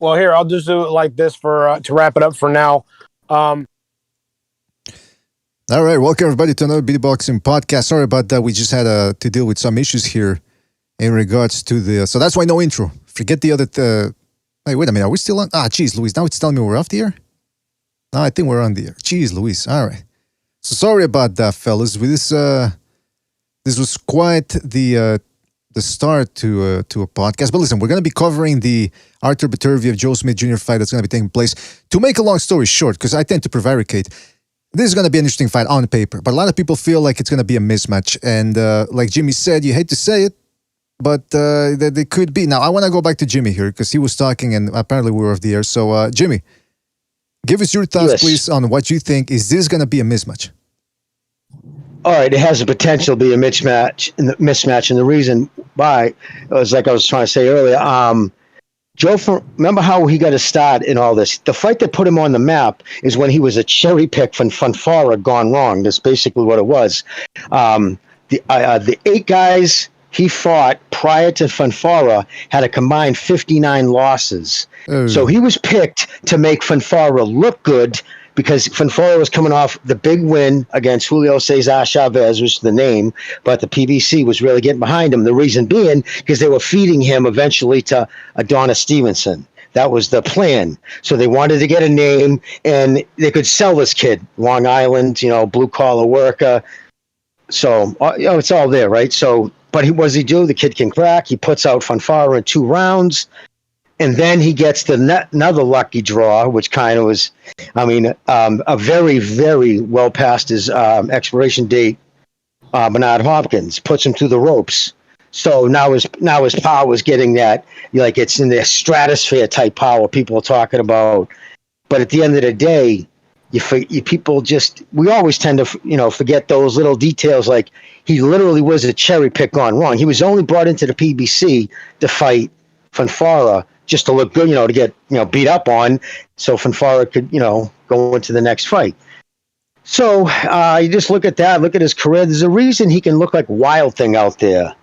Well, here, I'll just do it like this for to wrap it up for now. All right, welcome everybody to another beatboxing podcast. Sorry about that. We just had to deal with some issues here in regards to the. So that's why no intro. Forget the other. Hey, wait a minute. Are we still on? Geez, Luis. Now it's telling me we're off the air. No, I think we're on the air. Jeez, Luis. All right. So sorry about that, fellas. This was quite the start to a podcast. But listen, we're going to be covering the Arthur Beterbiev Joe Smith Jr. fight that's going to be taking place. To make a long story short, because I tend to prevaricate, this is going to be an interesting fight on paper. But a lot of people feel like it's going to be a mismatch. And like Jimmy said, you hate to say it, but they could be. Now, I want to go back to Jimmy here because he was talking and apparently we were off the air. So, Jimmy, give us your thoughts, please, on what you think. Is this going to be a mismatch? All right, it has the potential to be a mismatch, and the reason why was like I was trying to say earlier. Joe, remember how he got his start in all this? The fight that put him on the map is when he was a cherry pick from Fanfara gone wrong. That's basically what it was. The 8 guys he fought prior to Fanfara had a combined 59 losses. Oh. So he was picked to make Fanfara look good because Fanfara was coming off the big win against Julio Cesar Chavez, which is the name, but the PBC was really getting behind him. The reason being because they were feeding him eventually to Adonis Stevenson. That was the plan. So they wanted to get a name, and they could sell this kid. Long Island, blue-collar worker. So, it's all there, right? So, but what does he do? The kid can crack. He puts out Fanfara in 2 rounds. And then he gets another lucky draw, which kind of was, a very, very well past his expiration date. Bernard Hopkins puts him through the ropes. So now his power was getting that, like it's in the stratosphere type power people are talking about. But at the end of the day, we always tend to, forget those little details. Like he literally was a cherry pick gone wrong. He was only brought into the PBC to fight Fanfara, just to look good, to get, beat up on, so Fanfara could, go into the next fight. So you just look at that, look at his career. There's a reason he can look like Wild Thing out there.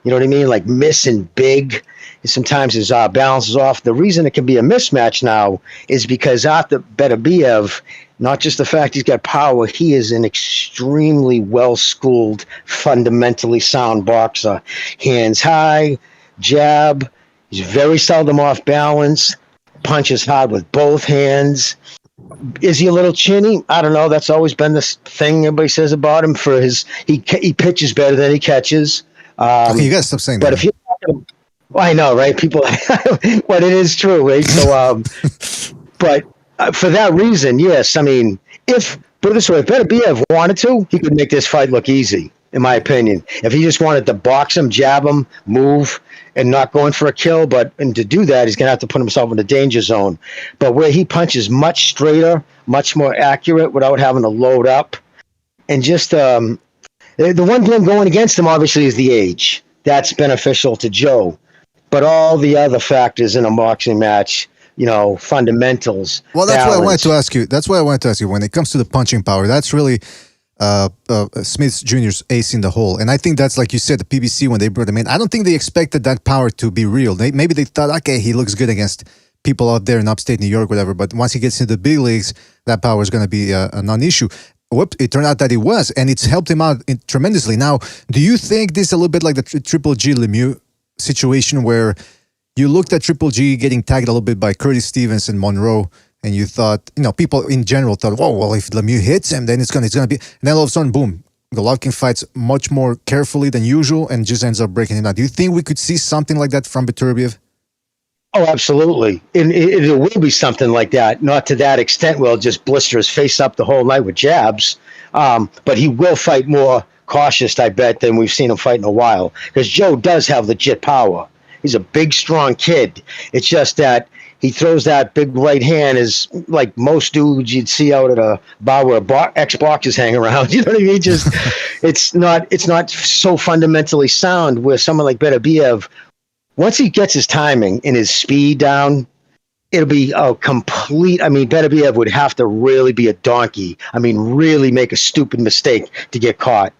You know what I mean? Like missing big. Sometimes his balance is off. The reason it can be a mismatch now is because Arthur Beterbiev, not just the fact he's got power, he is an extremely well-schooled, fundamentally sound boxer. Hands high, jab. He's very seldom off balance, punches hard with both hands. Is he a little chinny? I don't know. That's always been this thing everybody says about him. He pitches better than he catches. Okay, you guys stop saying but that. If you, well, I know, right? People, but it is true, right? So, but for that reason, yes. Put it this way, if Beterbiev wanted to, he could make this fight look easy, in my opinion. If he just wanted to box him, jab him, move, and not going for a kill, and to do that, he's going to have to put himself in the danger zone. But where he punches much straighter, much more accurate without having to load up. And just the one thing going against him, obviously, is the age. That's beneficial to Joe. But all the other factors in a boxing match, fundamentals. Well, that's what I wanted to ask you. That's what I wanted to ask you. When it comes to the punching power, that's really Smith Jr.'s ace in the hole. And I think that's, like you said, the PBC, when they brought him in, I don't think they expected that power to be real. Maybe they thought, okay, he looks good against people out there in upstate New York, whatever. But once he gets into the big leagues, that power is going to be a non-issue. It turned out that it was, and it's helped him out tremendously. Now, do you think this is a little bit like the Triple G Lemieux situation where you looked at Triple G getting tagged a little bit by Curtis Stevens and Monroe, and you thought, people in general thought, whoa, well, if Lemieux hits him, then it's gonna be, and then all of a sudden, boom, Golovkin fights much more carefully than usual and just ends up breaking him down. Do you think we could see something like that from Beterbiev? Oh, absolutely. It will be something like that. Not to that extent where he'll just blister his face up the whole night with jabs, but he will fight more cautious, I bet, than we've seen him fight in a while. Because Joe does have legit power. He's a big, strong kid. It's just that he throws that big right hand is like most dudes you'd see out at a bar where ex-boxers hang around. You know what I mean? Just it's not so fundamentally sound. Where someone like Beterbiev, once he gets his timing and his speed down, it'll be a complete. Beterbiev would have to really be a donkey. Really make a stupid mistake to get caught.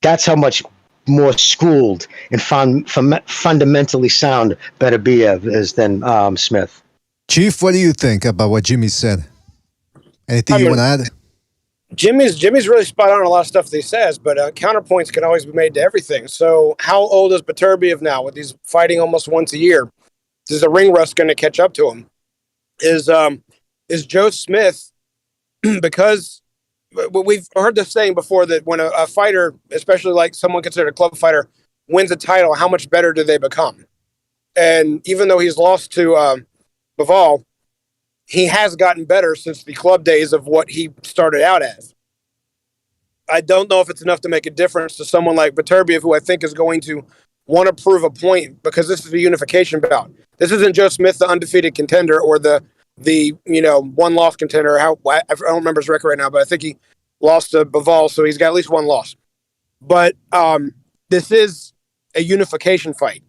That's how much more schooled and fundamentally sound Beterbiev is than Smith. Chief, what do you think about what Jimmy said? Anything you want to add? Jimmy's really spot on a lot of stuff that he says, but counterpoints can always be made to everything. So how old is Beterbiev now with these fighting almost once a year? Is the ring rust going to catch up to him? Is Joe Smith, because we've heard this saying before that when a fighter, especially like someone considered a club fighter, wins a title, how much better do they become? And even though he's lost to Bivol, he has gotten better since the club days of what he started out as. I don't know if it's enough to make a difference to someone like Beterbiev, who I think is going to want to prove a point, because this is a unification bout. This isn't Joe Smith, the undefeated contender, or the one-loss contender. I don't remember his record right now, but I think he lost to Bivol, so he's got at least one loss. But this is a unification fight.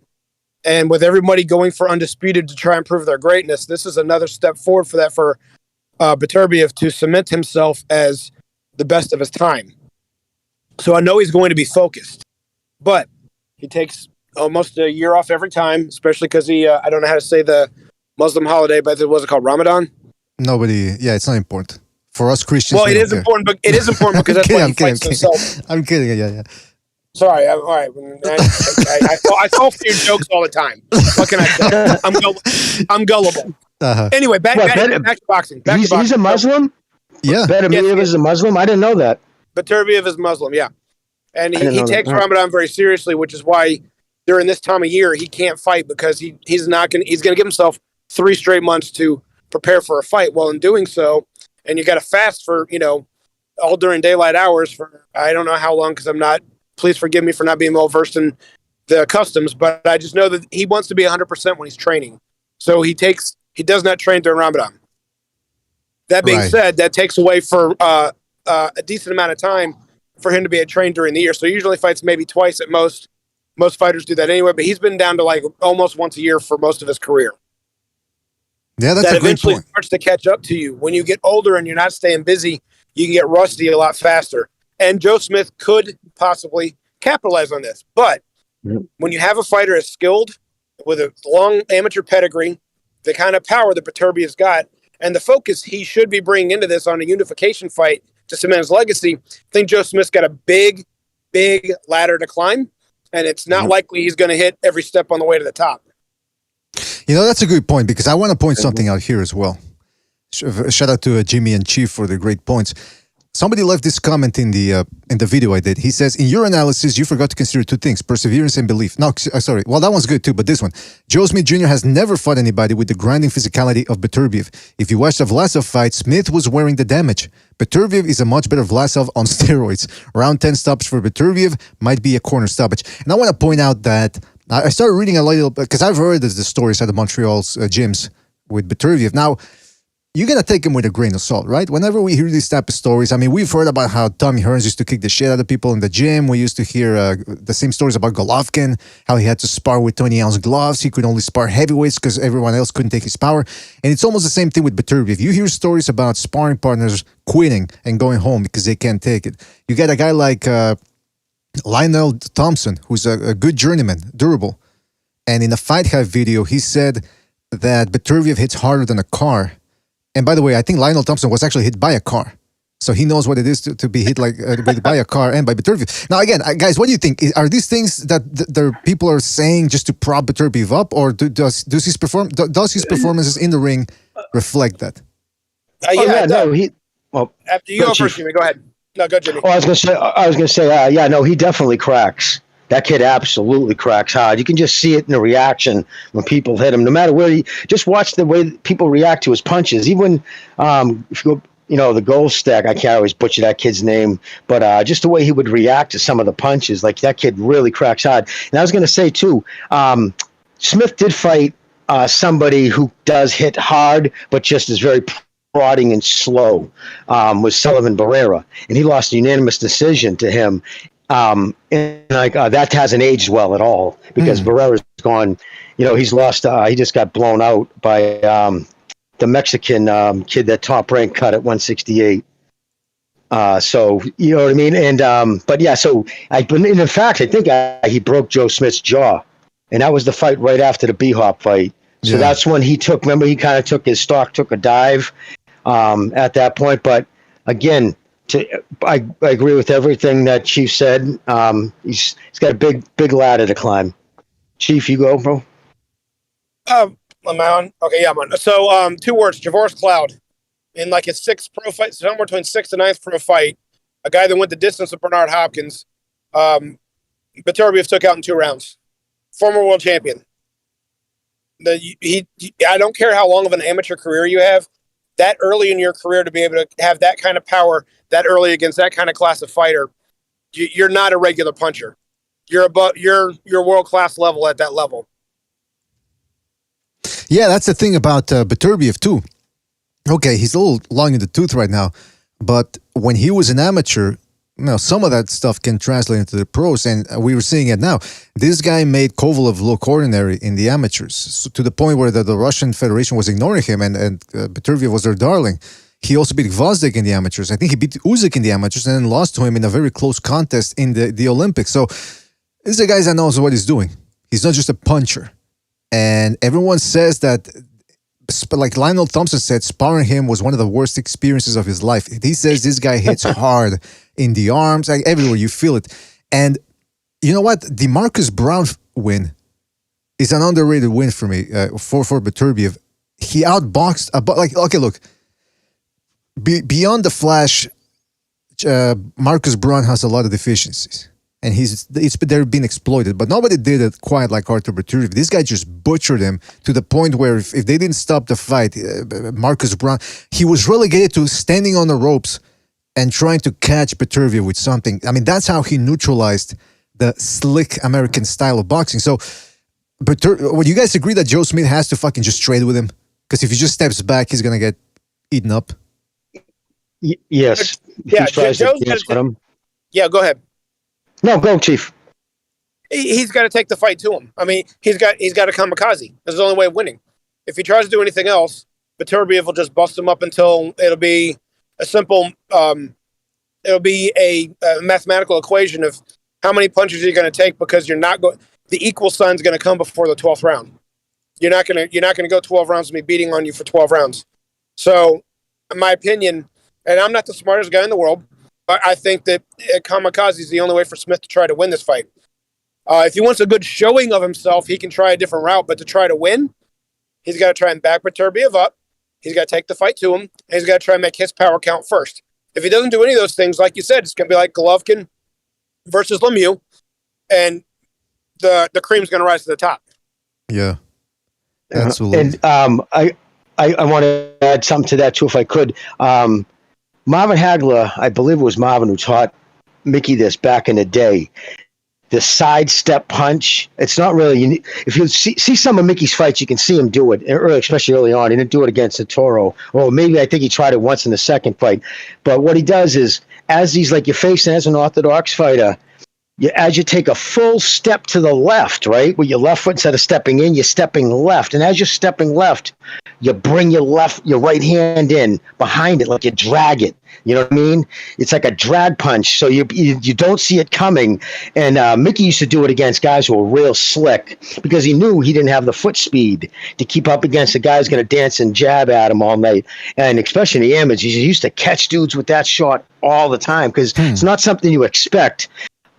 And with everybody going for undisputed to try and prove their greatness, this is another step forward for Beterbiev to cement himself as the best of his time. So I know he's going to be focused, but he takes almost a year off every time, especially because he, I don't know how to say the Muslim holiday, but was it called Ramadan? It's not important. For us Christians. Well, it is important, but it is important because that's why he fights himself. I'm kidding, yeah. Sorry, all right. I fall for your jokes all the time. What can I say? I'm gullible. Anyway, back to boxing. He's a Muslim? Yeah. Beterbiev is a Muslim? I didn't know that. Beterbiev is Muslim, yeah. And he takes Ramadan very seriously, which is why during this time of year he can't fight, because he's going to give himself 3 straight months to prepare for a fight. Well, in doing so, and you got to fast for, all during daylight hours for I don't know how long, because I'm not. Please forgive me for not being well versed in the customs, but I just know that he wants to be 100% when he's training. So he does not train during Ramadan. That being said, that takes away for a decent amount of time for him to be trained during the year. So he usually fights maybe twice at most. Most fighters do that anyway, but he's been down to like almost once a year for most of his career. Yeah, that's a great eventually point. Starts to catch up to you. When you get older and you're not staying busy, you can get rusty a lot faster. And Joe Smith could possibly capitalize on this. But when you have a fighter as skilled, with a long amateur pedigree, the kind of power that Beterbiev's got, and the focus he should be bringing into this on a unification fight to cement his legacy, I think Joe Smith's got a big, big ladder to climb, and it's not likely he's going to hit every step on the way to the top. That's a good point, because I want to point something out here as well. Shout out to Jimmy and Chief for the great points. Somebody left this comment in the video I did. He says, in your analysis, you forgot to consider 2 things, perseverance and belief. No, sorry. Well, that one's good too, but this one. Joe Smith Jr. has never fought anybody with the grinding physicality of Beterbiev. If you watched the Vlasov fight, Smith was wearing the damage. Beterbiev is a much better Vlasov on steroids. Round 10 stoppage for Beterbiev might be a corner stoppage. And I want to point out that I started reading a little, because I've heard the stories at the Montreal's gyms with Beterbiev. Now, you're going to take them with a grain of salt, right? Whenever we hear these type of stories, I mean, we've heard about how Tommy Hearns used to kick the shit out of people in the gym. We used to hear the same stories about Golovkin, how he had to spar with 20-ounce gloves. He could only spar heavyweights because everyone else couldn't take his power. And it's almost the same thing with Beterbiev. You hear stories about sparring partners quitting and going home because they can't take it. You got a guy like Lionel Thompson, who's a good journeyman, durable. And in a Fight Hive video, he said that Beterbiev hits harder than a car. And by the way, I think Lionel Thompson was actually hit by a car. So he knows what it is to be hit like by a car and by Beterbiev. Now, again, guys, what do you think? Are these things that the people are saying just to prop Beterbiev up, or does his performances in the ring reflect that? After you go first, Jimmy, go ahead. No, go, Jimmy. I was gonna say, he definitely cracks. That kid absolutely cracks hard. You can just see it in the reaction when people hit him. No matter where just watch the way people react to his punches. Even if you go, the goal stack, I can't always butcher that kid's name, but just the way he would react to some of the punches, like that kid really cracks hard. And I was going to say too, Smith did fight somebody who does hit hard, but just is very prodding and slow, was Sullivan Barrera, and he lost a unanimous decision to him. That hasn't aged well at all, because Barrera's gone, he's lost, he just got blown out by the Mexican kid that Top Rank cut at 168. So, you know what I mean? And, but yeah, so in fact, I think he broke Joe Smith's jaw, and that was the fight right after the B-Hop fight. So that's when he took. Remember, he kind of took his stock, took a dive at that point. But again, I agree with everything that Chief said. He's got a big ladder to climb. Chief, you go, bro. Am I on? Okay, yeah, I'm on. So, 2 words: Javoris Cloud. In like his 6th pro fight, somewhere between 6th and 9th pro fight, a guy that went the distance with Bernard Hopkins, Beterbiev took out in 2 rounds. Former world champion. I don't care how long of an amateur career you have, that early in your career to be able to have that kind of power that early against that kind of class of fighter, you're not a regular puncher. You're world class level at that level. Yeah, that's the thing about Beterbiev too. Okay, he's a little long in the tooth right now, but when he was an amateur, some of that stuff can translate into the pros, and we were seeing it now. This guy made Kovalev look ordinary in the amateurs, so to the point where the Russian Federation was ignoring him, and Beterbiev was their darling. He also beat Gvozdyk in the amateurs. I think he beat Usyk in the amateurs and then lost to him in a very close contest in the Olympics. So this is a guy that knows what he's doing. He's not just a puncher. And everyone says that, like Lionel Thompson said, sparring him was one of the worst experiences of his life. He says this guy hits hard in the arms, like everywhere, you feel it. And you know what? The Marcus Brown win is an underrated win for me, for Beterbiev. He outboxed, look, beyond the flash, Marcus Brown has a lot of deficiencies. And they're being exploited, but nobody did it quite like Artur Beterbiev. This guy just butchered him to the point where if they didn't stop the fight, Marcus Brown, he was relegated to standing on the ropes and trying to catch Beterbiev with something. I mean, that's how he neutralized the slick American style of boxing. So, would you guys agree that Joe Smith has to fucking just trade with him? Because if he just steps back, he's gonna get eaten up. Yes. Yeah, Joe's got Yeah, go ahead. No, go, Chief. He's got to take the fight to him. I mean, he's got a kamikaze. That's the only way of winning. If he tries to do anything else, Beterbiev will just bust him up until it'll be a simple, it'll be a mathematical equation of how many punches you're going to take, because you're not going. The equal sign's going to come before the 12th round. You're not going to go 12 rounds with me beating on you for 12 rounds. So, in my opinion, and I'm not the smartest guy in the world, I think that kamikaze is the only way for Smith to try to win this fight. If he wants a good showing of himself, he can try a different route. But to try to win, he's got to try and back Beterbiev up. He's got to take the fight to him. And he's got to try and make his power count first. If he doesn't do any of those things, like you said, it's going to be like Golovkin versus Lemieux. And the cream's going to rise to the top. Yeah, absolutely. And I want to add something to that, too, if I could. Marvin Hagler, I believe it was Marvin who taught Mickey this back in the day. The sidestep punch. It's not really. If you see some of Mickey's fights, you can see him do it, especially early on. He didn't do it against Toro. Or maybe I think he tried it once in the second fight. But what he does is, as he's like you're facing as an orthodox fighter, as you take a full step to the left, right, with your left foot, instead of stepping in, you're stepping left. And as you're stepping left, you bring your right hand in behind it, like you drag it. You know what I mean? It's like a drag punch, so you don't see it coming. And Mickey used to do it against guys who were real slick, because he knew he didn't have the foot speed to keep up against a guy who's going to dance and jab at him all night. And especially in the amateurs, he used to catch dudes with that shot all the time, because it's not something you expect.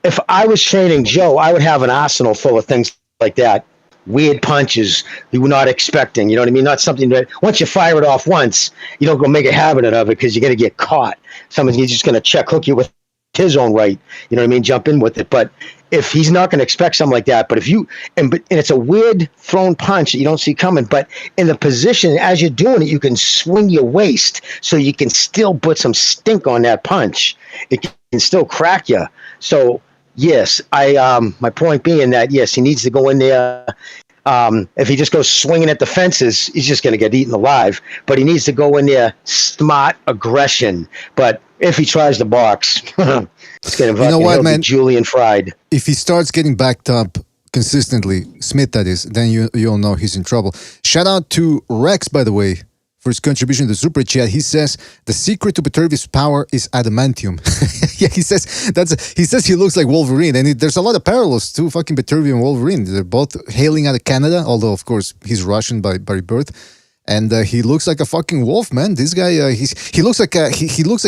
If I was training Joe, I would have an arsenal full of things like that. Weird punches you were not expecting. You know what I mean? Not something that once you fire it off once, you don't go make a habit of it, because you're going to get caught. Somebody's just going to check hook you with his own right. You know what I mean? Jump in with it. But if he's not going to expect something like that, but if you and it's a weird thrown punch that you don't see coming, but in the position as you're doing it, you can swing your waist so you can still put some stink on that punch. It can still crack you. So. Yes, my point being that, yes, he needs to go in there. If he just goes swinging at the fences, he's just going to get eaten alive. But he needs to go in there, smart aggression. But if he tries to box, it's going to be Julian fried. If he starts getting backed up consistently, Smith that is, then you'll know he's in trouble. Shout out to Rex, by the way, for his contribution to the Super Chat. He says, the secret to Beterbiev's power is adamantium. Yeah, he says he looks like Wolverine. And there's a lot of parallels to fucking Beterbiev and Wolverine. They're both hailing out of Canada, although, of course, he's Russian by birth. And he looks like a fucking wolf, man. This guy, he looks like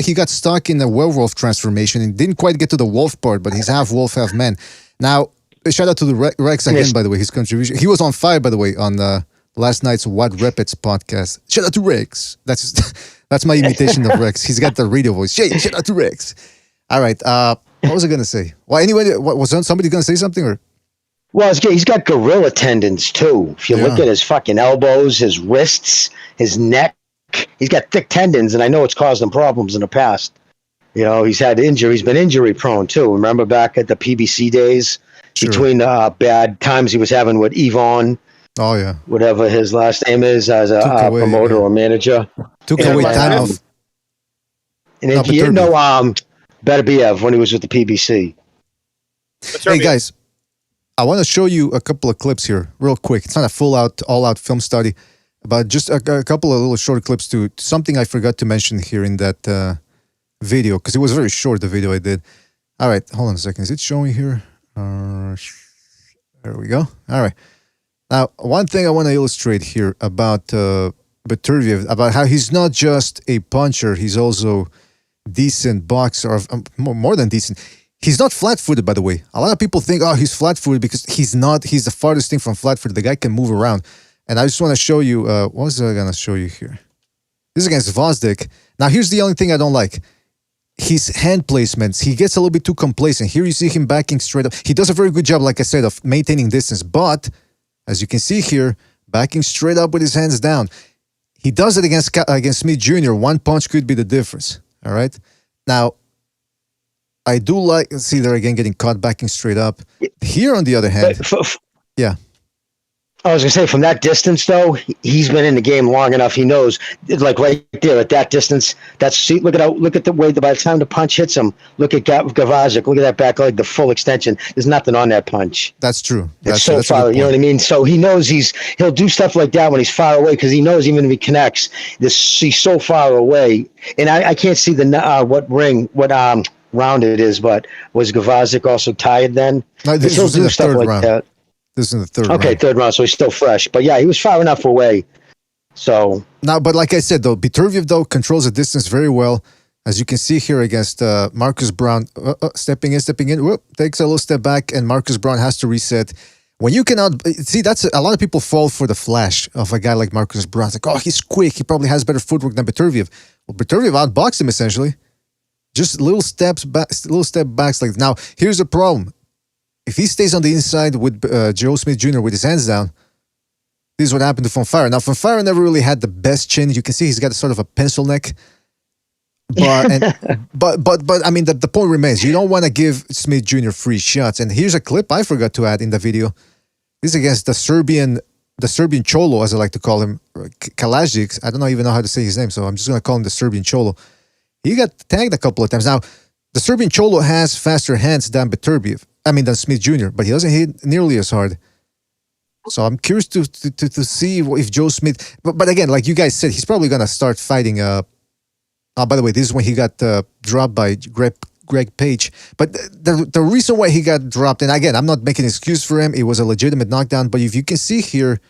he got stuck in a werewolf transformation and didn't quite get to the wolf part, but he's half wolf, half man. Now, shout out to the Rex again, by the way, his contribution. He was on fire, by the way, on last night's What Repeats podcast. Shout out to Rex. That's my imitation of Rex. He's got the radio voice. Shout out to Rex. All right. What was I gonna say? Well, anyway, was somebody gonna say something or? Well, he's got gorilla tendons too. If you look at his fucking elbows, his wrists, his neck, he's got thick tendons, and I know it's caused him problems in the past. You know, he's had injury. He's been injury prone too. Remember back at the PBC days, between bad times he was having with Yvonne. Oh yeah, whatever his last name is, as a promoter or manager. Took away time off. And Beterbiev when he was with the PBC. Hey guys. I want to show you a couple of clips here real quick. It's not a all-out film study, but just a couple of little short clips to something I forgot to mention here in that video, because it was very short, the video I did. All right, hold on a second. Is it showing here? There we go. All right. Now, one thing I want to illustrate here about Beterbiev, about how he's not just a puncher, he's also decent boxer, or more than decent. He's not flat-footed, by the way. A lot of people think, he's flat-footed, because he's not. He's the farthest thing from flat-footed. The guy can move around. And I just want to show you, what was I going to show you here? This is against Vosdik. Now, here's the only thing I don't like. His hand placements. He gets a little bit too complacent. Here you see him backing straight up. He does a very good job, like I said, of maintaining distance. But, as you can see here, backing straight up with his hands down. He does it against Smith Jr. One punch could be the difference. All right? Now, I do like, see there again, getting caught backing straight up. Here, on the other hand, yeah. I was going to say, from that distance, though, he's been in the game long enough. He knows, like right there at that distance, look at the way, by the time the punch hits him, look at Gavazic, look at that back leg, the full extension. There's nothing on that punch. That's true. It's so far, you know what I mean? So he knows he'll do stuff like that when he's far away, because he knows even if he connects, he's so far away. And I can't see what round it is, but was Gavazic also tired then? No, this was in the third round. That. This is in the third round. Okay, third round, so he's still fresh. But yeah, he was far enough away. So now, but like I said, though, Beterbiev, though, controls the distance very well. As you can see here against Marcus Brown, stepping in, whoop, takes a little step back, and Marcus Brown has to reset. When you cannot see, that's a lot of people fall for the flash of a guy like Marcus Brown. It's like, he's quick, he probably has better footwork than Beterbiev. Well, Beterbiev outboxed him essentially. Just little step backs. Like now, here's the problem: if he stays on the inside with Joe Smith Jr. with his hands down, this is what happened to Fonfara. Now, Fonfara never really had the best chin. You can see he's got a sort of a pencil neck. But I mean, the point remains: you don't want to give Smith Jr. free shots. And here's a clip I forgot to add in the video. This is against the Serbian Cholo, as I like to call him, Kalajic. I don't even know how to say his name, so I'm just going to call him the Serbian Cholo. He got tagged a couple of times. Now, the Serbian Cholo has faster hands than than Smith Jr., but he doesn't hit nearly as hard. So I'm curious to see if Joe Smith... But again, like you guys said, he's probably going to start fighting... by the way, this is when he got dropped by Greg Page. But the reason why he got dropped, and again, I'm not making an excuse for him, it was a legitimate knockdown, but if you can see here,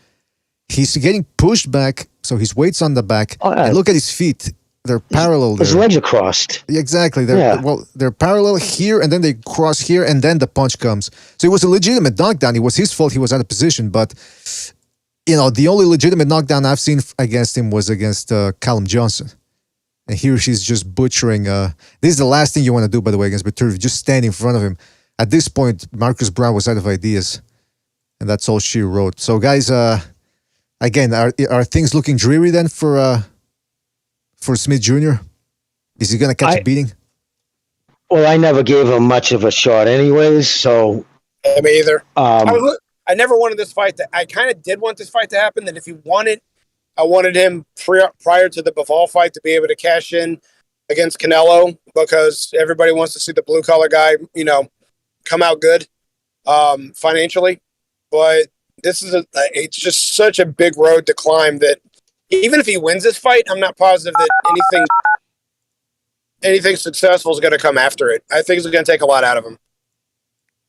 he's getting pushed back, so his weight's on the back. And look at his feet. They're parallel there. His legs are crossed. Exactly. They're parallel here, and then they cross here, and then the punch comes. So it was a legitimate knockdown. It was his fault he was out of position, but the only legitimate knockdown I've seen against him was against Callum Johnson. And here she's just butchering. This is the last thing you want to do, by the way, against Beterbiev. Just stand in front of him. At this point, Marcus Brown was out of ideas, and that's all she wrote. So, guys, again, are things looking dreary then for Smith Jr.? Is he going to catch a beating? Well, I never gave him much of a shot anyways, so... Yeah, me either. I never wanted this fight I kind of did want this fight to happen, that if he won it, I wanted him prior to the Bivol fight to be able to cash in against Canelo, because everybody wants to see the blue-collar guy, come out good financially. But this is it's just such a big road to climb that even if he wins this fight, I'm not positive that anything successful is going to come after it. I think it's going to take a lot out of him.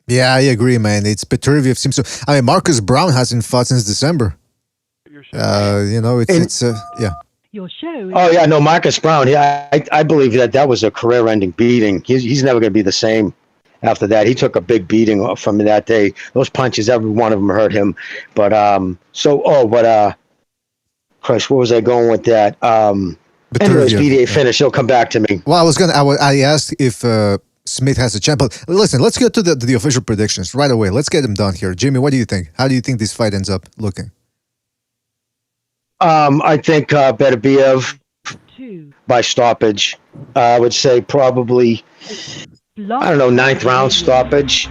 Yeah, I agree, man. It's Beterbiev seems to. I mean, Marcus Brown hasn't fought since December. It's yeah. Your show. Oh yeah, no, Marcus Brown. Yeah, I believe that was a career-ending beating. He's never going to be the same after that. He took a big beating from that day. Those punches, every one of them hurt him. But Christ, where was I going with that? Anyways, BDA finish. He'll come back to me. Well, I asked if Smith has a chance. But listen, let's get to the official predictions right away. Let's get them done here. Jimmy, what do you think? How do you think this fight ends up looking? I think Beterbiev by stoppage. I would say probably, I don't know, 9th round stoppage.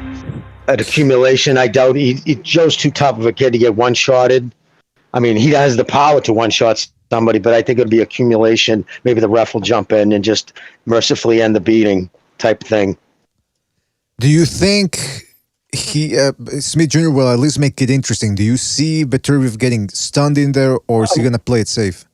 At accumulation, I doubt Joe's too tough of a kid to get one-shotted. I mean, he has the power to one-shot somebody, but I think it'll be accumulation. Maybe the ref will jump in and just mercifully end the beating type thing. Do you think Smith Jr. will at least make it interesting? Do you see Beterbiev getting stunned in there, or is he going to play it safe?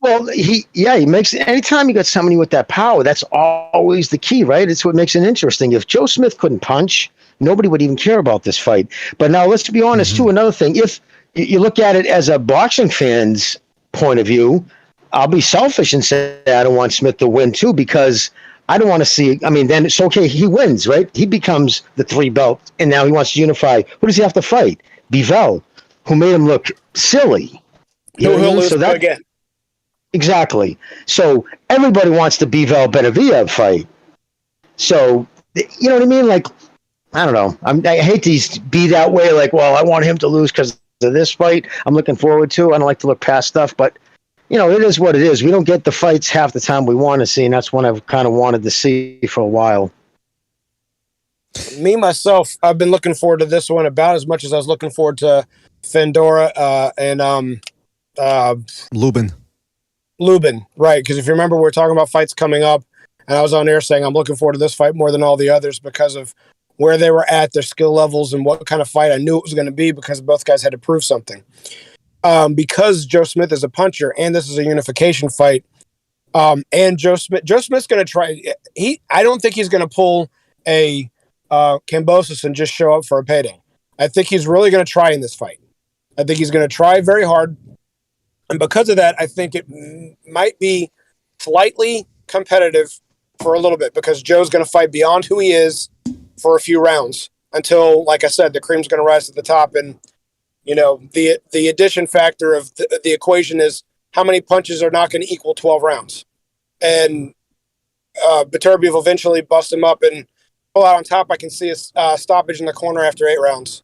Well, he makes, anytime you got somebody with that power, that's always the key, right? It's what makes it interesting. If Joe Smith couldn't punch, nobody would even care about this fight. But now let's be honest, too, another thing. If you look at it as a boxing fan's point of view, I'll be selfish and say I don't want Smith to win, too, because I don't want to see, I mean, then it's okay, he wins, right? He becomes the 3 belt, and now he wants to unify. Who does he have to fight? Bivol, who made him look silly. He'll lose again. Exactly. So everybody wants the Bivol Beterbiev fight. So, you know what I mean? Like, I don't know. I hate to be that way, like, well, I want him to lose because of this fight I'm looking forward to. I don't like to look past stuff, but it is what it is. We don't get the fights half the time we want to see, and that's one I've kind of wanted to see for a while. Me, myself, I've been looking forward to this one about as much as I was looking forward to Fandora and Lubin, right? Because if you remember, we were talking about fights coming up, and I was on air saying I'm looking forward to this fight more than all the others because of where they were at, their skill levels, and what kind of fight I knew it was going to be because both guys had to prove something. Because Joe Smith is a puncher and this is a unification fight, and Joe Smith's going to try. I don't think he's going to pull a Kambosos and just show up for a payday. I think he's really going to try in this fight. I think he's going to try very hard, and because of that, I think it might be slightly competitive for a little bit because Joe's going to fight beyond who he is for a few rounds until, like I said, the cream's going to rise to the top. And the addition factor of the equation is how many punches are not going to equal 12 rounds. And Beterbiev will eventually bust him up and pull out on top. I can see a stoppage in the corner after 8 rounds.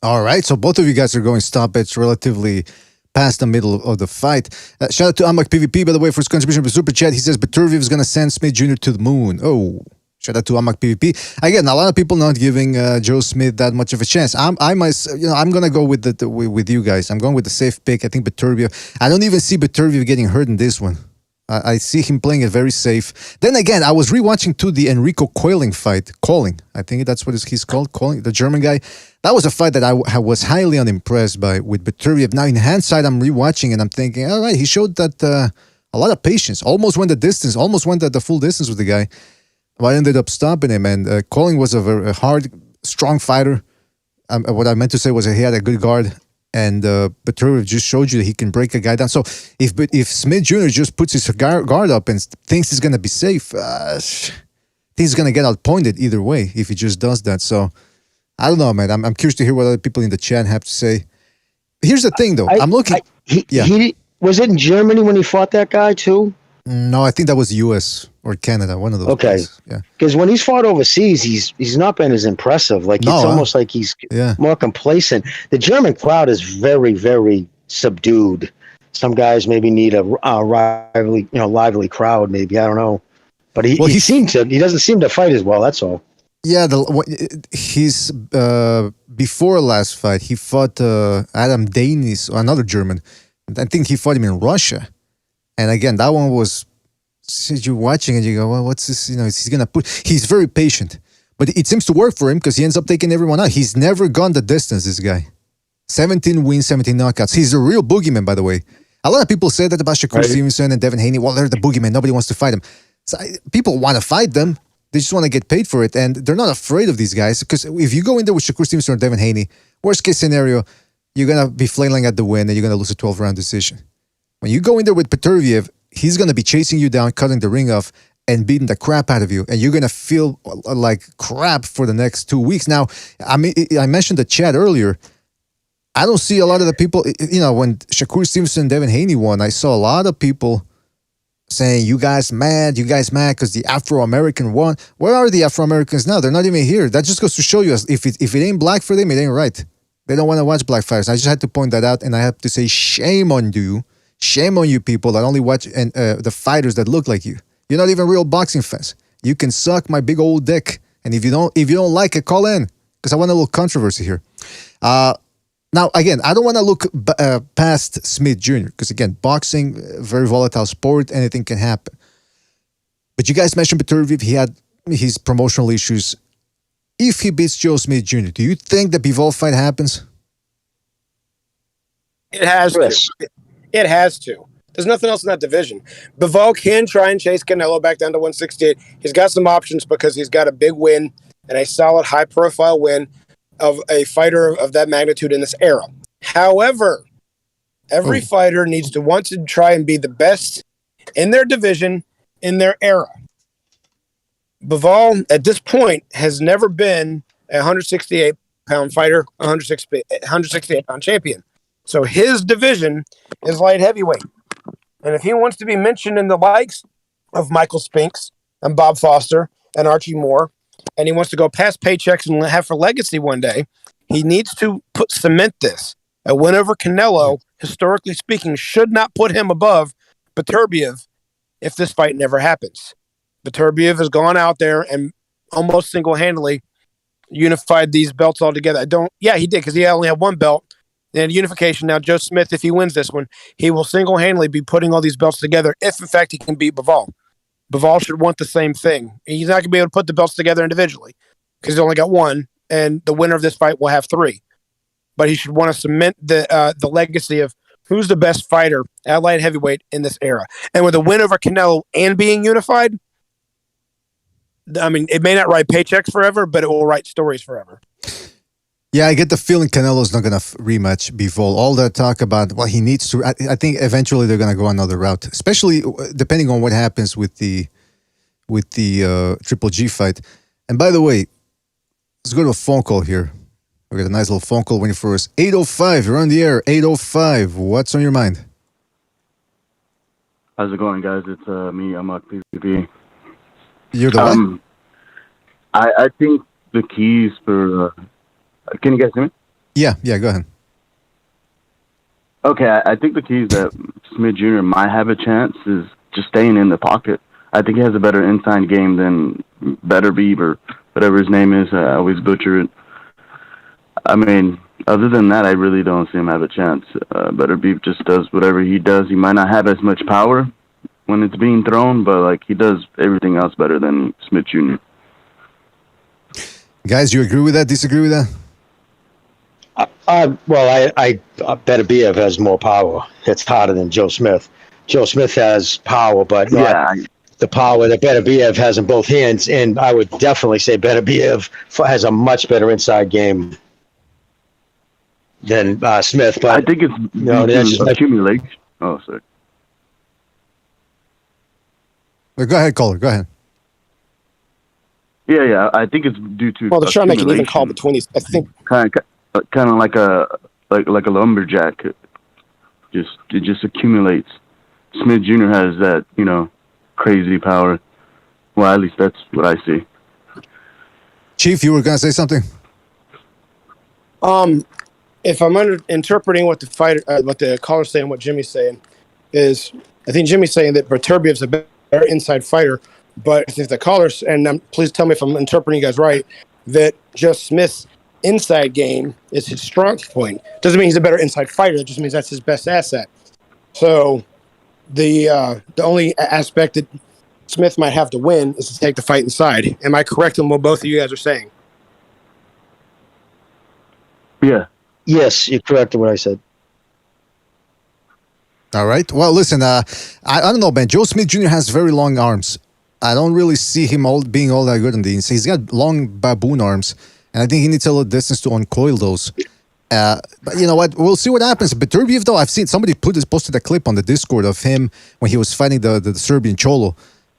All right. So both of you guys are going stoppage relatively past the middle of the fight. Shout out to Amak PvP, by the way, for his contribution to Super Chat. He says Beterbiev is going to send Smith Jr. to the moon. Oh, shout out to Amak PvP. Again, a lot of people not giving Joe Smith that much of a chance. I'm going to go with you guys. I'm going with the safe pick. I think Beterbiev. I don't even see Beterbiev getting hurt in this one. I see him playing it very safe. Then again, I was rewatching too the Enrico Koehling fight. Koehling, I think that's what he's called. Koehling, the German guy. That was a fight that I was highly unimpressed by with Beterbiev. Now in hindsight, I'm rewatching and I'm thinking, all right, he showed that a lot of patience. Almost went the full distance with the guy. But I ended up stopping him. And Koehling was a very hard, strong fighter. What I meant to say was that he had a good guard. And Beterbiev just showed you that he can break a guy down. So if Smith Jr. just puts his guard up and thinks he's going to be safe, he's going to get outpointed either way if he just does that. So I don't know, man. I'm curious to hear what other people in the chat have to say. Here's the thing, though. I'm looking. He was it in Germany when he fought that guy too? No, I think that was U.S. or Canada, one of those. Okay, places. Yeah. Because when he's fought overseas, he's not been as impressive. Like it's almost like he's more complacent. The German crowd is very, very subdued. Some guys maybe need a lively crowd. Maybe I don't know, but he doesn't seem to fight as well. That's all. Yeah, his before last fight, he fought Adam Danis, another German. I think he fought him in Russia. And again, that one was, you're watching and you go, well, what's this? He's very patient. But it seems to work for him because he ends up taking everyone out. He's never gone the distance, this guy. 17 wins, 17 knockouts. He's the real boogeyman, by the way. A lot of people say that about Shakur Stevenson and Devin Haney. Well, they're the boogeyman. Nobody wants to fight them. So people want to fight them. They just want to get paid for it. And they're not afraid of these guys. Because if you go in there with Shakur Stevenson or Devin Haney, worst case scenario, you're going to be flailing at the win and you're going to lose a 12-round decision. When you go in there with Beterbiev, he's going to be chasing you down, cutting the ring off, and beating the crap out of you. And you're going to feel like crap for the next 2 weeks. Now, I mean, I mentioned the chat earlier. I don't see a lot of the people, when Shakur Stevenson and Devin Haney won, I saw a lot of people saying, you guys mad because the Afro-American won. Where are the Afro-Americans now? They're not even here. That just goes to show you, if it ain't black for them, it ain't right. They don't want to watch black fighters. I just had to point that out, and I have to say, shame on you. Shame on you people that only watch the fighters that look like you. You're not even real boxing fans. You can suck my big old dick. And if you don't like it, call in, because I want a little controversy here. Now, again, I don't want to look past Smith Jr. because, again, boxing, very volatile sport, anything can happen. But you guys mentioned Beterbiev. He had his promotional issues. If he beats Joe Smith Jr., do you think the Bivol fight happens? It has to. It has to. There's nothing else in that division. Bivol can try and chase Canelo back down to 168. He's got some options because he's got a big win and a solid, high-profile win of a fighter of that magnitude in this era. However, every fighter needs to want to try and be the best in their division, in their era. Bivol, at this point, has never been a 168-pound fighter, 168-pound champion. So his division is light heavyweight. And if he wants to be mentioned in the likes of Michael Spinks and Bob Foster and Archie Moore, and he wants to go past paychecks and have for legacy one day, he needs to cement this. A win over Canelo, historically speaking, should not put him above Beterbiev if this fight never happens. Beterbiev has gone out there and almost single-handedly unified these belts all together. He did, because he only had one belt. And unification. Now, Joe Smith, if he wins this one, he will single-handedly be putting all these belts together if, in fact, he can beat Bivol. Bivol should want the same thing. He's not going to be able to put the belts together individually because he's only got one, and the winner of this fight will have three. But he should want to cement the legacy of who's the best fighter at light heavyweight in this era. And with a win over Canelo and being unified, I mean, it may not write paychecks forever, but it will write stories forever. Yeah, I get the feeling Canelo's not going to rematch Bivol. All that talk about, well, he needs to. I think eventually they're going to go another route, especially depending on what happens with the Triple G fight. And by the way, let's go to a phone call here. We got a nice little phone call waiting for us. 805, you're on the air. 805, what's on your mind? How's it going, guys? It's me, I'm on PvP. You're the one? I think the keys for... can you guys hear me? Yeah, go ahead. Okay, I think the keys that Smith Jr. might have a chance is just staying in the pocket. I think he has a better inside game than Beterbiev or whatever his name is. I always butcher it. I mean, other than that, I really don't see him have a chance. Beterbiev just does whatever he does. He might not have as much power when it's being thrown, but like he does everything else better than Smith Jr. Guys, you agree with that? Disagree with that? Beterbiev has more power. It's harder than Joe Smith. Joe Smith has power, but not the power that Beterbiev has in both hands. And I would definitely say Beterbiev has a much better inside game than Smith. But I think it's accumulation. Oh, sorry. Go ahead, caller. Go ahead. Yeah. I think it's due to. Well, they're trying to make an even call between these. I think kind of like a lumberjack. It just accumulates. Smith Jr. has that, crazy power. Well, at least that's what I see. Chief, you were gonna say something? If I'm interpreting what the caller's saying, what Jimmy's saying, is I think Jimmy's saying that Beterbiev's a better inside fighter, but if the caller's, and please tell me if I'm interpreting you guys right, that just Smith's inside game is his strong point. Doesn't mean he's a better inside fighter. It just means that's his best asset. So the only aspect that Smith might have to win is to take the fight inside. Am I correct in what both of you guys are saying? Yeah, Yes, you're correct in what I said. All right. Well, listen, I don't know, man. Joe Smith Jr. has very long arms. I don't really see him being all that good on the inside. He's got long baboon arms, and I think he needs a little distance to uncoil those. But you know what? We'll see what happens. Beterbiev, though, I've seen somebody posted a clip on the Discord of him when he was fighting the Serbian Cholo,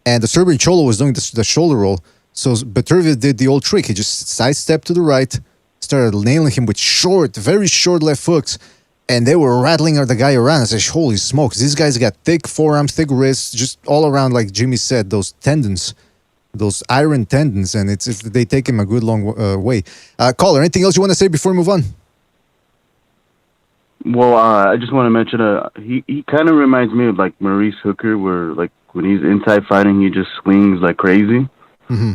and the Serbian Cholo was doing the shoulder roll. So Beterbiev did the old trick. He just sidestepped to the right, started nailing him with very short left hooks, and they were rattling the guy around. I said, holy smokes, these guys got thick forearms, thick wrists, just all around, like Jimmy said, those tendons, those iron tendons, and they take him a good long way. Caller, anything else you want to say before we move on? Well, I just want to mention, he kind of reminds me of like Maurice Hooker, where like when he's inside fighting, he just swings like crazy. Mm-hmm.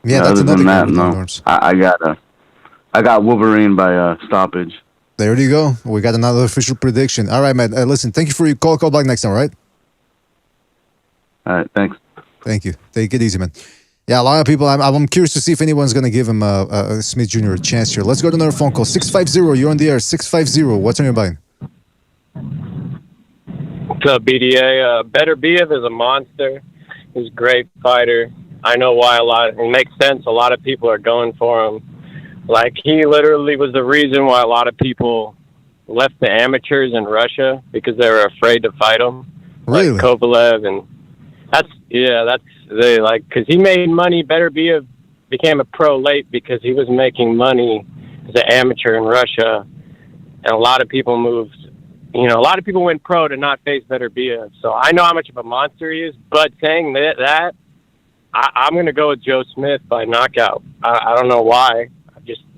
Yeah, that's other another than that, good no. arms. I got Wolverine by stoppage. There you go. We got another official prediction. All right, man. Listen, thank you for your call. Call back next time, all right? All right, thanks. Thank you. Take it easy, man. Yeah, a lot of people. I'm curious to see if anyone's going to give him Smith Jr. a chance here. Let's go to another phone call. 650, you're on the air. 650, what's on your mind? What's up, BDA? Beterbiev is a monster. He's a great fighter. I know why it makes sense. A lot of people are going for him. Like, he literally was the reason why a lot of people left the amateurs in Russia because they were afraid to fight him. Really? Like Kovalev, and because he made money. Beterbiev became a pro late because he was making money as an amateur in Russia, and a lot of people moved. A lot of people went pro to not face Beterbiev. So I know how much of a monster he is, but saying that I'm going to go with Joe Smith by knockout. I don't know why.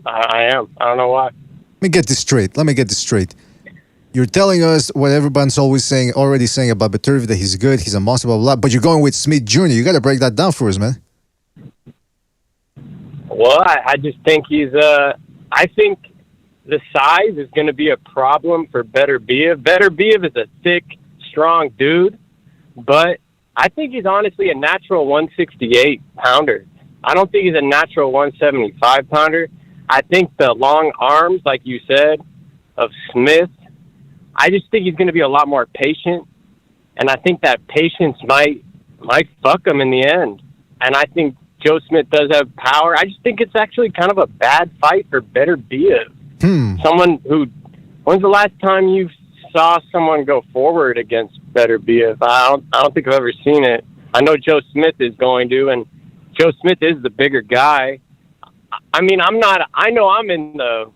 I am. I don't know why. Let me get this straight. You're telling us what everyone's already saying about Beterbiev, that he's good, he's a monster, blah, blah, blah, but you're going with Smith Jr. You got to break that down for us, man. Well, I just think I think the size is going to be a problem for Beterbiev. Beterbiev is a thick, strong dude, but I think he's honestly a natural 168-pounder. I don't think he's a natural 175-pounder. I think the long arms, like you said, of Smith, I just think he's going to be a lot more patient, and I think that patience might fuck him in the end. And I think Joe Smith does have power. I just think it's actually kind of a bad fight for Beterbiev. When's the last time you saw someone go forward against Beterbiev? I don't think I've ever seen it. I know Joe Smith is going to, and Joe Smith is the bigger guy. I mean, I know I'm in the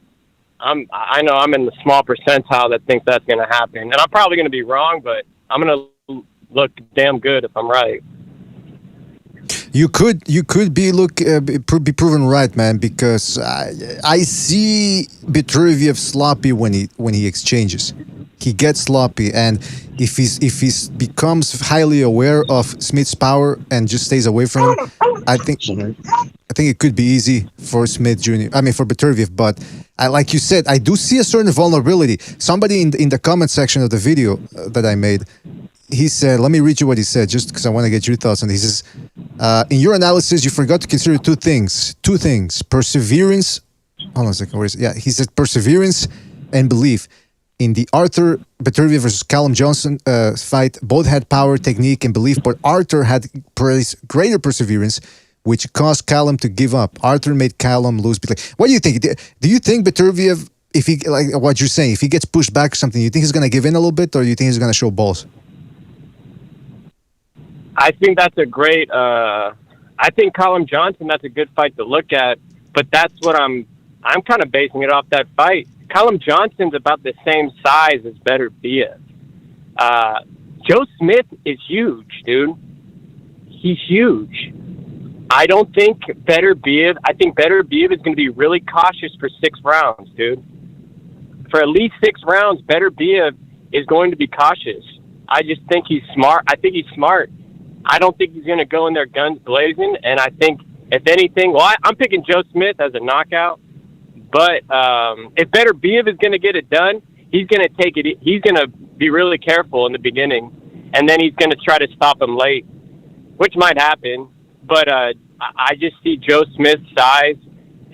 small percentile that thinks that's going to happen, and I'm probably going to be wrong, but I'm going to look damn good if I'm right. You could be proven right, man, because I see Beterbiev sloppy when he exchanges. He gets sloppy, and if he becomes highly aware of Smith's power and just stays away from him, I think it could be easy for Smith Jr. For Beterbiev. But like you said, I do see a certain vulnerability. Somebody in the comment section of the video that I made, he said, let me read you what he said, just because I want to get your thoughts on it. He says, in your analysis, you forgot to consider two things. Perseverance. Hold on a second. Where is it? Yeah, he said perseverance and belief. In the Arthur Beterbiev versus Callum Johnson fight, both had power, technique, and belief, but Arthur had greater perseverance, which caused Callum to give up. Arthur made Callum lose. What do you think? Do you think Beterbiev, if he, like what you're saying, if he gets pushed back or something, you think he's going to give in a little bit, or do you think he's going to show balls? I think that's a great. I think Callum Johnson, that's a good fight to look at, but that's what I'm kind of basing it off that fight. Callum Johnson's about the same size as Beterbiev. Joe Smith is huge, dude. He's huge. I don't think Beterbiev. I think Beterbiev is going to be really cautious for 6 rounds, dude. For at least 6 rounds, Beterbiev is going to be cautious. I just think he's smart. I don't think he's going to go in there guns blazing. And I think, if anything, I'm picking Joe Smith as a knockout. But if Beterbiev is going to get it done, he's going to take it. He's going to be really careful in the beginning, and then he's going to try to stop him late, which might happen. But I just see Joe Smith's size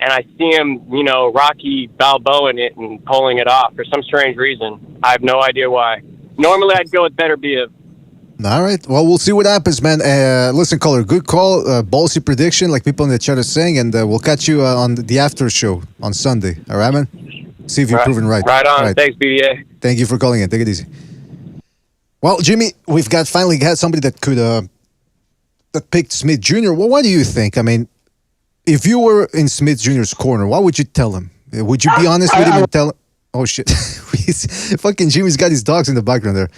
and I see him, Rocky Balboa-ing it and pulling it off for some strange reason. I have no idea why. Normally, I'd go with Beterbiev. All right. Well, we'll see what happens, man. Listen, caller, good call. Ballsy prediction, like people in the chat are saying, and we'll catch you on the after show on Sunday. All right, man? See if you're proven right. Right on. All right. Thanks, BDA. Thank you for calling in. Take it easy. Well, Jimmy, we've finally got somebody that could that picked Smith Jr. Well, what do you think? I mean, if you were in Smith Jr.'s corner, what would you tell him? Would you be honest with him and tell him? Oh, shit. Fucking Jimmy's got his dogs in the background there.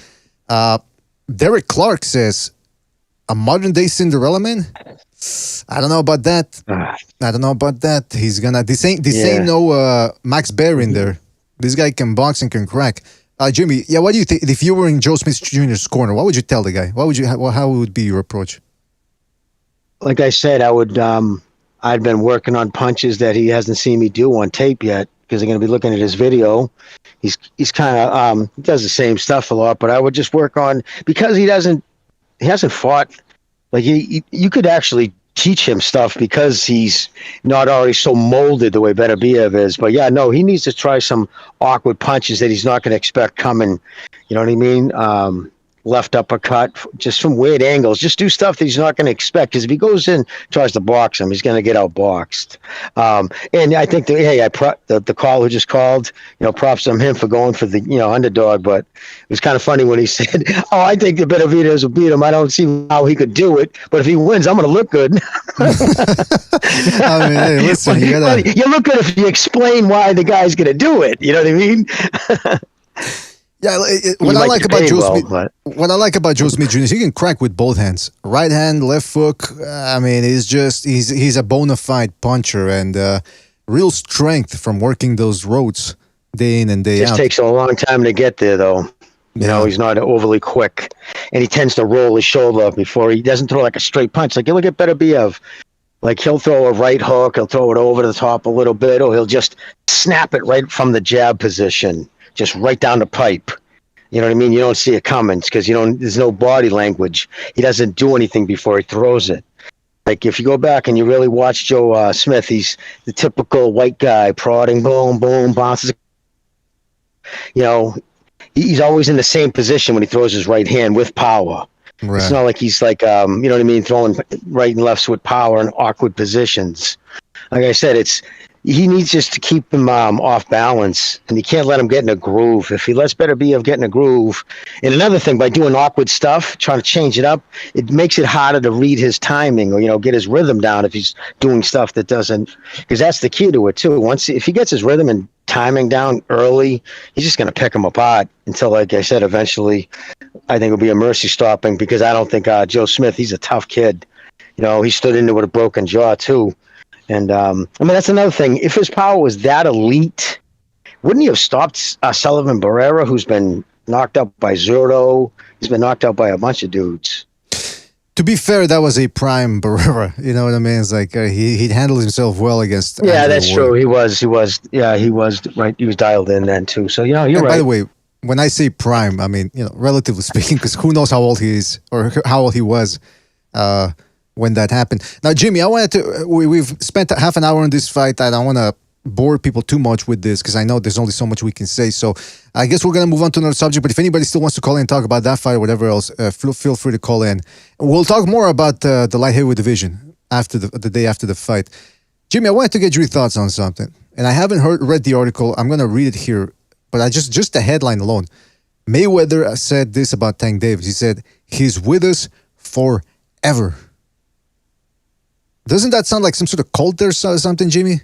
Derek Clark says, a modern-day Cinderella man? I don't know about that. He's gonna... This ain't no Max Baer in there. This guy can box and can crack. Jimmy, what do you think? If you were in Joe Smith Jr.'s corner, what would you tell the guy? How would be your approach? Like I said, I would... I've been working on punches that he hasn't seen me do on tape yet, because I'm going to be looking at his video. He's kind of he does the same stuff a lot, but I would just work on, because he hasn't fought, like you could actually teach him stuff because he's not already so molded the way Beterbiev is. But yeah, no, he needs to try some awkward punches that he's not going to expect coming. You know what I mean? Left uppercut, just from weird angles. Just do stuff that he's not going to expect, because if he goes in, tries to box him, he's going to get outboxed. And I think the call who just called, props on him for going for the underdog. But it was kind of funny when he said, "Oh, I think the Beterbiev will beat him. I don't see how he could do it, but if he wins, I'm going to look good." I mean, hey, listen, you look good if you explain why the guy's going to do it. You know what I mean? Yeah, what I like about Joe Smith Jr. is he can crack with both hands, right hand, left hook. I mean, he's a bona fide puncher, and real strength from working those roads day in and day out. It just takes a long time to get there, though. He's not overly quick, and he tends to roll his shoulder before he doesn't throw like a straight punch. Like you look at Beterbiev, like he'll throw a right hook, he'll throw it over the top a little bit, or he'll just snap it right from the jab position. Just right down the pipe. You know what I mean? You don't see it coming because there's no body language. He doesn't do anything before he throws it. Like if you go back and you really watch Joe Smith, he's the typical white guy, prodding, boom, boom, bounces. He's always in the same position when he throws his right hand with power. Right. It's not like he's like, you know what I mean, throwing right and lefts with power in awkward positions. Like I said, he needs just to keep him off balance, and you can't let him get in a groove. If he lets Beterbiev get in a groove, and another thing, by doing awkward stuff, trying to change it up, it makes it harder to read his timing or get his rhythm down if he's doing stuff that doesn't. Because that's the key to it too. If he gets his rhythm and timing down early, he's just going to pick him apart until, like I said, eventually, I think it'll be a mercy stopping. Because I don't think Joe Smith, he's a tough kid. He stood into it with a broken jaw too. And, that's another thing. If his power was that elite, wouldn't he have stopped Sullivan Barrera, who's been knocked out by Zurdo? He's been knocked out by a bunch of dudes. To be fair, that was a prime Barrera. You know what I mean? It's like he handled himself well against. Yeah, that's true. He was. Yeah, he was right. He was dialed in then too. So you're right. By the way, when I say prime, I mean relatively speaking, because who knows how old he is or how old he was. When that happened. Now, Jimmy, I wanted to. We've spent half an hour on this fight. I don't want to bore people too much with this because I know there's only so much we can say. So I guess we're gonna move on to another subject. But if anybody still wants to call in and talk about that fight or whatever else, feel free to call in. We'll talk more about the light heavyweight division after the day after the fight. Jimmy, I wanted to get your thoughts on something, and I haven't read the article. I'm gonna read it here, but I just the headline alone. Mayweather said this about Tank Davis. He said he's with us forever. Doesn't that sound like some sort of cult there or something, Jimmy?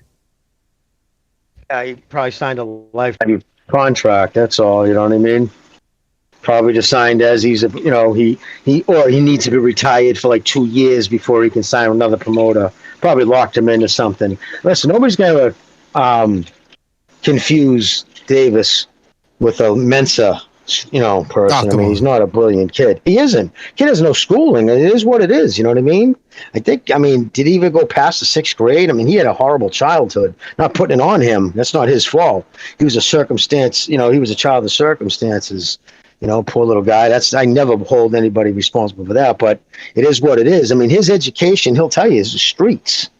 Yeah, he probably signed a lifetime contract. That's all. You know what I mean? Probably just signed as he needs to be retired for like 2 years before he can sign another promoter. Probably locked him into something. Listen, nobody's going to confuse Davis with a Mensa person. I mean, he's not a brilliant kid. He isn't. Kid has no schooling. It is what it is. You know what I mean? Did he even go past the 6th grade? I mean, he had a horrible childhood. Not putting it on him. That's not his fault. He was a circumstance. He was a child of circumstances. Poor little guy. I never hold anybody responsible for that, but it is what it is. I mean, his education, he'll tell you, is the streets.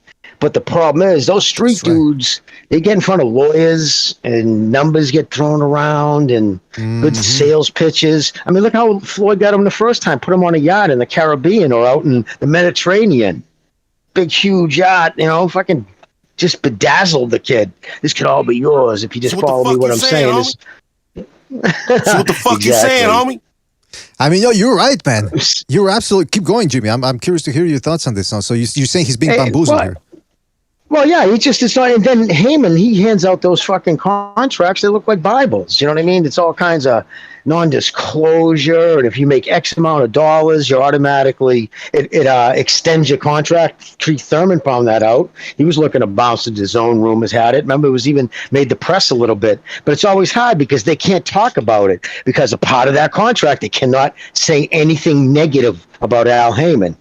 But the problem is those street dudes, they get in front of lawyers and numbers get thrown around and good sales pitches. I mean, look how Floyd got him the first time. Put him on a yacht in the Caribbean or out in the Mediterranean. Big, huge yacht, fucking just bedazzled the kid. This could all be yours if you just follow me what I'm saying. So what the fuck you saying, homie? I mean, you're right, man. You're absolutely... Keep going, Jimmy. I'm curious to hear your thoughts on this. So you're saying he's being bamboozled here? Well, yeah, it's not. And then Heyman, he hands out those fucking contracts. They look like Bibles. You know what I mean? It's all kinds of non-disclosure. And if you make X amount of dollars, you're automatically it extends your contract. Keith Thurman found that out. He was looking to bounce it. His own rumors had it. Remember, it was even made the press a little bit. But it's always hard because they can't talk about it because a part of that contract, they cannot say anything negative about Al Heyman.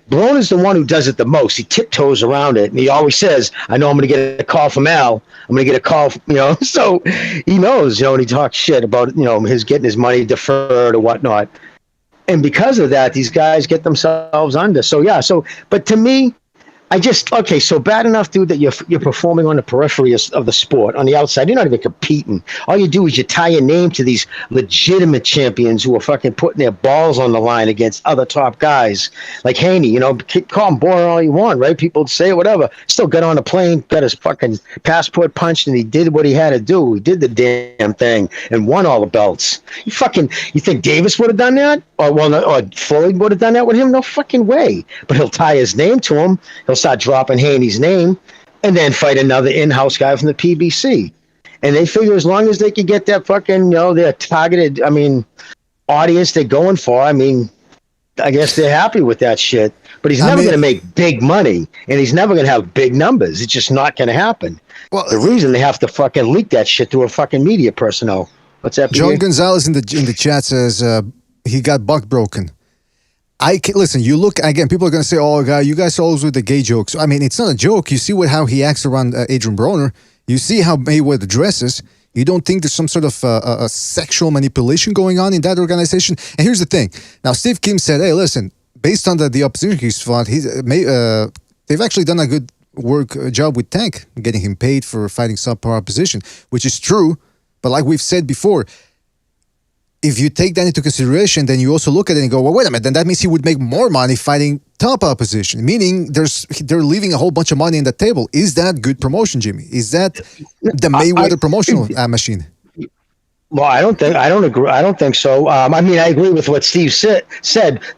Brown is the one who does it the most. He tiptoes around it, and he always says, I know I'm going to get a call from Al. I'm going to get a call, so he knows, and he talks shit about, his getting his money deferred or whatnot. And because of that, these guys get themselves under. But to me, so bad enough, dude, that you're performing on the periphery of the sport, on the outside. You're not even competing. All you do is you tie your name to these legitimate champions who are fucking putting their balls on the line against other top guys like Haney. Call him boring all you want, right? People say whatever. Still got on a plane, got his fucking passport punched, and he did what he had to do. He did the damn thing and won all the belts. You think Davis would have done that? Or Floyd would have done that with him? No fucking way. But he'll tie his name to him. He'll start dropping Haney's name and then fight another in-house guy from the PBC. And they figure as long as they can get that fucking, their targeted, audience they're going for, I guess they're happy with that shit. But he's never going to make big money, and he's never going to have big numbers. It's just not going to happen. Well, the reason they have to fucking leak that shit to a fucking media personnel. What's that? John Gonzalez in the chat says he got buck broken. Listen, you look again, people are going to say, oh, God, you guys are always with the gay jokes. I mean, it's not a joke. You see how he acts around Adrian Broner. You see how Mayweather dresses. You don't think there's some sort of a sexual manipulation going on in that organization? And here's the thing. Now, Steve Kim said, hey, listen, based on the opposition he's fought, they've actually done a good job with Tank, getting him paid for fighting subpar opposition, which is true. But like we've said before, if you take that into consideration, then you also look at it and go, well, wait a minute, then that means he would make more money fighting top opposition, meaning they're leaving a whole bunch of money on the table. Is that good promotion, Jimmy? Is that the Mayweather promotional machine? Well, I don't agree. I don't think so. I agree with what Steve said.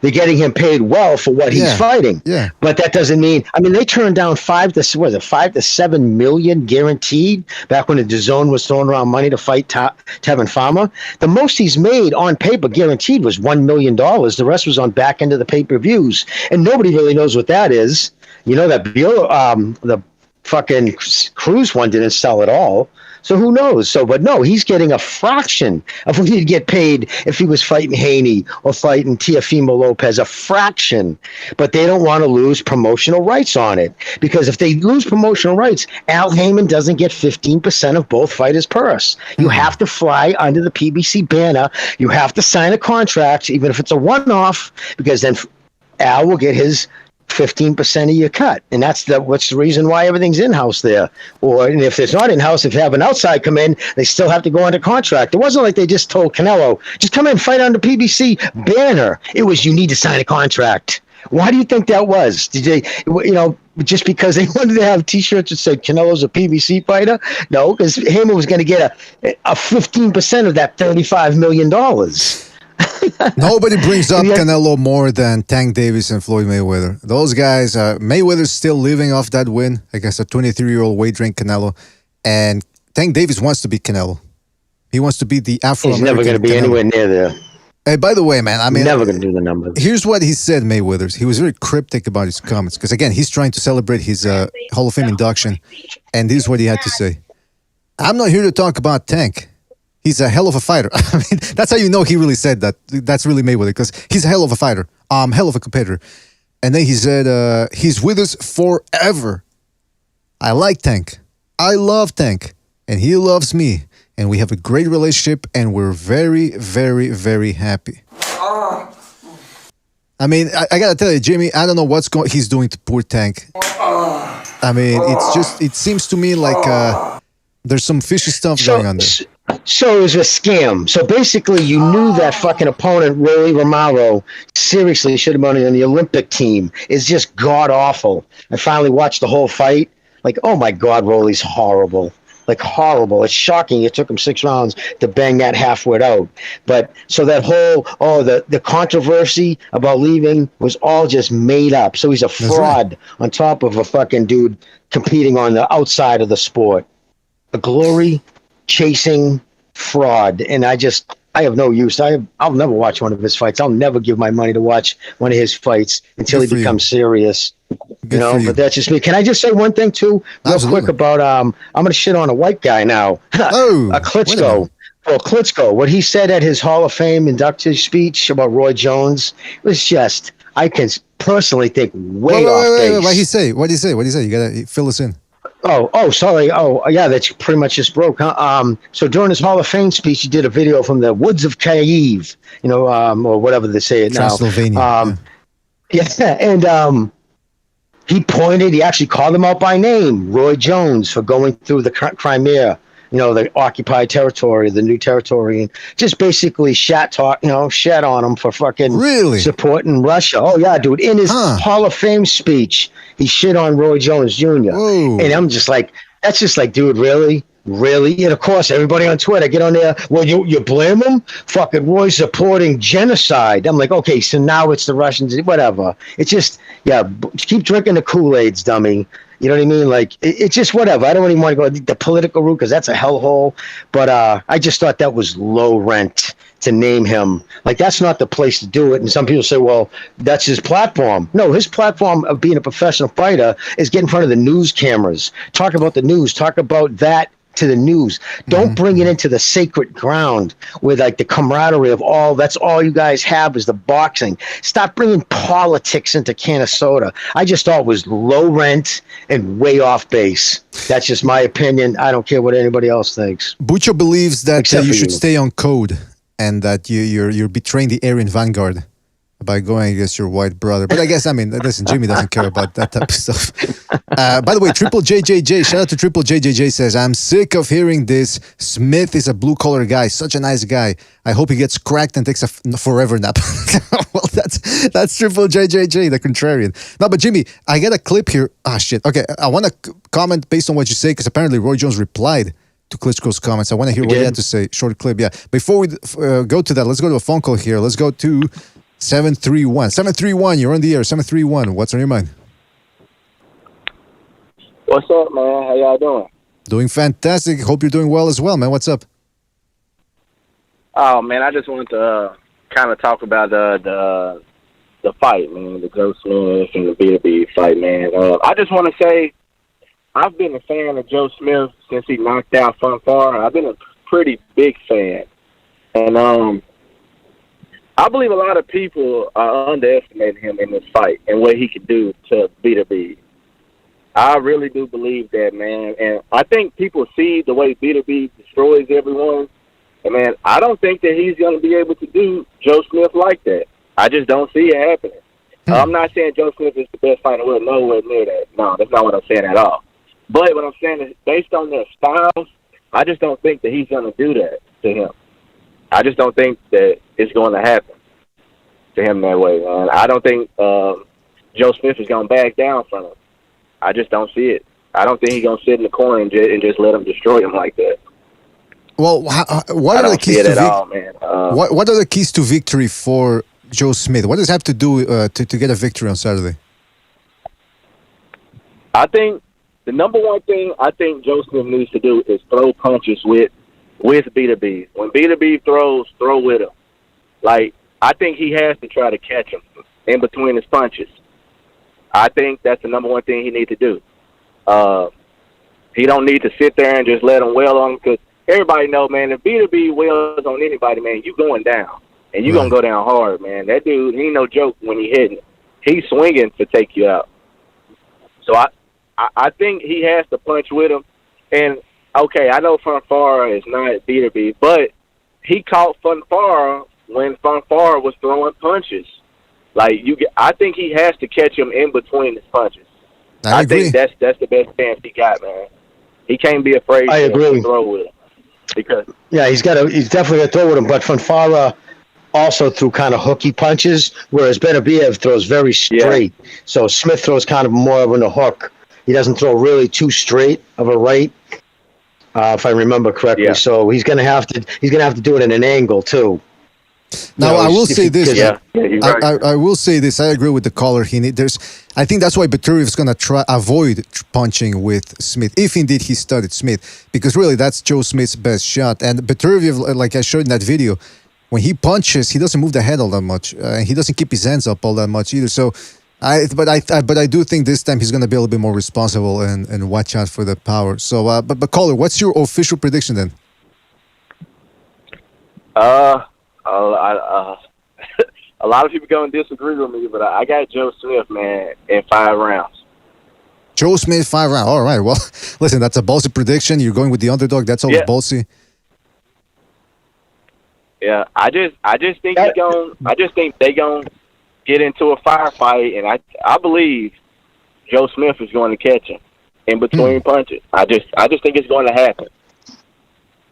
They're getting him paid well for what he's fighting. Yeah. But that doesn't mean. They turned down 5 to 7 million guaranteed back when the DAZN was throwing around money to fight Tevin Farmer. The most he's made on paper guaranteed was $1 million. The rest was on back end of the pay-per-views, and nobody really knows what that is. That the fucking Cruise one didn't sell at all. So who knows? But no, he's getting a fraction of what he'd get paid if he was fighting Haney or fighting Teofimo Lopez, a fraction. But they don't want to lose promotional rights on it, because if they lose promotional rights, Al Heyman doesn't get 15% of both fighters' purse. You have to fly under the PBC banner. You have to sign a contract, even if it's a one-off, because then Al will get his 15% of your cut, and what's the reason why everything's in-house there. And if it's not in-house, if you have an outside come in, they still have to go under contract. It wasn't like they just told Canelo, just come in and fight under PBC banner. It was, you need to sign a contract. Why do you think that was? Did they, just because they wanted to have T-shirts that said Canelo's a PBC fighter? No, because Heyman was going to get a 15% of that $35 million. Nobody brings up Canelo more than Tank Davis and Floyd Mayweather. Those guys, Mayweather's still living off that win against a 23-year-old wagering Canelo, and Tank Davis wants to beat Canelo. He wants to beat the Afro-American. He's never going to be anywhere near there. Hey, by the way, man, never going to do the numbers. Here's what he said, Mayweather's. He was very cryptic about his comments because, again, he's trying to celebrate his Hall of Fame induction, and this is what he had to say. I'm not here to talk about Tank. He's a hell of a fighter. That's how you know he really said that. That's really Mayweather, because he's a hell of a fighter. Hell of a competitor. And then he said, he's with us forever. I like Tank. I love Tank. And he loves me. And we have a great relationship, and we're very, very, very happy. I got to tell you, Jimmy, I don't know what's he's doing to poor Tank. I mean, it seems to me like there's some fishy stuff going on there. So it was a scam. So basically, you knew that fucking opponent, Rolly Romero, seriously should have been on the Olympic team. It's just god awful. I finally watched the whole fight. Like, oh my God, Rolly's horrible. Like, horrible. It's shocking. It took him 6 rounds to bang that half-wit out. But so that whole, the controversy about leaving was all just made up. So he's a fraud on top of a fucking dude competing on the outside of the sport. A glory chasing fraud, and I have no use. I'll never watch one of his fights. I'll never give my money to watch one of his fights until he becomes serious. But that's just me. Can I just say one thing too, real quick about I'm gonna shit on a white guy now. Klitschko. Well, Klitschko, what he said at his Hall of Fame inductee speech about Roy Jones was just, I can personally think way off base. What did he say? You gotta fill us in. Oh, sorry. Oh, yeah, that's pretty much just broke, huh? So during his Hall of Fame speech, he did a video from the woods of Kyiv, or whatever they say it now. Transylvania. And he actually called him out by name, Roy Jones, for going through the Crimea, the occupied territory, the new territory, and just basically shat on him for fucking supporting Russia. Oh, yeah, dude. In his Hall of Fame speech, he shit on Roy Jones Jr. Whoa. And I'm just like, that's just like, dude, really? Really? And of course, everybody on Twitter get on there. Well, you blame him? Fucking Roy supporting genocide. I'm like, okay, so now it's the Russians. Whatever. It's just, keep drinking the Kool-Aids, dummy. You know what I mean? Like, it's just whatever. I don't even want to go the political route because that's a hellhole. But I just thought that was low rent to name him. Like, that's not the place to do it. And some people say, well, that's his platform. No, his platform of being a professional fighter is get in front of the news cameras. Talk about the news. Talk about that to the news. Don't bring it into the sacred ground with like the camaraderie of that's all you guys have is the boxing. Stop bringing politics into Canastota. I just thought it was low rent and way off base. That's just my opinion. I don't care what anybody else thinks. Bucho believes that you should stay on code and that you're betraying the Aryan vanguard by going against your white brother. But I guess, listen, Jimmy doesn't care about that type of stuff. By the way, Triple JJJ, shout out to Triple JJJ, says, I'm sick of hearing this. Smith is a blue-collar guy, such a nice guy. I hope he gets cracked and takes a forever nap. Well, that's Triple JJJ, the contrarian. No, but Jimmy, I got a clip here. Ah, shit. Okay, I want to comment based on what you say, because apparently Roy Jones replied to Klitschko's comments. I want to hear what he had to say. Short clip, yeah. Before we go to that, let's go to a phone call here. Let's go to 731. 731, you're on the air. 731, what's on your mind? What's up, man? How y'all doing? Doing fantastic. Hope you're doing well as well, man. What's up? Oh, man, I just wanted to kind of talk about the fight, man, the Joe Smith and the Beterbiev fight, man. I just want to say I've been a fan of Joe Smith since he knocked out Funfar. I've been a pretty big fan. And I believe a lot of people are underestimating him in this fight and what he could do to Beterbiev. I really do believe that, man. And I think people see the way Beterbiev destroys everyone. And, man, I don't think that he's going to be able to do Joe Smith like that. I just don't see it happening. I'm not saying Joe Smith is the best fighter. We're nowhere near that. No, that's not what I'm saying at all. But what I'm saying is, based on their styles, I just don't think that he's going to do that to him. I just don't think that it's going to happen to him that way, man. I don't think Joe Smith is going to back down from him. I just don't see it. I don't think he's going to sit in the corner and just let him destroy him like that. Well, what are the keys to what are the keys to victory for Joe Smith? What does it have to do to get a victory on Saturday? I think the number one thing I think Joe Smith needs to do is throw punches with Beterbiev. When Beterbiev throws, throw with him. Like, I think he has to try to catch him in between his punches. I think that's the number one thing he needs to do. He don't need to sit there and just let him wail on him, because everybody know, man, if Beterbiev wails on anybody, man, you going down. And you going to go down hard, man. That dude, he ain't no joke when he hitting. He's swinging to take you out. So I think he has to punch with him. And, okay, I know Funfar is not Beterbiev, but he caught Funfar when Funfar was throwing punches. Like, I think he has to catch him in between his punches. I agree. think that's the best chance he got, man. He can't be afraid to throw with him. Because he's definitely got to throw with him. But Fonfara also threw kind of hooky punches, whereas Beterbiev throws very straight. Yeah. So Smith throws kind of more of a hook. He doesn't throw really too straight of a right, if I remember correctly. Yeah. So he's gonna have to do it in an angle too. Now I will say this. Right. I will say this. I agree with the caller. I think that's why Beterbiev is gonna avoid punching with Smith, if indeed he studied Smith, because really that's Joe Smith's best shot. And Beterbiev, like I showed in that video, when he punches, he doesn't move the head all that much. He doesn't keep his hands up all that much either. So, but I do think this time he's gonna be a little bit more responsible and watch out for the power. So, but caller, what's your official prediction then? A lot of people going to disagree with me, but I got Joe Smith, man, in 5 rounds. Joe Smith, 5 rounds. All right. Well, listen, that's a ballsy prediction. You're going with the underdog. That's always ballsy. Yeah, I just think they going to get into a firefight, and I believe Joe Smith is going to catch him in between punches. I just think it's going to happen.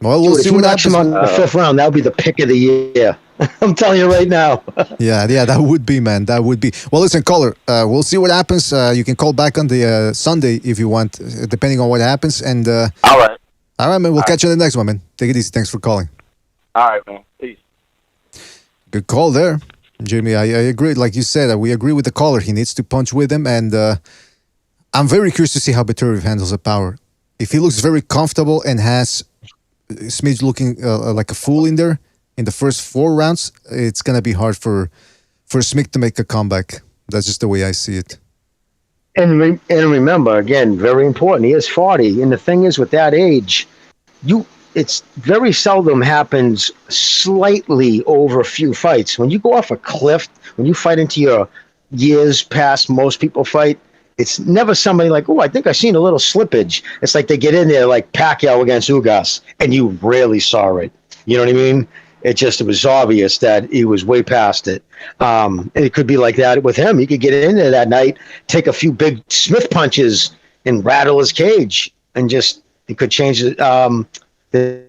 Well, we'll see what happens. Him on the 5th round, that'll be the pick of the year. I'm telling you right now. yeah, that would be, man. That would be. Well, listen, caller, we'll see what happens. You can call back on the Sunday if you want, depending on what happens. And all right, man. We'll catch you on the next one, man. Take it easy. Thanks for calling. All right, man. Peace. Good call there, Jamie. I agree. Like you said, we agree with the caller. He needs to punch with him, and I'm very curious to see how Beterbiev handles the power. If he looks very comfortable and has Smith looking like a fool in there in the first 4 rounds, it's gonna be hard for Smith to make a comeback. That's just the way I see it. And remember, again, very important, he is 40, and the thing is, with that age, it's very seldom happens slightly over a few fights. When you go off a cliff, when you fight into your years past most people fight, it's never somebody like, oh, I think I've seen a little slippage. It's like they get in there like Pacquiao against Ugas, and you rarely saw it. You know what I mean? It was obvious that he was way past it. And it could be like that with him. He could get in there that night, take a few big Smith punches, and rattle his cage, and it could change the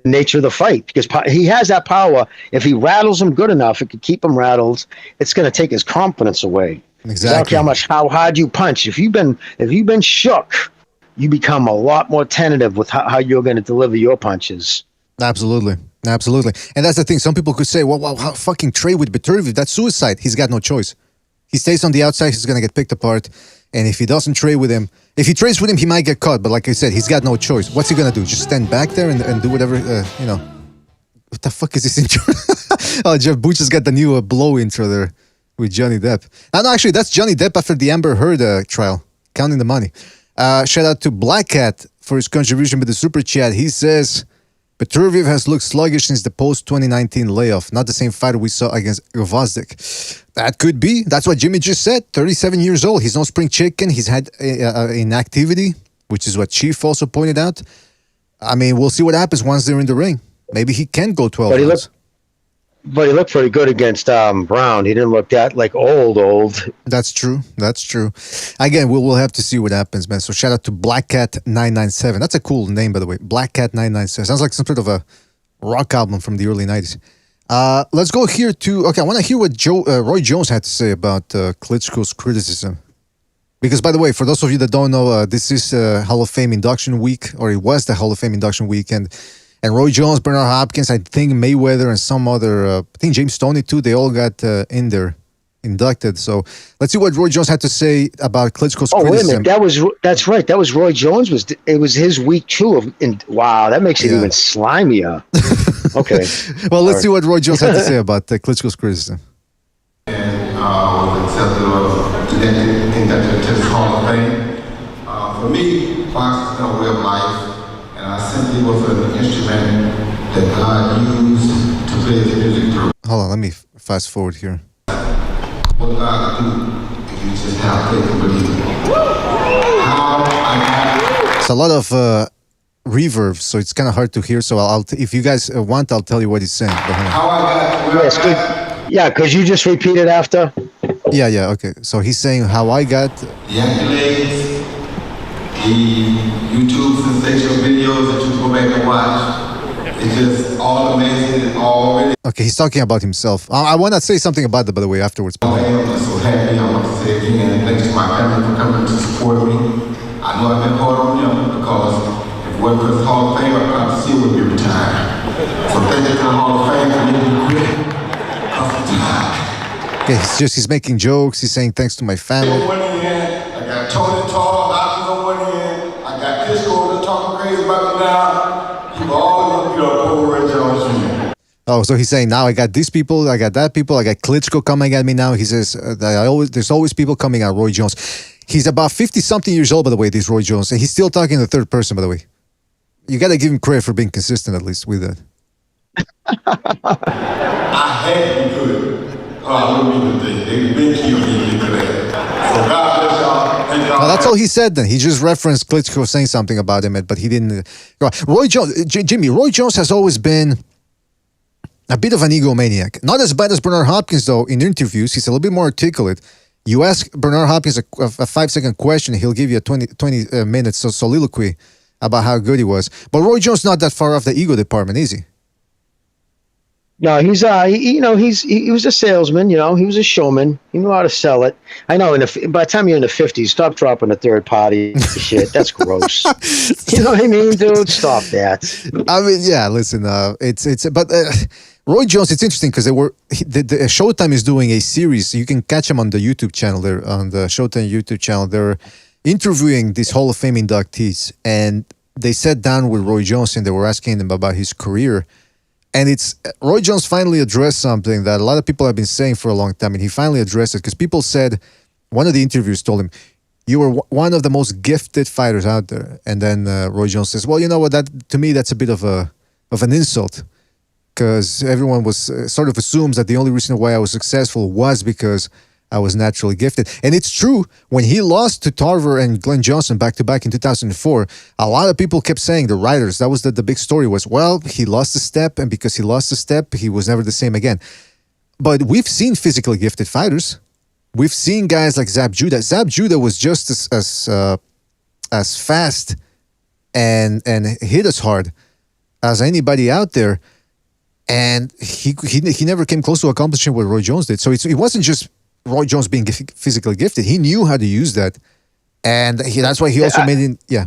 nature of the fight, because he has that power. If he rattles him good enough, it could keep him rattled. It's going to take his confidence away. Exactly. How hard you punch. If you've been shook, you become a lot more tentative with how you're going to deliver your punches. Absolutely. And that's the thing. Some people could say, well, how fucking trade with Beterbiev? That's suicide. He's got no choice. He stays on the outside, he's going to get picked apart. And if he doesn't trade with him, if he trades with him, he might get caught. But like I said, he's got no choice. What's he going to do? Just stand back there and do whatever, What the fuck is this intro? Oh, Jeff Booch has got the new blow intro there with Johnny Depp. No, actually, that's Johnny Depp after the Amber Heard trial, counting the money. Shout out to Black Cat for his contribution with the super chat. He says, Beterbiev has looked sluggish since the post-2019 layoff. Not the same fighter we saw against Gvozdyk. That could be. That's what Jimmy just said. 37 years old. He's no spring chicken. He's had inactivity, which is what Chief also pointed out. I mean, we'll see what happens once they're in the ring. Maybe he can go 12 rounds. But he looked pretty good against Brown. He didn't look that old. That's true. Again, we'll have to see what happens, man. So shout out to Black Cat 997. That's a cool name, by the way. Black Cat 997. Sounds like some sort of a rock album from the early 90s. Let's go here to... Okay, I want to hear what Roy Jones had to say about Klitschko's criticism. Because, by the way, for those of you that don't know, this is Hall of Fame induction week, or it was the Hall of Fame induction week, and Roy Jones, Bernard Hopkins, I think Mayweather, and some other, I think James Stoney too, they all got in there, inducted. So let's see what Roy Jones had to say about Klitschko's criticism. Wait a minute, that's right. That was Roy Jones. It was his week too. Wow, that makes it even slimier. Okay. Well, let's see what Roy Jones had to say about Klitschko's criticism. And was accepted to inducted to the Hall of Fame. For me, boxing is no way of life. I simply was an instrument that God used to play the music through. Hold on, let me fast forward here. What God can do if you just have faith and believe it. It's a lot of reverb, so it's kind of hard to hear. So if you guys want, I'll tell you what he's saying. How I got... Yeah, because you just repeated after. Yeah, okay. So he's saying how I got... The accolades, the YouTube sensational videos that you can go back and watch. It's just all amazing and all really. Okay, he's talking about himself. I want to say something about that, by the way, afterwards. I am so happy. I want to say again, thanks to my family for coming to support me. I know I've been hard on them because if it wasn't for the Hall of Fame, I probably still would be retired. So thank you to the Hall of Fame for making me quit. Because I'm tired. Okay, he's making jokes. He's saying thanks to my family. On one end, I got Tony Tall, options on one end. I got Kisco talking crazy about me now. People always want to be a poor Roy Jones Jr. Oh, so he's saying now I got these people, I got that people, I got Klitschko coming at me now. He says that there's always people coming at Roy Jones. He's about 50-something years old, by the way, this Roy Jones, and he's still talking in the third person, by the way. You got to give him credit for being consistent, at least, with that. I had to be good. Oh, I wouldn't be the thing. They've been killed me to that. So God bless y'all. Thank y'all. Well, that's all he said then. He just referenced Klitschko saying something about him, but he didn't. Roy Jones, Jimmy, Roy Jones has always been a bit of an egomaniac. Not as bad as Bernard Hopkins, though. In interviews, he's a little bit more articulate. You ask Bernard Hopkins a 5-second question, he'll give you a 20 minutes of soliloquy about how good he was. But Roy Jones not that far off the ego department, is he? No, he's he was a salesman. He was a showman. He knew how to sell it. I know. By the time you're in the 50s, stop dropping the third party shit. That's gross. You know what I mean, dude? Stop that. I mean, yeah. Listen, but Roy Jones. It's interesting because the Showtime is doing a series. You can catch them on the YouTube channel. There on the Showtime YouTube channel. They're interviewing these Hall of Fame inductees, and they sat down with Roy Jones and they were asking him about his career. And Roy Jones finally addressed something that a lot of people have been saying for a long time, and he finally addressed it because people said, one of the interviews told him, "You were one of the most gifted fighters out there." And then Roy Jones says, "Well, you know what? That to me, that's a bit of an insult, because everyone was sort of assumes that the only reason why I was successful was because I was naturally gifted." And it's true. When he lost to Tarver and Glenn Johnson back-to-back in 2004, a lot of people kept saying, the writers, that was the big story was, well, he lost a step, and because he lost a step, he was never the same again. But we've seen physically gifted fighters. We've seen guys like Zab Judah. Zab Judah was just as fast and hit as hard as anybody out there. And he never came close to accomplishing what Roy Jones did. So it wasn't just Roy Jones being physically gifted. He knew how to use that. And that's why he also made it. Yeah.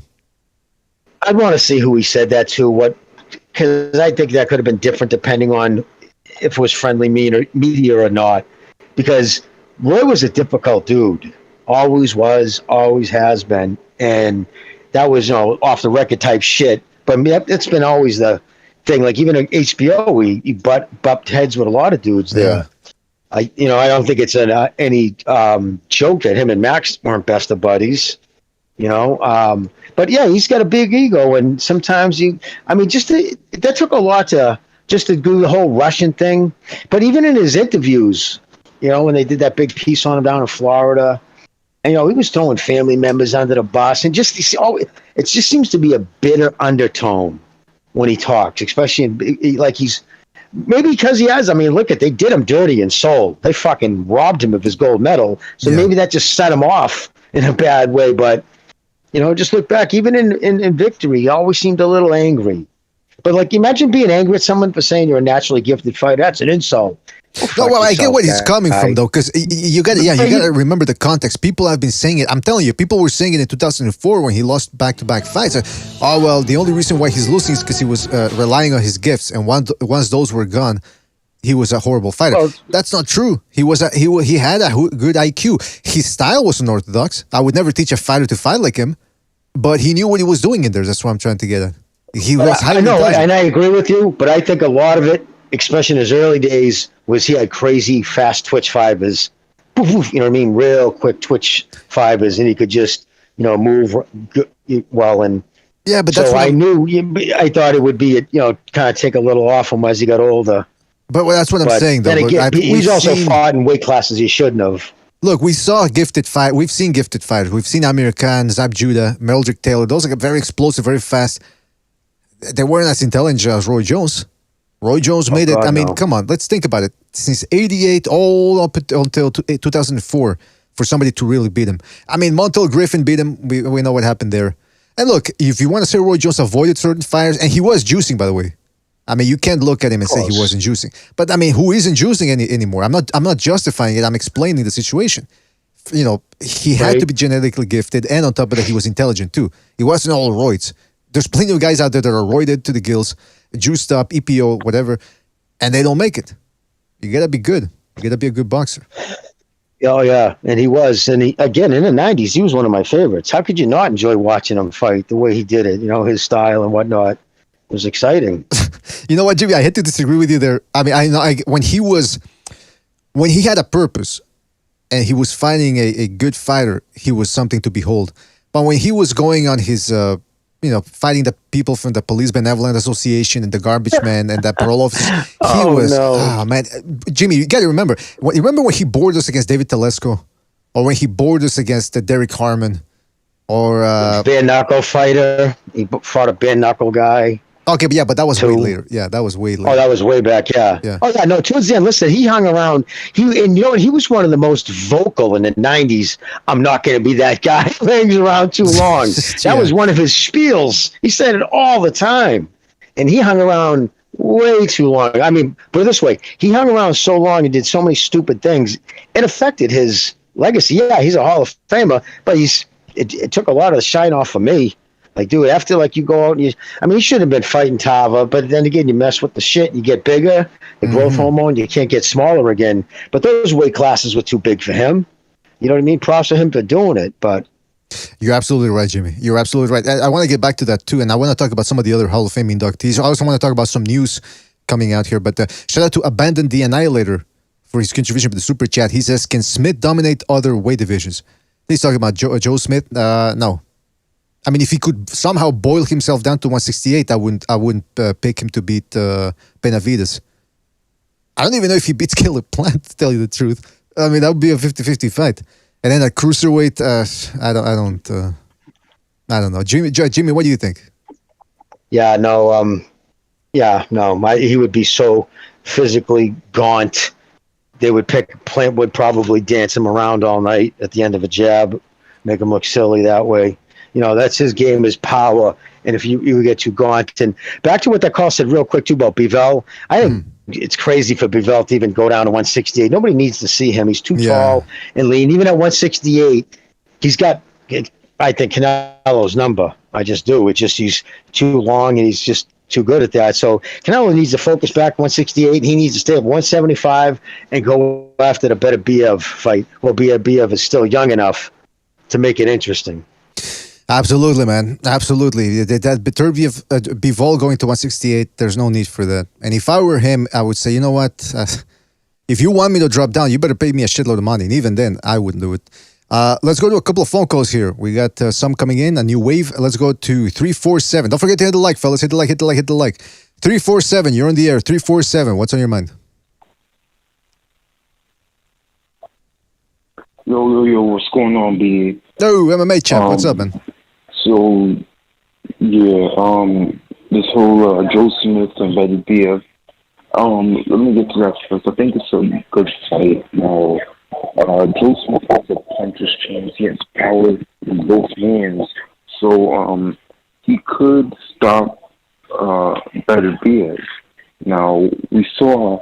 I'd want to see who he said that to. Because I think that could have been different depending on if it was friendly media or not. Because Roy was a difficult dude. Always was, always has been. And that was, off the record type shit. But it's been always the thing. Like even at HBO, he bumped heads with a lot of dudes there. Yeah. I don't think it's any joke that him and Max weren't best of buddies, But yeah, he's got a big ego, and sometimes that took a lot to do the whole Russian thing. But even in his interviews, when they did that big piece on him down in Florida, and he was throwing family members under the bus, and it just seems to be a bitter undertone when he talks, especially like he's. Maybe because he has. They did him dirty in Seoul. They fucking robbed him of his gold medal. So maybe that just set him off in a bad way. But, just look back. Even in victory, he always seemed a little angry. But, imagine being angry at someone for saying you're a naturally gifted fighter. That's an insult. I get where he's coming from, though, because you got to remember the context. People have been saying it. I'm telling you, people were saying it in 2004 when he lost back-to-back fights. The only reason why he's losing is because he was relying on his gifts, and once those were gone, he was a horrible fighter. Well, that's not true. He had a good IQ. His style was unorthodox. I would never teach a fighter to fight like him, but he knew what he was doing in there. That's what I'm trying to get at. He was highly intelligent. And I agree with you, but I think a lot of it, especially in his early days, was he had crazy fast twitch fibers. Real quick twitch fibers, and he could just, move well. And yeah, but so I thought it would be, kind of take a little off him as he got older. But that's what I'm saying, though. Then again, he's also fought in weight classes he shouldn't have. Look, we saw gifted fight. We've seen gifted fighters. We've seen Amir Khan, Zab Judah, Meldrick Taylor. Those are very explosive, very fast. They weren't as intelligent as Roy Jones. Roy Jones made it. Come on, let's think about it. Since 88 all up until 2004 for somebody to really beat him. Montel Griffin beat him. We know what happened there. And look, if you want to say Roy Jones avoided certain fighters, and he was juicing, by the way. I mean, you can't look at him and say he wasn't juicing. But I mean, who isn't juicing anymore? I'm not justifying it. I'm explaining the situation. You know, he had to be genetically gifted, and on top of that, he was intelligent too. He wasn't all roids. There's plenty of guys out there that are roided to the gills, juiced up, EPO, whatever, and they don't make it. You gotta be good. You gotta be a good boxer. Oh yeah, and he was, and he again in the '90s, he was one of my favorites. How could you not enjoy watching him fight the way he did it? You know, his style and whatnot was exciting. You know what, Jimmy? I had to disagree with you there. I mean, I know when he had a purpose, and he was fighting a good fighter, he was something to behold. But when he was going on his, fighting the people from the Police Benevolent Association and the Garbage Man and that parole officer, man. Jimmy, you got to remember. Remember when he bored us against David Telesco? Or when he bored us against Derek Harmon? Or bare knuckle fighter. He fought a bare knuckle guy. Okay, but that was way later. Yeah, that was way later. Oh, that was way back. Yeah. Oh, yeah. No, towards the end. Listen, he hung around. He was one of the most vocal in the '90s. I'm not going to be that guy who hangs around too long. That was one of his spiels. He said it all the time, and he hung around way too long. I mean, put it this way: he hung around so long and did so many stupid things. It affected his legacy. Yeah, he's a Hall of Famer, but it took a lot of the shine off of me. Like, dude, after you go out and he should have been fighting Tava, but then again, you mess with the shit, you get bigger, the growth hormone, you can't get smaller again. But those weight classes were too big for him. You know what I mean? Props to him for doing it, but. You're absolutely right, Jimmy. You're absolutely right. I want to get back to that too, and I want to talk about some of the other Hall of Fame inductees. I also want to talk about some news coming out here, but shout out to Abandon the Annihilator for his contribution to the Super Chat. He says, can Smith dominate other weight divisions? He's talking about Joe Smith. No. I mean, if he could somehow boil himself down to 168, I wouldn't pick him to beat Benavides. I don't even know if he beats Caleb Plant, to tell you the truth. I mean, that would be a 50-50 fight. And then at cruiserweight, I don't know. Jimmy, what do you think? Yeah, no, he would be so physically gaunt. They would Plant would probably dance him around all night at the end of a jab, make him look silly that way. You know, that's his game, is power. And if you get too gaunt. And back to what that call said real quick, too, about Bivol. I think it's crazy for Bivol to even go down to 168. Nobody needs to see him. He's too tall and lean. Even at 168, he's got, I think, Canelo's number. I just do. It's just he's too long and he's just too good at that. So Canelo needs to focus back 168. He needs to stay at 175 and go after the Beterbiev fight. Well, Beterbiev is still young enough to make it interesting. Absolutely, man. Absolutely. That Beterbiev, Bivol going to 168, there's no need for that. And if I were him, I would say, you know what? If you want me to drop down, you better pay me a shitload of money. And even then, I wouldn't do it. Let's go to a couple of phone calls here. We got some coming in, a new wave. Let's go to 347. Don't forget to hit the like, fellas. Hit the like. 347, you're on the air. 347, what's on your mind? Yo, what's going on, B? Oh, MMA champ. What's up, man? So, this whole Joe Smith and Beterbiev, let me get to that first. I think it's a good fight. Now, Joe Smith has a puncher's chance. He has power in both hands. So, he could stop Beterbiev. Now, we saw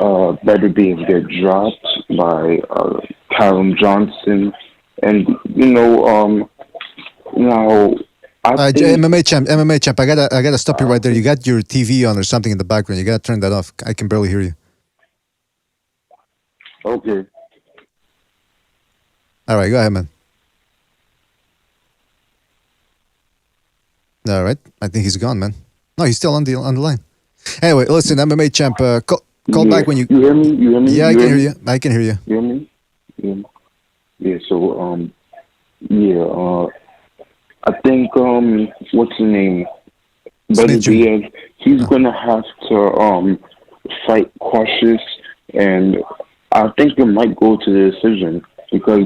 Beterbiev get dropped by Callum Johnson. And, now, I think, MMA champ, I gotta stop you right there. You got your TV on or something in the background. You gotta turn that off. I can barely hear you. Okay. All right, go ahead, man. All right, I think he's gone, man. No, he's still on the line. Anyway, listen, MMA champ, call back when you. You hear me? Yeah, I can hear you. I can hear you. You hear me? Yeah. So, I think what's his name? Beterbiev. He's gonna have to fight cautious, and I think it might go to the decision because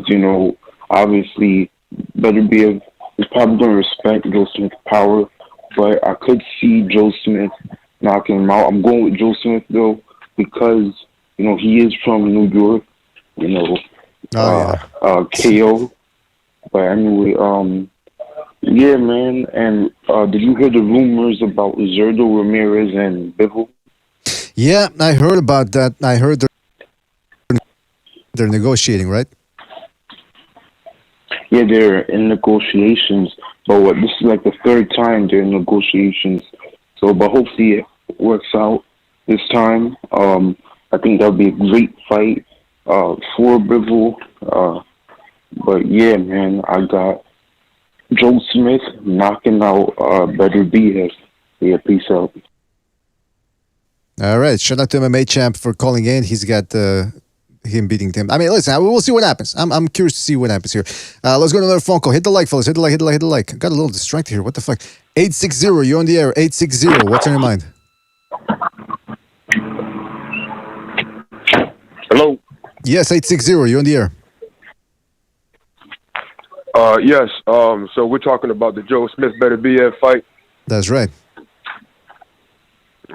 obviously Beterbiev is probably gonna respect Joe Smith's power, but I could see Joe Smith knocking him out. I'm going with Joe Smith though because he is from New York. KO. But anyway, Yeah, man. And did you hear the rumors about Zerdo Ramirez and Bivol? Yeah, I heard about that. I heard they're negotiating, right? Yeah, they're in negotiations. But this is like the third time they're in negotiations. So, but hopefully it works out this time. I think that'll be a great fight for Bivol. But yeah, man, I got Joe Smith knocking out Beterbiev. Yeah, peace out. All right. Shout out to MMA Champ for calling in. He's got him beating him. I mean, listen, we'll see what happens. I'm curious to see what happens here. Let's go to another phone call. Hit the like, fellas. Hit the like, hit the like, hit the like. Got a little distracted here. What the fuck? 860, you're on the air. 860. What's on your mind? Hello. Yes, 860, you're on the air. Yes. So we're talking about the Joe Smith Beterbiev fight. That's right.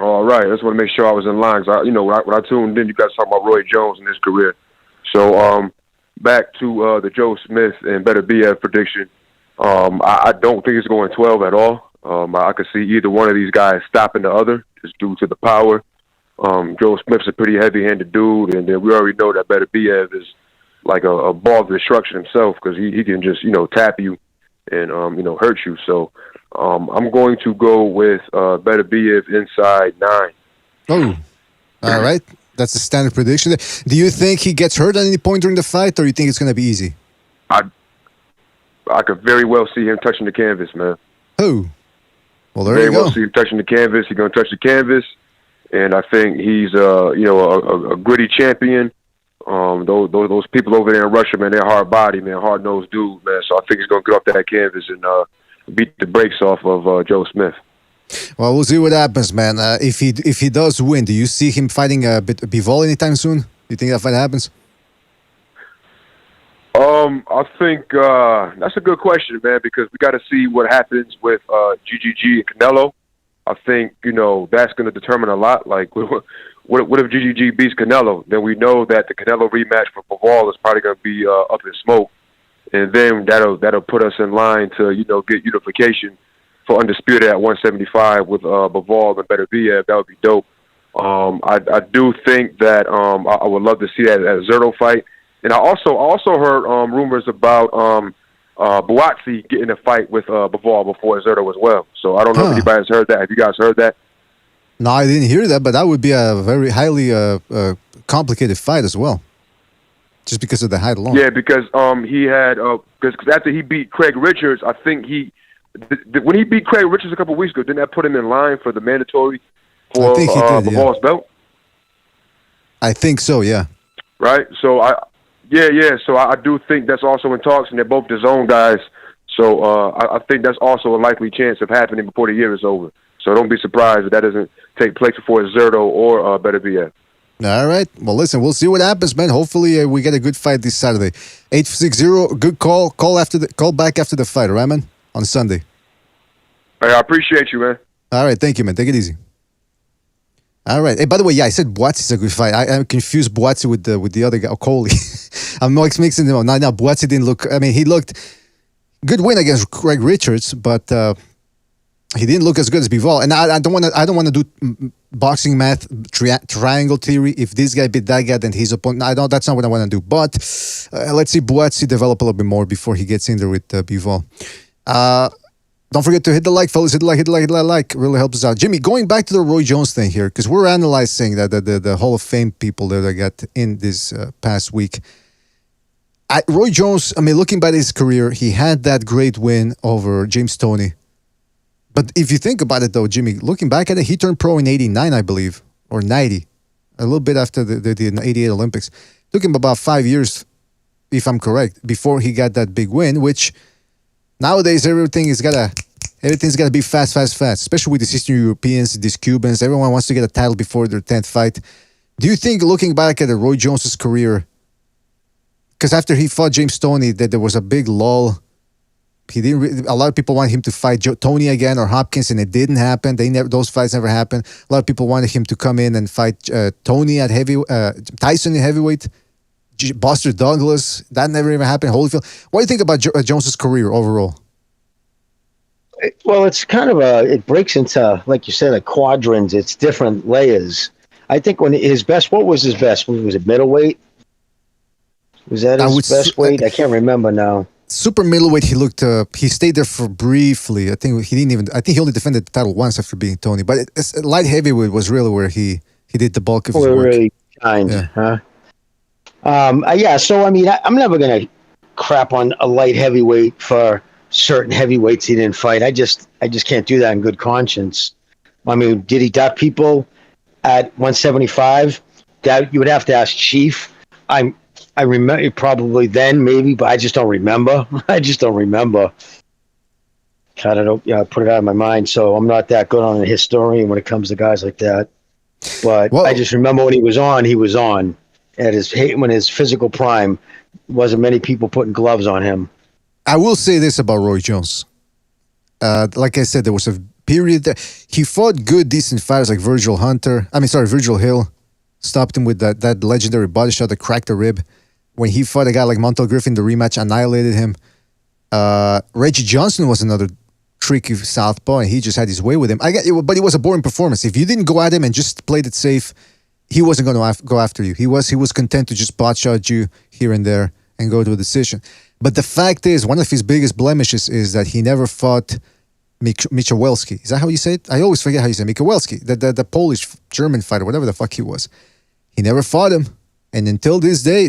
All right. I just want to make sure I was in line. Cause when I tuned in, you guys talking about Roy Jones and his career. So back to the Joe Smith and Beterbiev prediction. I don't think it's going 12 at all. I could see either one of these guys stopping the other just due to the power. Joe Smith's a pretty heavy-handed dude, and then we already know that Beterbiev is like a ball of destruction himself because he can just tap you and hurt you. So I'm going to go with Beterbiev inside 9. Oh, all right. That's the standard prediction. Do you think he gets hurt at any point during the fight, or you think it's going to be easy? I could very well see him touching the canvas, man. Oh, well, there very you go. Well see him touching the canvas. He's going to touch the canvas, and I think he's a gritty champion. Those people over there in Russia, man, they're hard body, man, hard nosed dude, man. So I think he's going to get off that canvas and beat the brakes off of Joe Smith. Well, we'll see what happens, man. If he does win, do you see him fighting Bivol anytime soon? Do you think that fight happens? I think that's a good question, man, because we got to see what happens with GGG and Canelo. I think that's going to determine a lot. Like, what if GGG beats Canelo? Then we know that the Canelo rematch for Bivol is probably going to be up in smoke, and then that'll put us in line to get unification for undisputed at 175 with Bivol and Beterbiev. That would be dope. I do think that I would love to see that at a Zerto fight. And I also heard rumors about Buatsi getting a fight with Bivol before Zerto as well. So I don't know if anybody's heard that. Have you guys heard that? No, I didn't hear that, but that would be a very highly complicated fight as well, just because of the height alone. Yeah, because he had because after he beat Craig Richards, I think when he beat Craig Richards a couple of weeks ago, didn't that put him in line for the mandatory for Bivol's belt? I think so. Yeah. Right. So So I do think that's also in talks, and they're both the zone guys. So I think that's also a likely chance of happening before the year is over. So don't be surprised if that doesn't take place before Zerto or Beterbiev. All right. Well, listen, we'll see what happens, man. Hopefully, we get a good fight this Saturday. 860, good call. Call back after the fight, all right, man? On Sunday. Hey, I appreciate you, man. All right. Thank you, man. Take it easy. All right. Hey, by the way, I said Buatsi is a good fight. I confused Buatsi with the other guy, Okoli. I'm mixing them up. Now, Buatsi didn't look. I mean, he looked good win against Craig Richards, but he didn't look as good as Bivol. And I don't want to do boxing math triangle theory. If this guy beat that guy, then his opponent. That's not what I want to do. But let's see Buatsi develop a little bit more before he gets in there with Bivol. Don't forget to hit the like, fellas. Hit the like. Really helps us out. Jimmy, going back to the Roy Jones thing here, because we're analyzing that the Hall of Fame people that I got in this past week. Roy Jones, I mean, looking back at his career, he had that great win over James Toney. But if you think about it, though, Jimmy, looking back at it, he turned pro in 89, I believe, or 90, a little bit after the 88 Olympics. Took him about 5 years, if I'm correct, before he got that big win, which nowadays everything's got to be fast, especially with these Eastern Europeans, these Cubans. Everyone wants to get a title before their 10th fight. Do you think, looking back at Roy Jones's career, because after he fought James Toney, that there was a big lull. A lot of people wanted him to fight Toney again or Hopkins, and it didn't happen. Those fights never happened. A lot of people wanted him to come in and fight Toney at Tyson in heavyweight, Buster Douglas. That never even happened. Holyfield. What do you think about Jones's career overall? Well, it's kind of it breaks into, like you said, like quadrants. It's different layers. I think when his best, what was his best? Was it middleweight? Was that his best weight? I can't remember now. Super middleweight, he looked. He stayed there for briefly. I think he didn't even. I think he only defended the title once after being Tony. But light heavyweight was really where he did the bulk of his work. Really kind, huh? Yeah. So I mean, I'm never gonna crap on a light heavyweight for certain heavyweights he didn't fight. I just can't do that in good conscience. I mean, did he duck people at 175? That you would have to ask Chief. I remember probably then, maybe, but I just don't remember. I just don't remember. Kind of put it out of my mind. So I'm not that good on a historian when it comes to guys like that. But I just remember when he was on at when his physical prime. Wasn't many people putting gloves on him. I will say this about Roy Jones. Like I said, there was a period that he fought good, decent fighters like Virgil Hill. Stopped him with that legendary body shot that cracked the rib. When he fought a guy like Montel Griffin, the rematch annihilated him. Reggie Johnson was another tricky southpaw, and he just had his way with him. But it was a boring performance. If you didn't go at him and just played it safe, he wasn't going to go after you. He was content to just pot shot you here and there and go to a decision. But the fact is, one of his biggest blemishes is that he never fought Michalewski. Is that how you say it? I always forget how you say it. Michalewski, the Polish-German fighter, whatever the fuck he was. He never fought him. And until this day,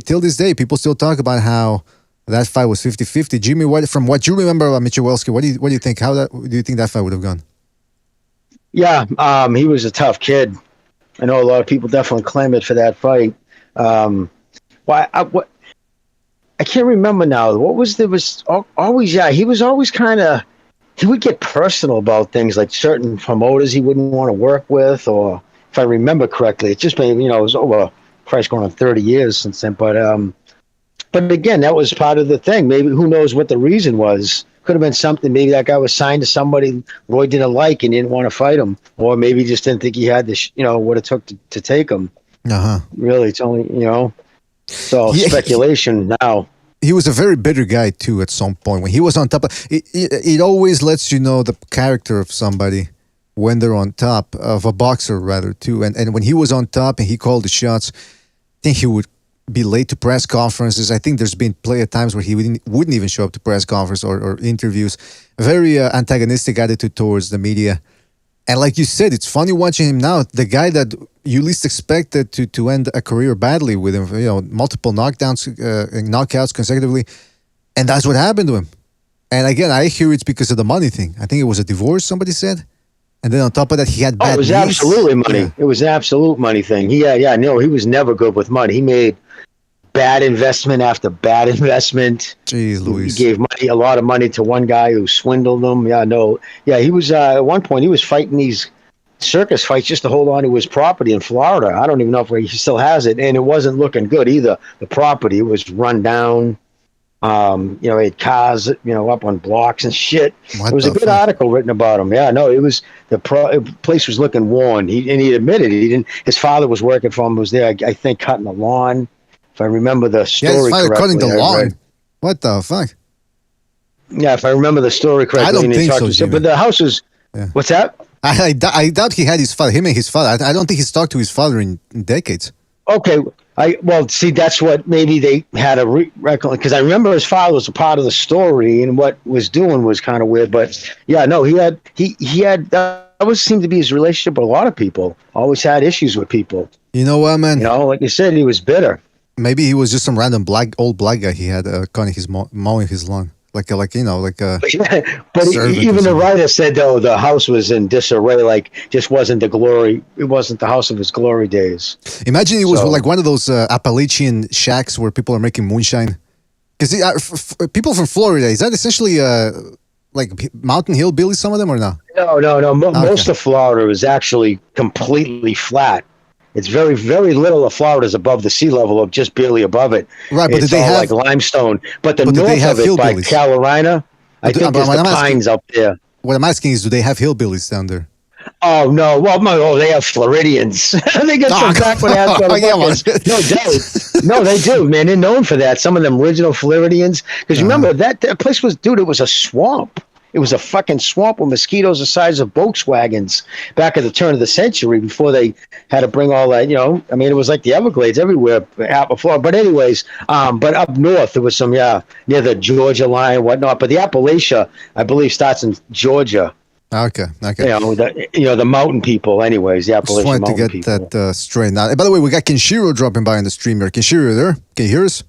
people still talk about how that fight was 50-50. Jimmy, from what you remember about Michalewski, what do you think? Do you think that fight would have gone? Yeah, he was a tough kid. I know a lot of people definitely clamored for that fight. I can't remember now. He was always kind of, he would get personal about things like certain promoters he wouldn't want to work with, or if I remember correctly, it just made, it was over, Christ, going on 30 years since then. But again, that was part of the thing. Maybe, who knows what the reason was. Could have been something. Maybe that guy was signed to somebody Roy didn't like and didn't want to fight him. Or maybe he just didn't think he had what it took to take him. Uh-huh. Really, it's only, so speculation now. He was a very bitter guy, too, at some point. When he was on top, it always lets you know the character of somebody when they're on top, of a boxer, rather, too. And when he was on top and he called the shots, I think he would be late to press conferences. I think there's been times where he wouldn't even show up to press conference or interviews. A very antagonistic attitude towards the media. And like you said, it's funny watching him now. The guy that you least expected to end a career badly with him, multiple knockouts consecutively. And that's what happened to him. And again, I hear it's because of the money thing. I think it was a divorce, somebody said. And then on top of that, he had bad it was knees. Absolutely money. Yeah. It was an absolute money thing. He was never good with money. He made bad investment after bad investment. Jeez, Luis. He gave a lot of money to one guy who swindled him. He was at one point, he was fighting these circus fights just to hold on to his property in Florida. I don't even know if he still has it. And it wasn't looking good either. The property was run down. He had cars, up on blocks and shit. It was a good article written about him. Yeah, no, it was the place was looking worn. He admitted it. His father was working for him. Was there, I think, cutting the lawn. If I remember the story correctly. His father cutting the lawn. What the fuck? Yeah, if I remember the story correctly. I don't think so. But the house was. Yeah. What's that? I doubt he had his father. Him and his father. I don't think he's talked to his father in decades. Okay. That's what maybe they had a record, because I remember his father was a part of the story, and what was doing was kind of weird. But yeah, no, he had that always seemed to be his relationship with a lot of people. Always had issues with people. You know what, man? Like you said, he was bitter. Maybe he was just some random old black guy he had cutting mowing his lawn. But even the writer said, though, the house was in disarray, just wasn't the glory. It wasn't the house of his glory days. Imagine it was like one of those Appalachian shacks where people are making moonshine. Because people from Florida, is that essentially like mountain hillbillies, some of them, or no? No. Most of Florida is actually completely flat. It's very, very little of Florida is above the sea level, of just barely above it. Right, but it's all like limestone. But the north of it, by Carolina, I think there's the pines up there. What I'm asking is, do they have hillbillies down there? Oh, no. Well, they have Floridians. They get some backward ass motherfuckers. No doubt. No, they do, man. They're known for that. Some of them original Floridians. Because remember, that place was, dude, it was a swamp. It was a fucking swamp with mosquitoes the size of Volkswagens back at the turn of the century before they had to bring all that, I mean, it was like the Everglades everywhere, Florida. But anyways, but up north, there was some, near the Georgia line and whatnot. But the Appalachia, I believe, starts in Georgia. Okay. The mountain people, anyways, the Just Appalachian wanted to mountain get people. that straight. Now, by the way, we got Kenshiro dropping by on the stream here. Kenshiro, you there? Can you hear us?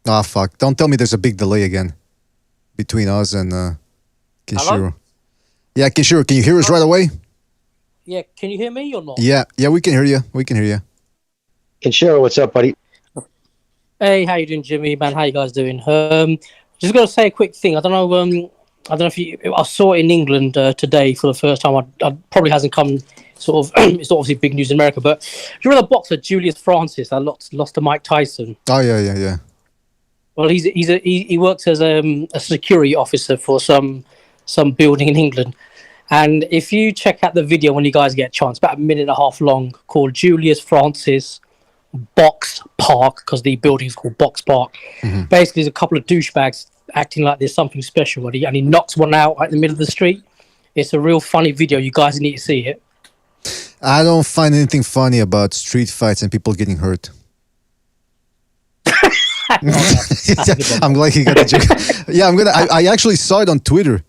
Oh, fuck. Don't tell me there's a big delay again between us and Kenshiro. Hello? Yeah, Kenshiro, can you hear us right away? Yeah, can you hear me or not? Yeah, we can hear you. Kenshiro, what's up, buddy? Hey, how you doing, Jimmy? Man, how you guys doing? Just gonna say a quick thing. I don't know if I saw it in England today for the first time. I probably hasn't come sort of. It's obviously big news in America, but do you remember the boxer Julius Francis that lost to Mike Tyson? Oh yeah. Well, he works as a security officer for some building in England, and if you check out the video when you guys get a chance, about a minute and a half long, called Julius Francis Box Park, because the building is called Box Park. Mm-hmm. Basically, there's a couple of douchebags acting like there's something special, and he knocks one out in the middle of the street. It's a real funny video. You guys need to see it. I don't find anything funny about street fights and people getting hurt. I'm glad he got the joke. Yeah, I actually saw it on Twitter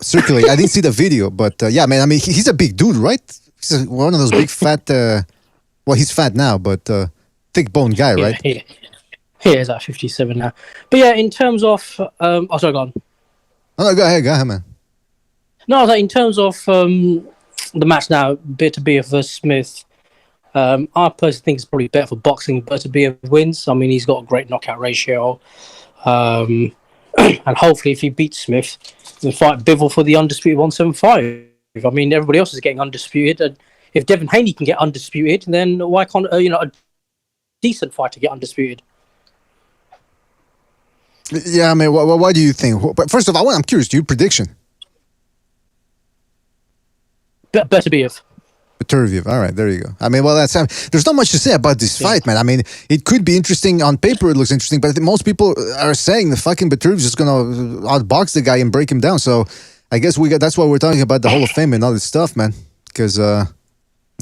circulate. I didn't see the video, but yeah, man. I mean, he's a big dude, right? He's one of those big fat. Well, he's fat now, but thick boned guy, right? Yeah, he is at 57 now. But yeah, in terms of, sorry, go on. Oh, no, go ahead, man. No, like in terms of the match now, Beterbiev versus Smith. I personally think it's probably better for boxing. Beterbiev wins. I mean, he's got a great knockout ratio, and hopefully, if he beats Smith, he'll fight Bivol for the undisputed 175. I mean, everybody else is getting undisputed, and if Devin Haney can get undisputed, then why can't a decent fighter get undisputed? Yeah, I mean, why do you think? But first of all, I'm curious. Do you prediction? Beterbiev. Beterbiev. All right, there you go. I mean, well, there's not much to say about this fight, man. I mean, it could be interesting on paper. It looks interesting, but I think most people are saying the fucking Beterbiev is just gonna outbox the guy and break him down. So I guess that's why we're talking about the Hall of Fame and all this stuff, man. Because I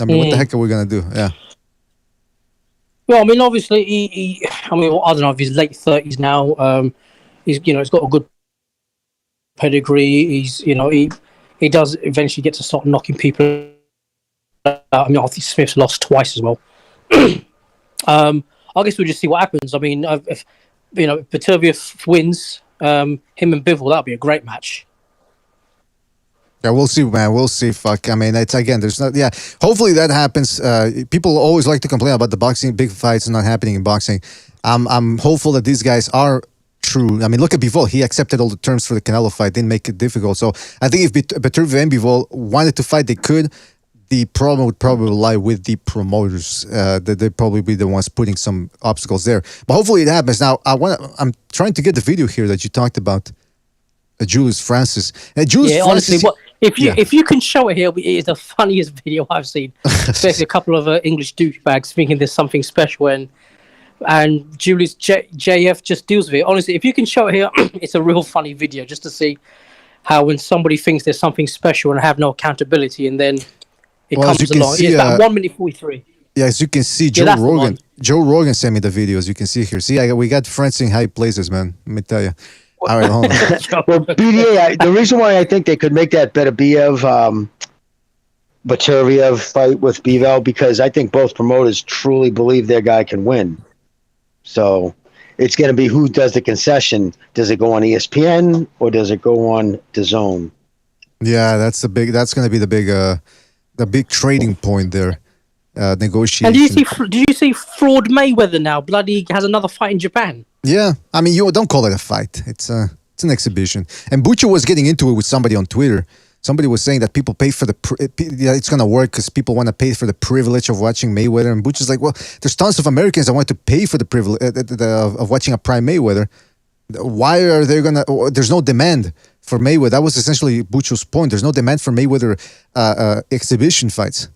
mean, what the heck are we gonna do? Yeah. Well, I mean, obviously, I don't know if he's late 30s now. He's got a good pedigree. He does eventually get to start knocking people out. I mean, I think Smith's lost twice as well. I guess we'll just see what happens. I mean, if Beterbiev wins, him and Bivol, that'll be a great match. Yeah, we'll see, man. We'll see. Fuck. I mean, it's again. There's not. Yeah. Hopefully that happens. People always like to complain about the boxing. Big fights not happening in boxing. I'm hopeful that these guys are true. I mean, look at Bivol. He accepted all the terms for the Canelo fight. Didn't make it difficult. So I think if Beterbiev and Bivol wanted to fight, they could. The problem would probably lie with the promoters. That they'd probably be the ones putting some obstacles there. But hopefully it happens. Now I'm trying to get the video here that you talked about. Julius Francis. Francis, honestly, if you can show it here, it is the funniest video I've seen. Especially a couple of English douchebags thinking there's something special, and Julius JF just deals with it. Honestly, if you can show it here, it's a real funny video just to see how when somebody thinks there's something special and have no accountability, and then it comes along. It's about 1 minute 43. Yeah, as you can see, Joe Rogan sent me the video. As you can see here. See, we got friends in high places, man. Let me tell you. All right, hold on. Well, BDA, the reason why I think they could make that Beterbiev fight with Bivol, because I think both promoters truly believe their guy can win. So it's going to be who does the concession. Does it go on ESPN or does it go on DAZN? Yeah, that's going to be the big trading point there. Negotiation. And do you see Fraud Mayweather now? Bloody has another fight in Japan. Yeah, I mean, you don't call it a fight. It's an exhibition. And Butcher was getting into it with somebody on Twitter. Somebody was saying that people pay for it's going to work because people want to pay for the privilege of watching Mayweather. And Butcher's like, well, there's tons of Americans that want to pay for the privilege of watching a prime Mayweather. Why are they going to? There's no demand for Mayweather. That was essentially Butcher's point. There's no demand for Mayweather exhibition fights.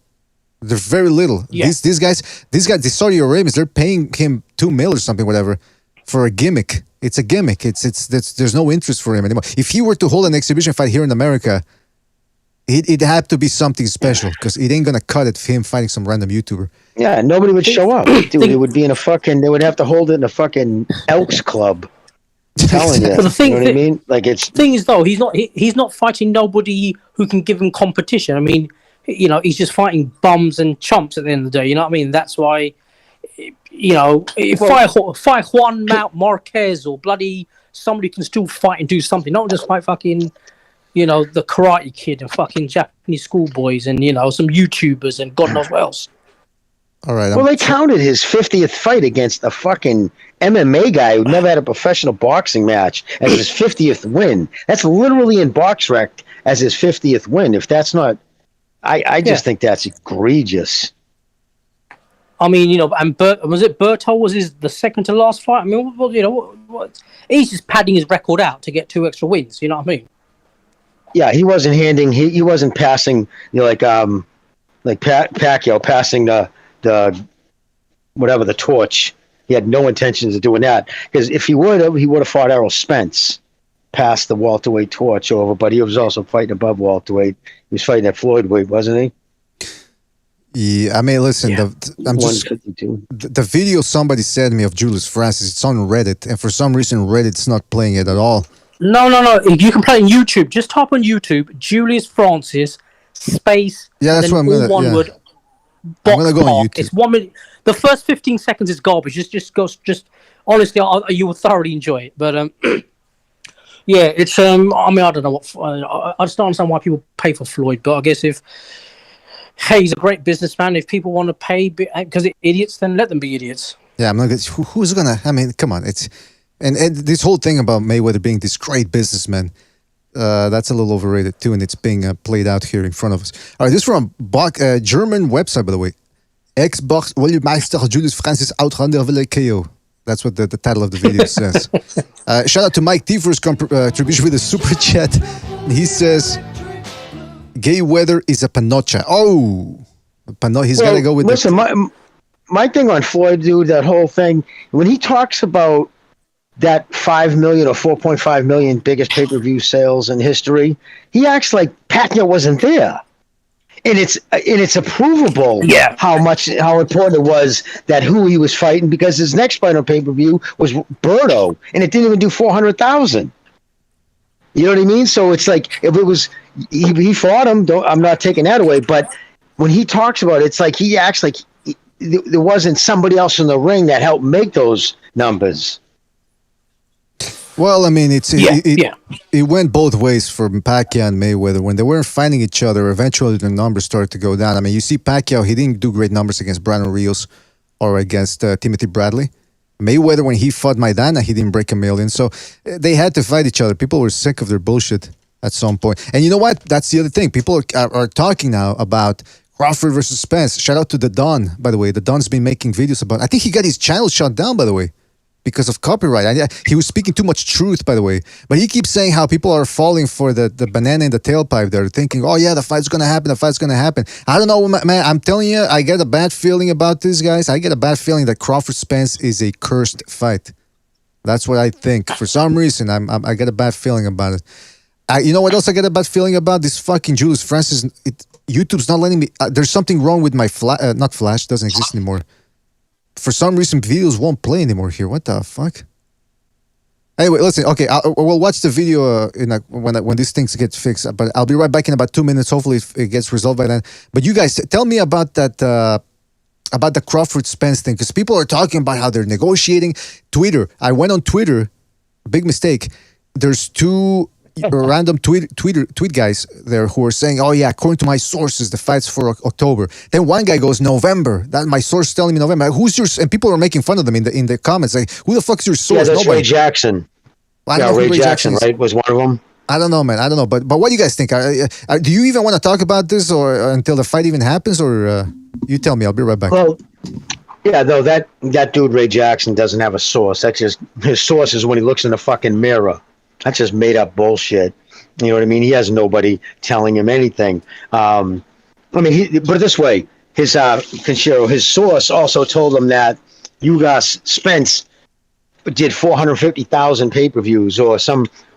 There's very little. Yeah. These guys, the Saudi Arabians, they're paying him $2 million or something, whatever, for a gimmick. It's a gimmick. There's no interest for him anymore. If he were to hold an exhibition fight here in America, it'd have to be something special because it ain't gonna cut it for him fighting some random YouTuber. Yeah, nobody would show up, dude. It would be in a fucking. They would have to hold it in a fucking Elks Club. I'm telling you, But the thing, you know what I mean? Like it's. Thing is, though, he's not fighting nobody who can give him competition. I mean, you know, he's just fighting bums and chumps at the end of the day. You know what I mean? That's why, you know, fight Juan Marquez or bloody somebody can still fight and do something. Not just fight fucking, you know, the Karate Kid and fucking Japanese schoolboys and, you know, some YouTubers and God knows what else. All right. Well, they counted his 50th fight against a fucking MMA guy who never had a professional boxing match as his 50th win. That's literally in BoxRec as his 50th win. If that's not, I just think that's egregious. I mean, you know, and was it Berto was the second to last fight? I mean, you know, what? He's just padding his record out to get 2 extra wins. You know what I mean? Yeah, he wasn't handing. He wasn't passing. You know, like Pacquiao passing the whatever the torch. He had no intentions of doing that because if he would have fought Errol Spence, passed the welterweight torch over. But he was also fighting above welterweight. He was fighting at Floyd weight, wasn't he? Yeah, I mean, listen, Yeah. I'm just 152. the video somebody sent me of Julius Francis. It's on Reddit, and for some reason Reddit's not playing it at all. No. You can play on YouTube. Just type on YouTube Julius Francis space. Yeah, that's what I'm gonna. One Yeah. word. I'm gonna go on Park. YouTube. It's 1 minute. The first 15 seconds is garbage. Just honestly, you will thoroughly enjoy it. But yeah, it's I mean, I don't know what. I just don't understand why people pay for Floyd. But I guess if he's a great businessman, if people want to pay because idiots, then let them be idiots. Yeah, I'm not. Who's gonna? I mean, come on. It's and this whole thing about Mayweather being this great businessman. That's a little overrated too, and it's being played out here in front of us. All right, this is from German website, by the way. Ex-box Weltmeister Julius Francis Outrander will KO. That's what the title of the video says. Shout out to Mike T for his contribution with a super chat. He says, "Gay weather is a panocha." Oh, he's got to go with. Listen, my thing on Floyd, dude, that whole thing when he talks about that 5 million or 4.5 million biggest pay-per-view sales in history, he acts like Pacquiao wasn't there. And it's approvable how important it was that who he was fighting because his next fight on pay-per-view was Berto, and it didn't even do 400,000. You know what I mean? So it's like if it was he fought him. I'm not taking that away, but when he talks about it, it's like he acts like there wasn't somebody else in the ring that helped make those numbers. Well, I mean, it went both ways for Pacquiao and Mayweather. When they weren't fighting each other, eventually the numbers started to go down. I mean, you see Pacquiao, he didn't do great numbers against Brandon Rios or against Timothy Bradley. Mayweather, when he fought Maidana, he didn't break 1 million. So they had to fight each other. People were sick of their bullshit at some point. And you know what? That's the other thing. People are talking now about Crawford versus Spence. Shout out to the Don, by the way. The Don's been making videos about. I think he got his channel shut down, by the way, because of copyright. He was speaking too much truth, by the way. But he keeps saying how people are falling for the banana in the tailpipe. They're thinking, oh yeah, the fight's going to happen. I don't know, man. I'm telling you, I get a bad feeling about this, guys. I get a bad feeling that Crawford-Spence is a cursed fight. That's what I think. For some reason, I get a bad feeling about it. You know what else I get a bad feeling about? This fucking Julius Francis. YouTube's not letting me. There's something wrong with my not Flash. Doesn't exist anymore. For some reason, videos won't play anymore here. What the fuck? Anyway, listen. Okay, we'll watch the video when these things get fixed. But I'll be right back in about 2 minutes. Hopefully, it gets resolved by then. But you guys, tell me about that. About the Crawford Spence thing, because people are talking about how they're negotiating. Twitter. I went on Twitter. Big mistake. There's two random tweet guys there who are saying, oh yeah, according to my sources, the fight's for October. Then one guy goes November. That my source is telling me November. Who's your? And people are making fun of them in the comments. Like, who the fuck's your source? Yeah, that's Ray Jackson. Ray Jackson, right? Was one of them. I don't know, man. I don't know. But what do you guys think? Do you even want to talk about this or until the fight even happens, or you tell me? I'll be right back. Well, yeah, though that dude Ray Jackson doesn't have a source. That's just his source is when he looks in the fucking mirror. That's just made up bullshit. You know what I mean? He has nobody telling him anything. I mean, put it this way: his source also told him that Ugas Spence did 450,000 pay-per-views, or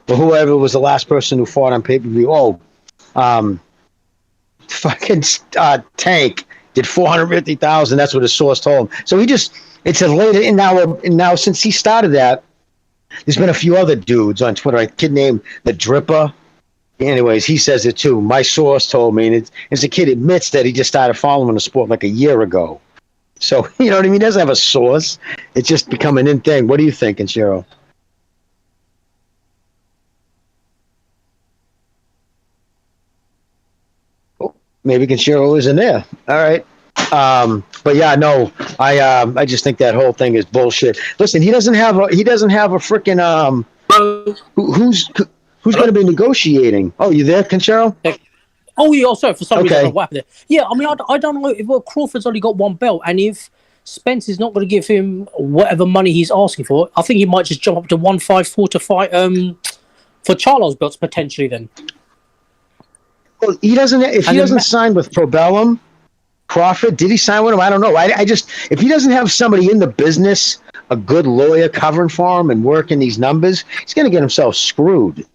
whoever was the last person who fought on pay-per-view. Fucking Tank did 450,000. That's what his source told him. So it's a later, and now since he started that, there's been a few other dudes on Twitter. A kid named the Dripper. Anyways, he says it too. My source told me, and it's a kid admits that he just started following the sport like a year ago. So, you know what I mean? He doesn't have a source. It's just become an in thing. What are you thinking, Cheryl? Oh, maybe Cheryl isn't there. All right. But yeah, no, I just think that whole thing is bullshit. Listen, he doesn't have a freaking who's going to be negotiating? Oh, you there, Conchero? Oh, yeah. Sorry, for some reason I don't know what happened there. Yeah, I mean, I don't know if Crawford's only got one belt, and if Spence is not going to give him whatever money he's asking for, I think he might just jump up to 154 to fight for Charlo's belts potentially. Then. Well, he doesn't. If he doesn't sign with Probellum, Crawford, did he sign with him? I don't know. I just, if he doesn't have somebody in the business, a good lawyer covering for him and working these numbers, he's going to get himself screwed.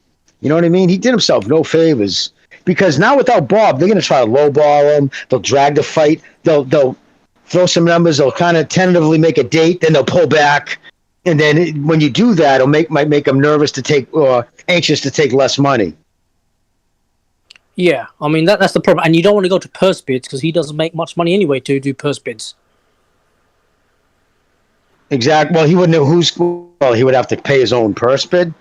You know what I mean? He did himself no favors, because now without Bob, they're going to try to lowball him. They'll drag the fight. They'll throw some numbers. They'll kind of tentatively make a date. Then they'll pull back. And then when you do that, might make them nervous to take or anxious to take less money. Yeah, I mean that's the problem, and you don't want to go to purse bids because he doesn't make much money anyway to do purse bids. Exactly. Well, he wouldn't know he would have to pay his own purse bid,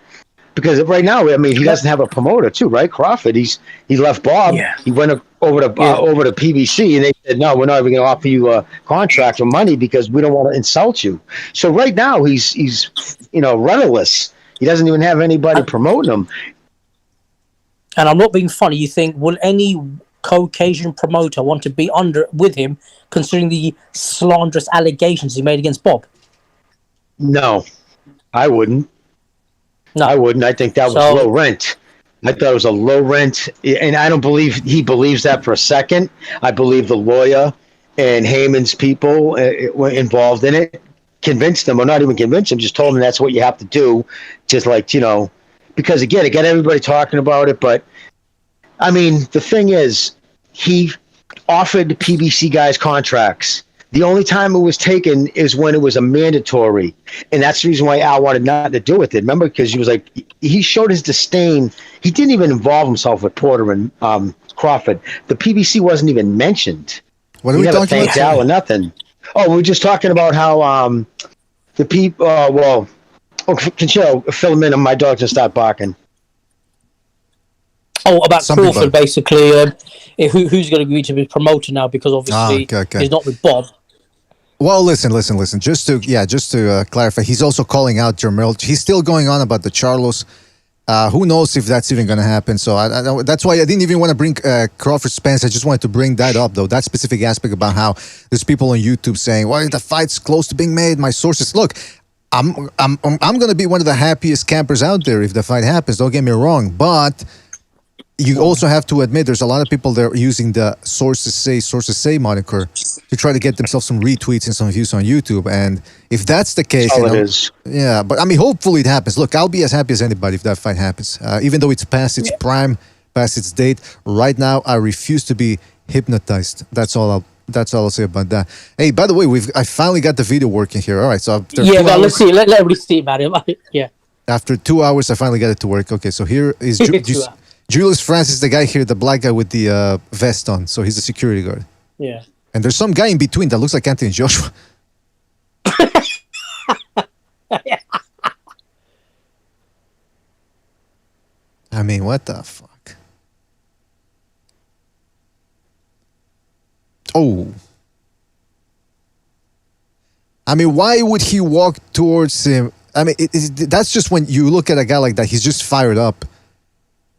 because right now, I mean, he doesn't have a promoter too, right? Crawford, he left Bob. Yeah. He went over to PBC, and they said, no, we're not even going to offer you a contract or money because we don't want to insult you. So right now, he's rudderless. He doesn't even have anybody promoting him. And I'm not being funny. You think, will any Caucasian promoter want to be with him, considering the slanderous allegations he made against Bob? No, I wouldn't. No, I wouldn't. I think that was low rent. I thought it was a low rent, and I don't believe he believes that for a second. I believe the lawyer and Heyman's people were involved in it, convinced them, or not even convinced them, just told them that's what you have to do. Just like, because again, it got everybody talking about it. But I mean, the thing is, he offered PBC guys contracts. The only time it was taken is when it was a mandatory. And that's the reason why Al wanted not to do with it. Remember? Because he was like, he showed his disdain. He didn't even involve himself with Porter and Crawford. The PBC wasn't even mentioned. What are we talking about? Al or nothing. Oh, we were just talking about how the people, Conchero, fill him in, and my dog just start barking. Oh, about Crawford, basically. Who's going to be promoted now? Because obviously he's not with Bob. Well, listen. Just to clarify, he's also calling out Jermel. He's still going on about the Charlos. Who knows if that's even going to happen? So that's why I didn't even want to bring Crawford Spence. I just wanted to bring that up, though. That specific aspect about how there's people on YouTube saying, "Well, the fight's close to being made." My sources, look. I'm going to be one of the happiest campers out there if the fight happens. Don't get me wrong, but you also have to admit there's a lot of people that are using the sources say moniker to try to get themselves some retweets and some views on YouTube. And if that's the case, it is. Yeah, but I mean, hopefully it happens. Look, I'll be as happy as anybody if that fight happens, even though it's past its prime, past its date. Right now, I refuse to be hypnotized. That's all I'll say about that. Hey, by the way, I finally got the video working here. All right, so after let's see. Let everybody see about it. Yeah. After 2 hours, I finally got it to work. Okay, so here is Julius Francis, the guy here, the black guy with the vest on. So he's the security guard. Yeah. And there's some guy in between that looks like Anthony Joshua. I mean, what the fuck? Oh. I mean, why would he walk towards him? I mean, that's just when you look at a guy like that, he's just fired up.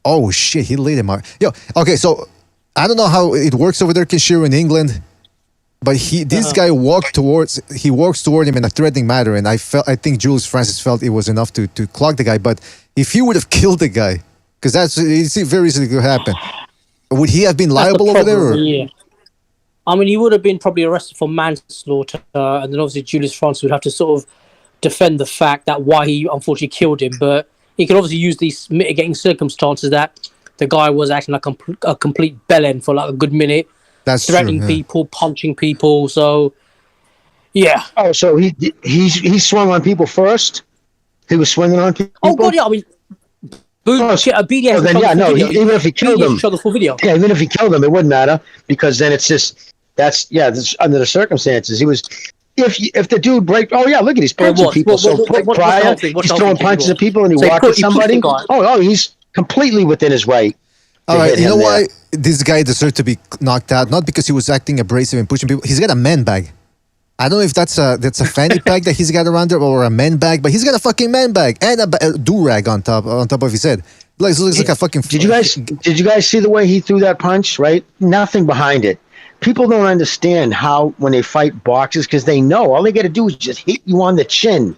Oh, shit, he laid him out. Yo, okay, so I don't know how it works over there, Kishiro, in England, but this guy walks toward him in a threatening manner, and I think Julius Francis felt it was enough to clock the guy. But if he would have killed the guy, because it's very easily could happen, would he have been liable over there? Or? Yeah. I mean, he would have been probably arrested for manslaughter, and then obviously Julius Francis would have to sort of defend the fact that why he unfortunately killed him, but he could obviously use these mitigating circumstances that the guy was acting like a complete bellend for like a good minute. That's threatening true, yeah. people, punching people. So, yeah. Oh, so he swung on people first? He was swinging on people? Oh, God, yeah. I mean, BDS then, yeah, no, even if he killed them. Show the full video. Yeah, even if he killed them, it wouldn't matter because then it's just, this, under the circumstances. He was, if the dude oh, yeah, look at he's punching people. Prior, he's throwing punches at people and he walked at somebody. Oh, he's completely within his right. All right, you know why this guy deserved to be knocked out? Not because he was acting abrasive and pushing people. He's got a man bag. I don't know if that's a fanny pack that he's got around there or a man bag, but he's got a fucking man bag and a do-rag on top of his head. Like, looks like a fucking. Did you guys see the way he threw that punch? Right, nothing behind it. People don't understand how when they fight boxers because they know all they got to do is just hit you on the chin.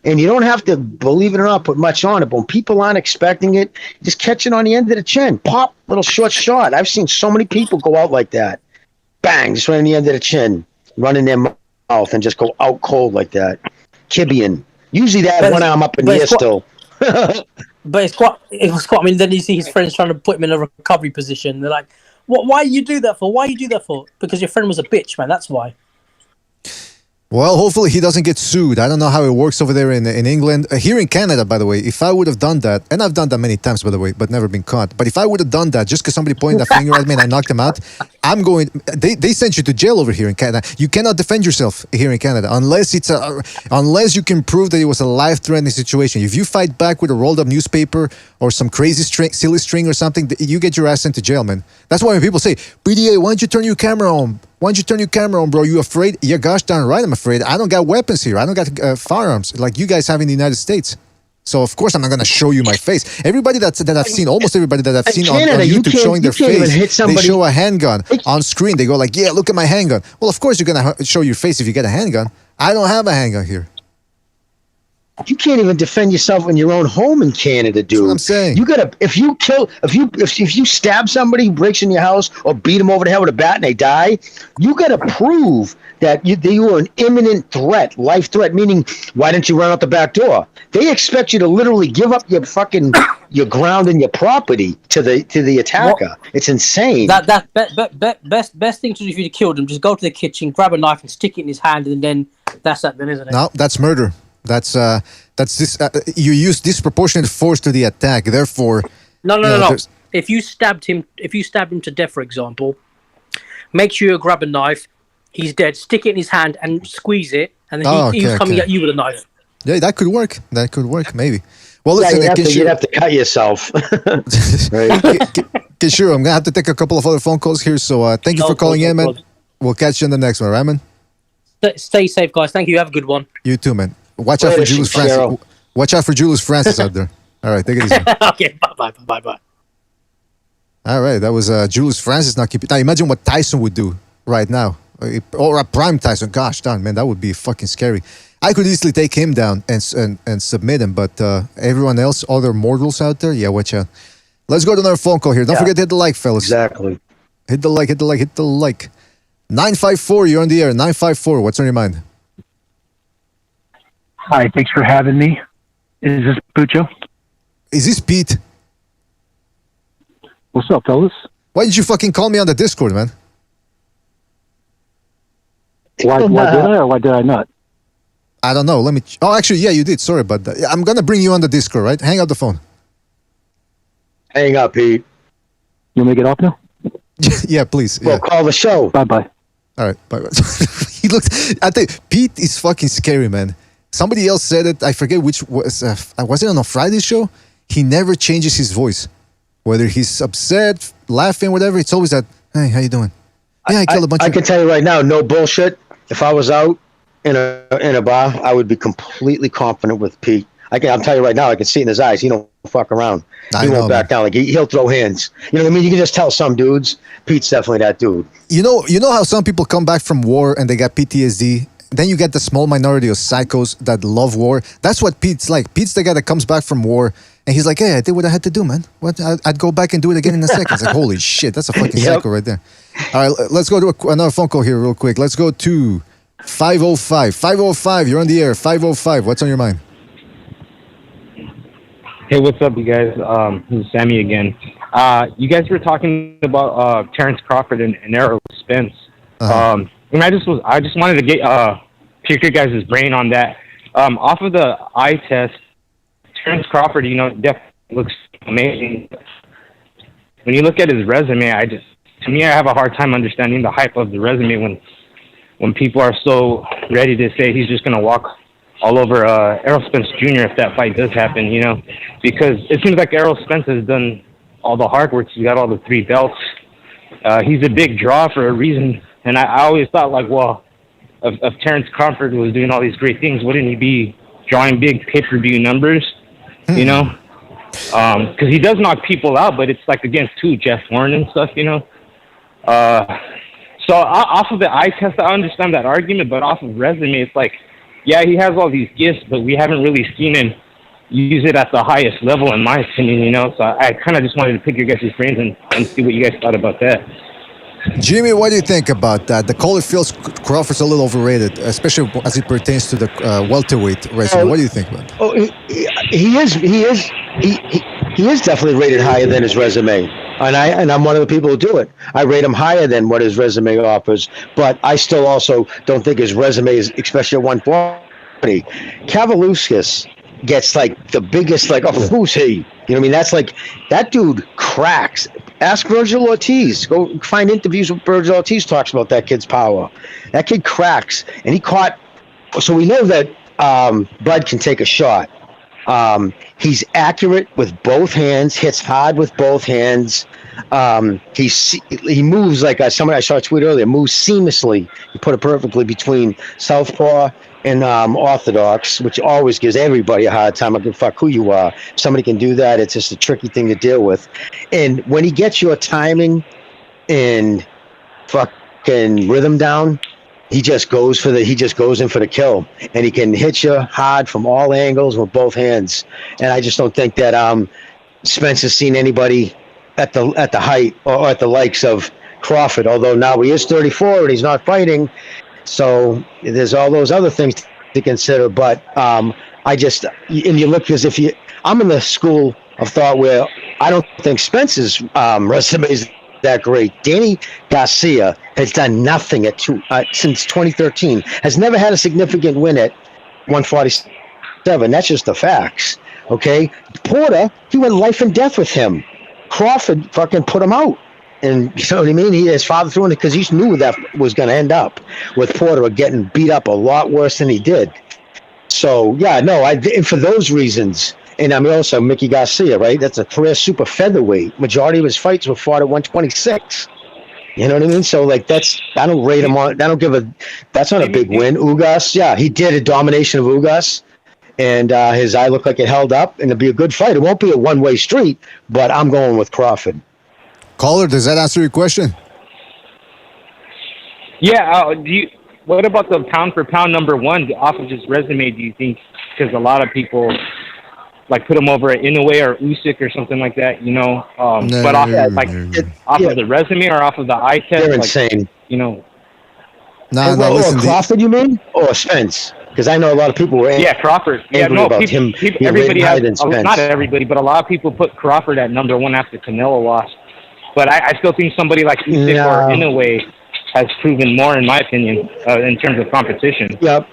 And you don't have to, believe it or not, put much on it. But when people aren't expecting it, just catch it on the end of the chin. Pop, little short shot. I've seen so many people go out like that. Bang, just right on the end of the chin. Run in their mouth and just go out cold like that. Kibian. Usually that one arm up in the air still. But it was quite, I mean, then you see his friends trying to put him in a recovery position. They're like, why you do that for? Why you do that for? Because your friend was a bitch, man. That's why. Well, hopefully he doesn't get sued. I don't know how it works over there in England. Here in Canada, by the way, if I would have done that, and I've done that many times, by the way, but never been caught. But if I would have done that just because somebody pointed a finger at me and I knocked him out, I'm going. They sent you to jail over here in Canada. You cannot defend yourself here in Canada unless unless you can prove that it was a life-threatening situation. If you fight back with a rolled-up newspaper or some crazy silly string or something, you get your ass sent to jail, man. That's why when people say, "PDA, why don't you turn your camera on? Why don't you turn your camera on, bro? You afraid?" Yeah, gosh darn right, I'm afraid. I don't got weapons here. I don't got firearms like you guys have in the United States. So of course I'm not gonna show you my face. Everybody that I've seen, almost everybody that I've seen on YouTube showing their face, they show a handgun on screen. They go like, "Yeah, look at my handgun." Well, of course you're gonna show your face if you get a handgun. I don't have a handgun here. You can't even defend yourself in your own home in Canada, dude. That's what I'm saying. You gotta if you stab somebody who breaks in your house or beat them over the head with a bat and they die, you gotta prove that you were an imminent threat, life threat. Meaning, why didn't you run out the back door? They expect you to literally give up your fucking your ground and your property to the attacker. It's insane. Best thing to do if you killed him, just go to the kitchen, grab a knife, and stick it in his hand, and then that's that, then, isn't it? No, that's murder. That's this. You use disproportionate force to the attack. Therefore, no. If you stabbed him to death, for example, make sure you grab a knife. He's dead. Stick it in his hand and squeeze it, and then he's coming at you with a knife. Yeah, that could work. Maybe. Well, listen, you'd have to cut yourself. Right. Sure, I'm gonna have to take a couple of other phone calls here. So thank you for calling in, man. We'll catch you in the next one, right, man? Stay safe, guys. Thank you. Have a good one. You too, man. Watch out for Julius Francis. Watch out for Julius Francis out there. All right, take it easy. Okay, bye. All right, that was Julius Francis not keeping. Now imagine what Tyson would do right now, or a prime Tyson. Gosh darn, man, that would be fucking scary. I could easily take him down and submit him, but everyone else, other mortals out there, yeah, watch out. Let's go to another phone call here. Don't forget to hit the like, fellas. Exactly. Hit the like. 954, you're on the air. 954, what's on your mind? Hi, thanks for having me. Is this Pucho? Is this Pete? What's up, fellas? Why did you fucking call me on the Discord, man? Why did I or why did I not? I don't know. Let me... Oh, actually, yeah, you did. Sorry about that. I'm going to bring you on the Discord, right? Hang up the phone. Hang up, Pete. You want me to get off now? Yeah, please. Well, call the show. Bye-bye. All right, bye-bye. He looks... I think Pete is fucking scary, man. Somebody else said it. I forget which was it on a Friday show? He never changes his voice. Whether he's upset, laughing, whatever, it's always that, "Hey, how you doing?" Yeah, I killed a bunch of... I can tell you right now, no bullshit. If I was out in a bar, I would be completely confident with Pete. I'll tell you right now, I can see in his eyes, he don't fuck around. He won't back down. Like he'll throw hands. You know what I mean? You can just tell some dudes, Pete's definitely that dude. You know how some people come back from war and they got PTSD? Then you get the small minority of psychos that love war. That's what Pete's like. Pete's the guy that comes back from war and he's like, "Hey, I did what I had to do, man. What? I'd go back and do it again in a second." It's like, holy shit, that's a fucking psycho right there. All right, let's go to another phone call here real quick. Let's go to 505. 505. You're on the air. 505. What's on your mind? Hey, what's up, you guys? This is Sammy again. You guys were talking about Terrence Crawford and Errol Spence. And I just wanted to get pick your guys' brain on that. Off of the eye test, Terrence Crawford, definitely looks amazing. When you look at his resume, to me, I have a hard time understanding the hype of the resume when people are so ready to say he's just going to walk all over Errol Spence Jr. if that fight does happen, because it seems like Errol Spence has done all the hard work. He's got all the 3 belts. He's a big draw for a reason. And I always thought, if Terrence Crawford was doing all these great things, wouldn't he be drawing big pay-per-view numbers, Because he does knock people out, but it's against Jeff Horn and stuff, So off of the eye test, I understand that argument, but off of resume, it's yeah, he has all these gifts, but we haven't really seen him use it at the highest level, in my opinion, So I kind of just wanted to pick your guys' brains and see what you guys thought about that. Jimmy, what do you think about that? The caller feels Crawford's a little overrated, especially as it pertains to the welterweight resume. What do you think about that? Oh, he is definitely rated higher than his resume, and I'm one of the people who do it. I rate him higher than what his resume offers, but I still also don't think his resume is, especially at 140. Kavaluskas gets the biggest who's he? You know what I mean? That's that dude cracks. Ask Virgil Ortiz. Go find interviews with Virgil Ortiz. Talks about that kid's power. That kid cracks, and he caught. So we know that Bud can take a shot. He's accurate with both hands. Hits hard with both hands. He moves somebody I saw a tweet earlier. Moves seamlessly. He put it perfectly between southpaw and orthodox, which always gives everybody a hard time. I give a fuck who you are. If somebody can do that, it's just a tricky thing to deal with. And when he gets your timing and fucking rhythm down, he just goes in for the kill, and he can hit you hard from all angles with both hands. And I just don't think that Spence has seen anybody at the height or at the likes of Crawford. Although now he is 34 and he's not fighting. So there's all those other things to consider, but I'm in the school of thought where I don't think Spence's resume is that great. Danny Garcia has done nothing since 2013. Has never had a significant win at 147. That's just the facts. Okay, Porter, he went life and death with him. Crawford fucking put him out. And you know what I mean? His father threw in it because he knew that was going to end up with Porter getting beat up a lot worse than he did. So, and for those reasons, and I mean also Mickey Garcia, right? That's a career super featherweight. Majority of his fights were fought at 126. You know what I mean? So, I don't rate him on, that's not a big win. Ugas, he did a domination of Ugas. And his eye looked like it held up, and it'll be a good fight. It won't be a one-way street, but I'm going with Crawford. Caller, does that answer your question? Yeah. What about the pound for pound number one off of his resume? Do you think? Because a lot of people put him over at Inoue or Usyk or something like that, but off of the resume or off of the eye test, they're insane. Listen, Crawford, you mean, or Spence? Because I know a lot of people were Crawford. Everybody has, not everybody, but a lot of people put Crawford at number one after Canelo lost. But I still think somebody like Usyk or Inoue has proven more, in my opinion, in terms of competition. Yep,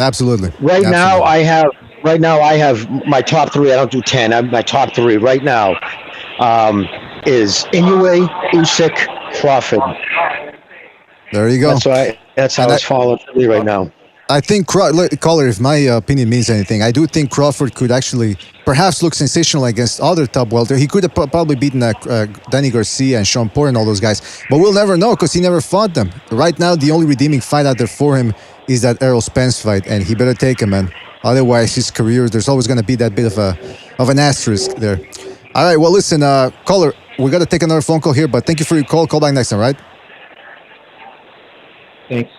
absolutely. Right now, I have my top 3. I don't do 10. My top 3 right now is Inoue, Usyk, Crawford. There you go. That's how it's falling for me right now. I think, caller, if my opinion means anything, I do think Crawford could actually perhaps look sensational against other top welter. He could have probably beaten Danny Garcia and Sean Porter and all those guys, but we'll never know because he never fought them. Right now, the only redeeming fight out there for him is that Errol Spence fight, and he better take him, man. Otherwise, his career, there's always going to be that bit of an asterisk there. All right, well, listen, caller, we got to take another phone call here, but thank you for your call. Call back next time, right? Thanks.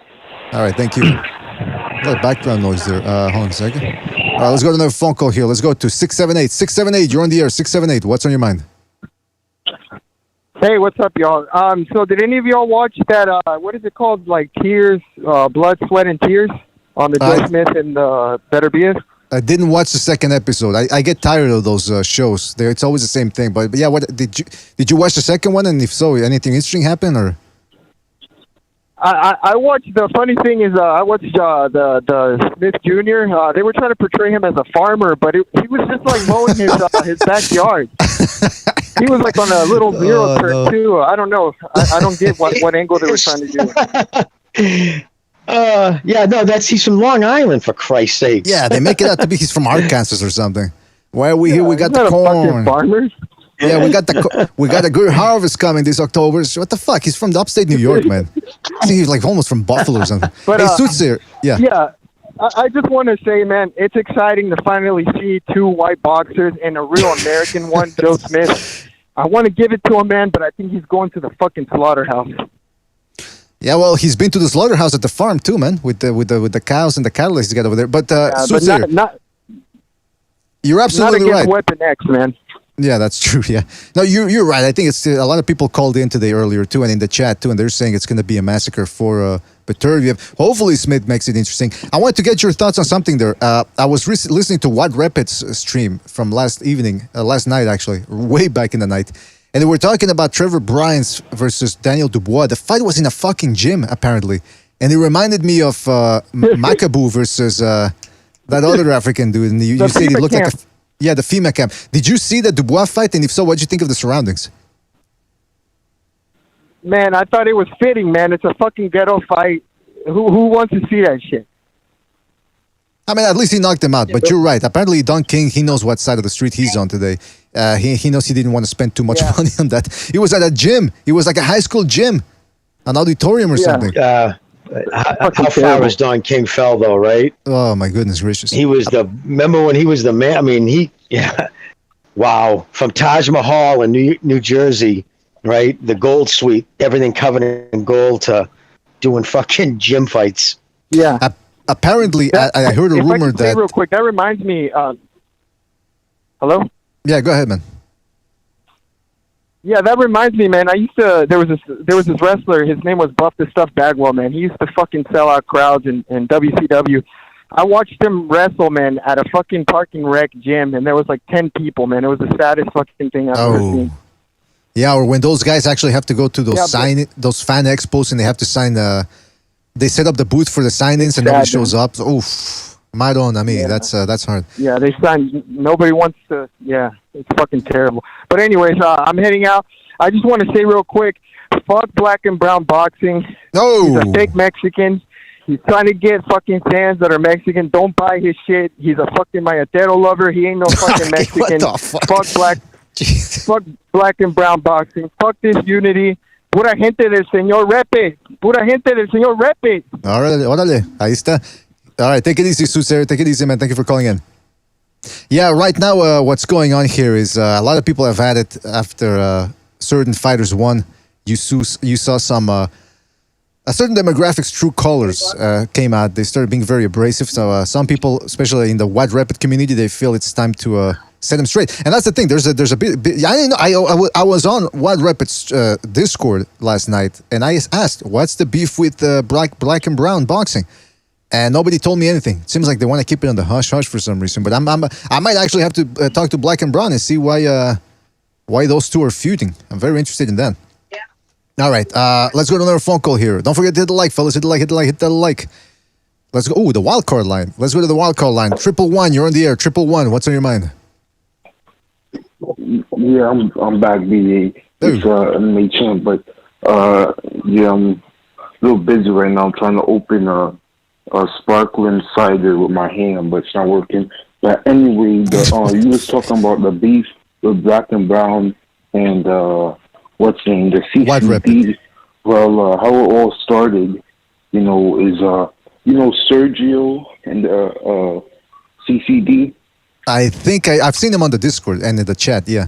All right, thank you. A lot of background noise there. Hold on a second. All right, let's go to another phone call here. Let's go to 678. 678, you're on the air. 678, what's on your mind? Hey, what's up, y'all? So did any of y'all watch that? What is it called? Like Tears, Blood, Sweat, and Tears on the Joe Smith and Beterbiev? I didn't watch the second episode. I get tired of those shows. It's always the same thing. But yeah, what did you watch the second one? And if so, anything interesting happen or? I watched. The funny thing is, I watched the Smith Jr. They were trying to portray him as a farmer, but he was just like mowing his backyard. He was like on a little zero turn too. I don't know. I don't get what angle they were trying to do. Yeah, no, he's from Long Island, for Christ's sake. Yeah, they make it out to be he's from Arkansas or something. Why are we here? We got the corn. Farmers. Yeah, we got a good harvest coming this October. What the fuck? He's from the upstate New York, man. He's like almost from Buffalo or something. But, hey, Suits here. Yeah. Yeah. I just want to say, man, it's exciting to finally see two white boxers and a real American one, Joe Smith. I want to give it to him, man, but I think he's going to the fucking slaughterhouse. Yeah, well, he's been to the slaughterhouse at the farm too, man, with the cows and the cattle he's got over there. But Suits but you're absolutely not right. against Weapon X, man. Yeah, that's true. Yeah, no, you're right. I think it's a lot of people called in today earlier too, and in the chat too, and they're saying it's going to be a massacre for Beterbiev. Hopefully, Smith makes it interesting. I wanted to get your thoughts on something there. I was listening to What Repet's stream from last night actually, way back in the night, and they were talking about Trevor Bryans versus Daniel Dubois. The fight was in a fucking gym apparently, and it reminded me of Makabu versus that other African dude. And you said it looked like the FEMA camp. Did you see the Dubois fight? And if so, what did you think of the surroundings? Man, I thought it was fitting, man. It's a fucking ghetto fight. Who wants to see that shit? I mean, at least he knocked him out. But you're right. Apparently, Don King, he knows what side of the street he's on today. He knows he didn't want to spend too much money on that. He was at a gym. It was like a high school gym, an auditorium or something. How far was Don King fell, though, right? Oh, my goodness gracious. Remember when he was the man? I mean, wow. From Taj Mahal in New Jersey, right? The gold suite, everything covered in gold, to doing fucking gym fights. Yeah. Apparently, I heard a rumor that... real quick, that reminds me... hello? Yeah, go ahead, man. Yeah, that reminds me, man. There was this wrestler. His name was Buff the Stuff Bagwell, man. He used to fucking sell out crowds in WCW. I watched him wrestle, man, at a fucking parking wreck gym, and there was like 10 people, man. It was the saddest fucking thing I've ever seen. Yeah, or when those guys actually have to go to those those fan expos and they have to sign they set up the booth for the sign-ins and nobody shows up. So, oof. That's hard. Yeah, they signed. Nobody wants to. Yeah, it's fucking terrible. But anyways, I'm heading out. I just want to say real quick, fuck black and brown boxing. No, he's a fake Mexican. He's trying to get fucking fans that are Mexican. Don't buy his shit. He's a fucking mayatero lover. He ain't no fucking Mexican. What the fuck? Fuck black and brown boxing. Fuck this unity. Pura gente del señor Repe. Pura gente del señor Repe. Órale, ahí está. All right, take it easy, Susser. Take it easy, man. Thank you for calling in. Yeah, right now, what's going on here is a lot of people have had it after certain fighters won. You saw some a certain demographics, true colors came out. They started being very abrasive. So some people, especially in the White Rapid community, they feel it's time to set them straight. And that's the thing. There's a bit. I didn't know. I was on White Rapid's Discord last night, and I asked, "What's the beef with black and brown boxing?" And nobody told me anything. It seems like they want to keep it on the hush for some reason. But I might actually have to talk to Black and Brown and see why those two are feuding. I'm very interested in that. Yeah. All right. Let's go to another phone call here. Don't forget to hit the like, fellas. Hit the like. Let's go. Ooh, the wild card line. Let's go to the wild card line. 111. You're on the air. 111. What's on your mind? Yeah, I'm back, BA. It's MMA champ, but I'm a little busy right now. I'm trying to open a sparkling cider with my hand, but it's not working. But anyway, you was talking about the beef with black and brown and what's name, the CCD. Well, how it all started, is Sergio and CCD. I think I've seen him on the Discord and in the chat. Yeah.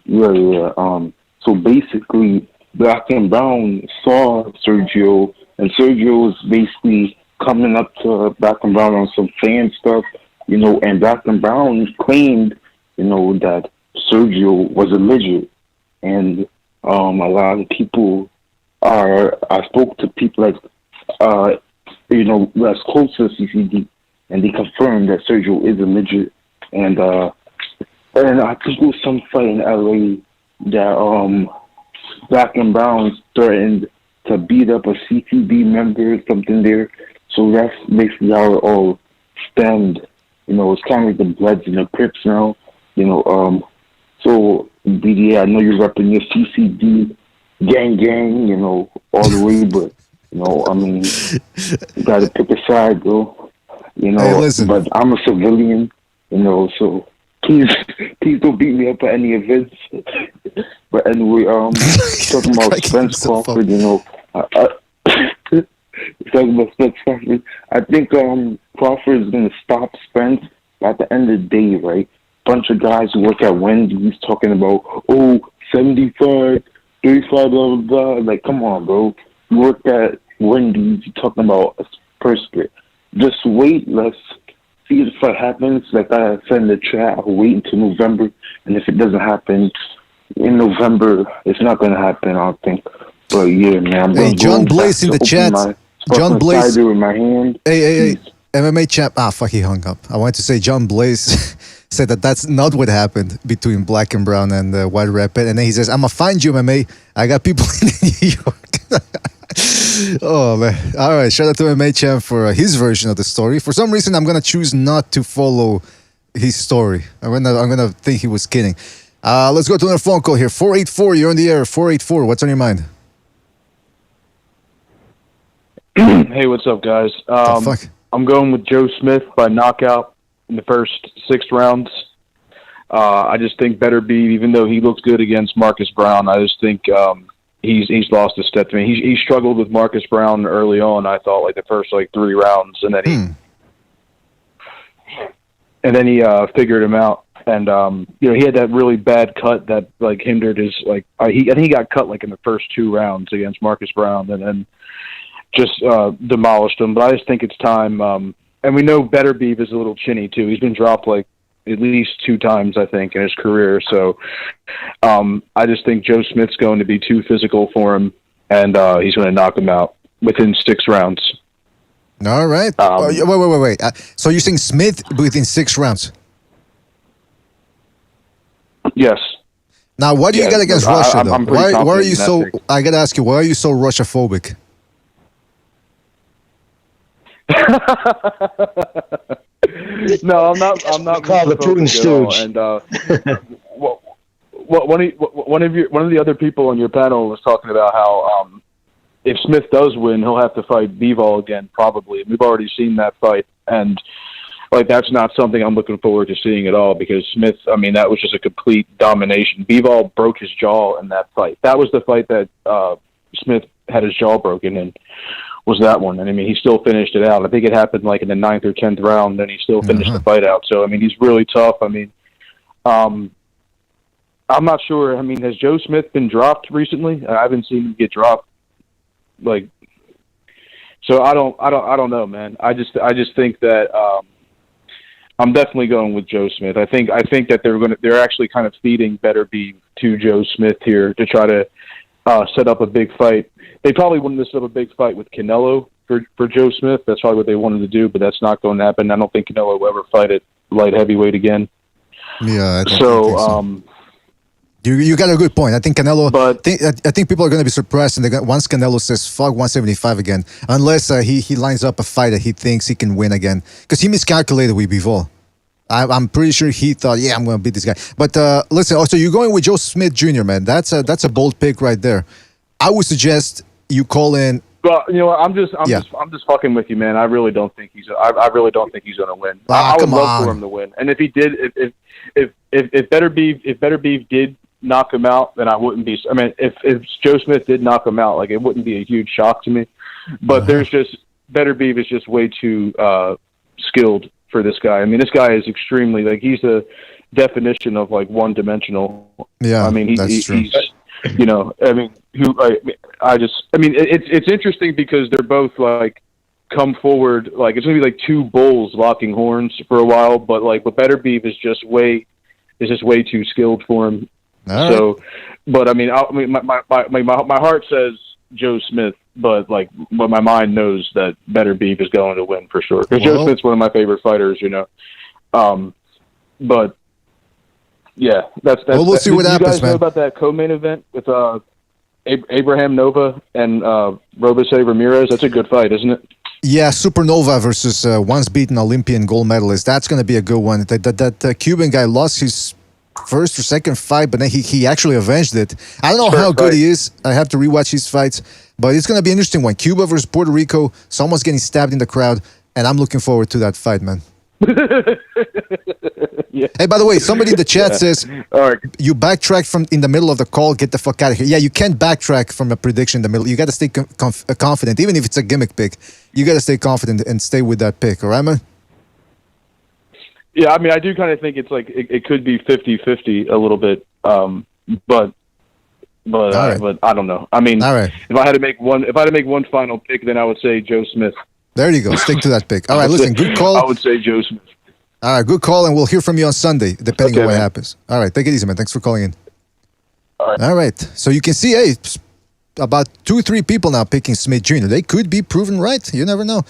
Yeah. So basically, black and brown saw Sergio. And Sergio was basically coming up to Black and Brown on some fan stuff, and Black and Brown claimed, that Sergio was a midget. And A lot of people I spoke to people that's close to CCD, and they confirmed that Sergio is a midget. And I think it was some fight in LA that Black and Brown threatened to beat up a CCD member or something there. So that's basically how it all stemmed. It's kind of like the Bloods and the Crips now. So BDA, I know you're repping your CCD gang, all the way, but you gotta pick a side, bro. Hey, listen. But I'm a civilian, so please don't beat me up at any events. But anyway, talking about Spence Crawford, talking about Spence Crawford, I think Crawford is gonna stop Spence. At the end of the day, right? Bunch of guys who work at Wendy's talking about 75, 35, blah blah blah. Like, come on, bro. You work at Wendy's, you're talking about a purse split. Just wait, let's see if it happens. Like I said in the chat, I'll wait until November, and if it doesn't happen in November, it's not gonna happen, I don't think. But yeah, man, Hey, John Blaze in the chat. John Blaze with my hand. Hey, MMA champ. Fuck, he hung up. I wanted to say John Blaze said that that's not what happened between Black and Brown and White Rapid. And then he says, I'm going to find you, MMA. I got people in New York. Oh, man. All right. Shout out to MMA champ for his version of the story. For some reason, I'm going to choose not to follow his story. I'm gonna think he was kidding. Let's go to another phone call here. 484, you're on the air. 484, what's on your mind? Hey, what's up, guys? I'm going with Joe Smith by knockout in the first 6 rounds. I just think Beterbiev, even though he looks good against Marcus Brown, I just think he's lost a step to me. He struggled with Marcus Brown early on. I thought like the first 3 rounds, and then he figured him out. And he had that really bad cut that hindered his I think he got cut in the first 2 rounds against Marcus Brown, and then just demolished him. But I just think it's time. And we know Beterbiev is a little chinny too. He's been dropped at least 2 times, I think, in his career. So I just think Joe Smith's going to be too physical for him, and he's going to knock him out within 6 rounds. All right. Wait. So you're saying Smith within 6 rounds? Yes. Now, what do you got against Russia, though? Why are you so? I got to ask you, why are you so Russia-phobic? No, I'm not. Call the Putin stooge. And one of the other people on your panel was talking about how if Smith does win, he'll have to fight Bivol again, probably. We've already seen that fight, and that's not something I'm looking forward to seeing at all, because Smith, that was just a complete domination. Bivol broke his jaw in that fight. That was the fight that Smith had his jaw broken in. Was that one. And he still finished it out. I think it happened in the 9th or 10th round, and he still finished the fight out. So, he's really tough. I'm not sure. Has Joe Smith been dropped recently? I haven't seen him get dropped. So I don't know, man. I just think that I'm definitely going with Joe Smith. I think that they're actually kind of feeding Beterbiev to Joe Smith here to try to set up a big fight. They probably wanted to set up a big fight with Canelo for Joe Smith. That's probably what they wanted to do, but that's not going to happen. I don't think Canelo will ever fight at light heavyweight again. Yeah. I think so. You got a good point. I think Canelo. I think people are going to be surprised, and once Canelo says "fuck 175" again, unless he lines up a fight that he thinks he can win again, because he miscalculated with Bivol. I'm pretty sure he thought, I'm going to beat this guy. But listen, also you're going with Joe Smith Jr., man. That's a bold pick right there. I would suggest you call in. Well, I'm just fucking with you, man. I really don't think he's going to win. I would love for him to win. And if he did, if Beterbiev did knock him out, then I wouldn't be. If Joe Smith did knock him out, it wouldn't be a huge shock to me. But there's just Beterbiev is just way too skilled for this guy. This guy is extremely he's the definition of one-dimensional. Yeah, that's true. He's, it's interesting because they're both come forward. It's gonna be 2 bulls locking horns for a while, but Beterbiev is just way too skilled for him. All So, but I mean, my heart says Joe Smith, but my mind knows that Beterbiev is going to win for sure. Because Joe Smith's one of my favorite fighters, But yeah, that's. Well, we'll see what happens, you guys know about that co-main event with Abraham Nova and Robesay Ramirez? That's a good fight, isn't it? Yeah, Supernova versus once beaten Olympian gold medalist. That's going to be a good one. That Cuban guy lost his first or second fight, but then he actually avenged it. I don't know how good he is. I have to rewatch his fights, but it's going to be an interesting one. Cuba versus Puerto Rico. Someone's getting stabbed in the crowd, and I'm looking forward to that fight, man. Yeah. Hey, by the way, somebody in the chat says, you backtrack from in the middle of the call, get the fuck out of here. Yeah, you can't backtrack from a prediction in the middle. You got to stay confident, even if it's a gimmick pick. You got to stay confident and stay with that pick, all right, man? Yeah, I mean, I do kind of think it's it could be 50-50 a little bit, but I don't know. I mean, if I had to make one final pick, then I would say Joe Smith. There you go. Stick to that pick. All right, listen, good call. I would say Joe Smith. All right, good call, and we'll hear from you on Sunday, depending on what happens. All right, take it easy, man. Thanks for calling in. All right. So you can see, hey, about 2-3 people now picking Smith Jr. They could be proven right. You never know.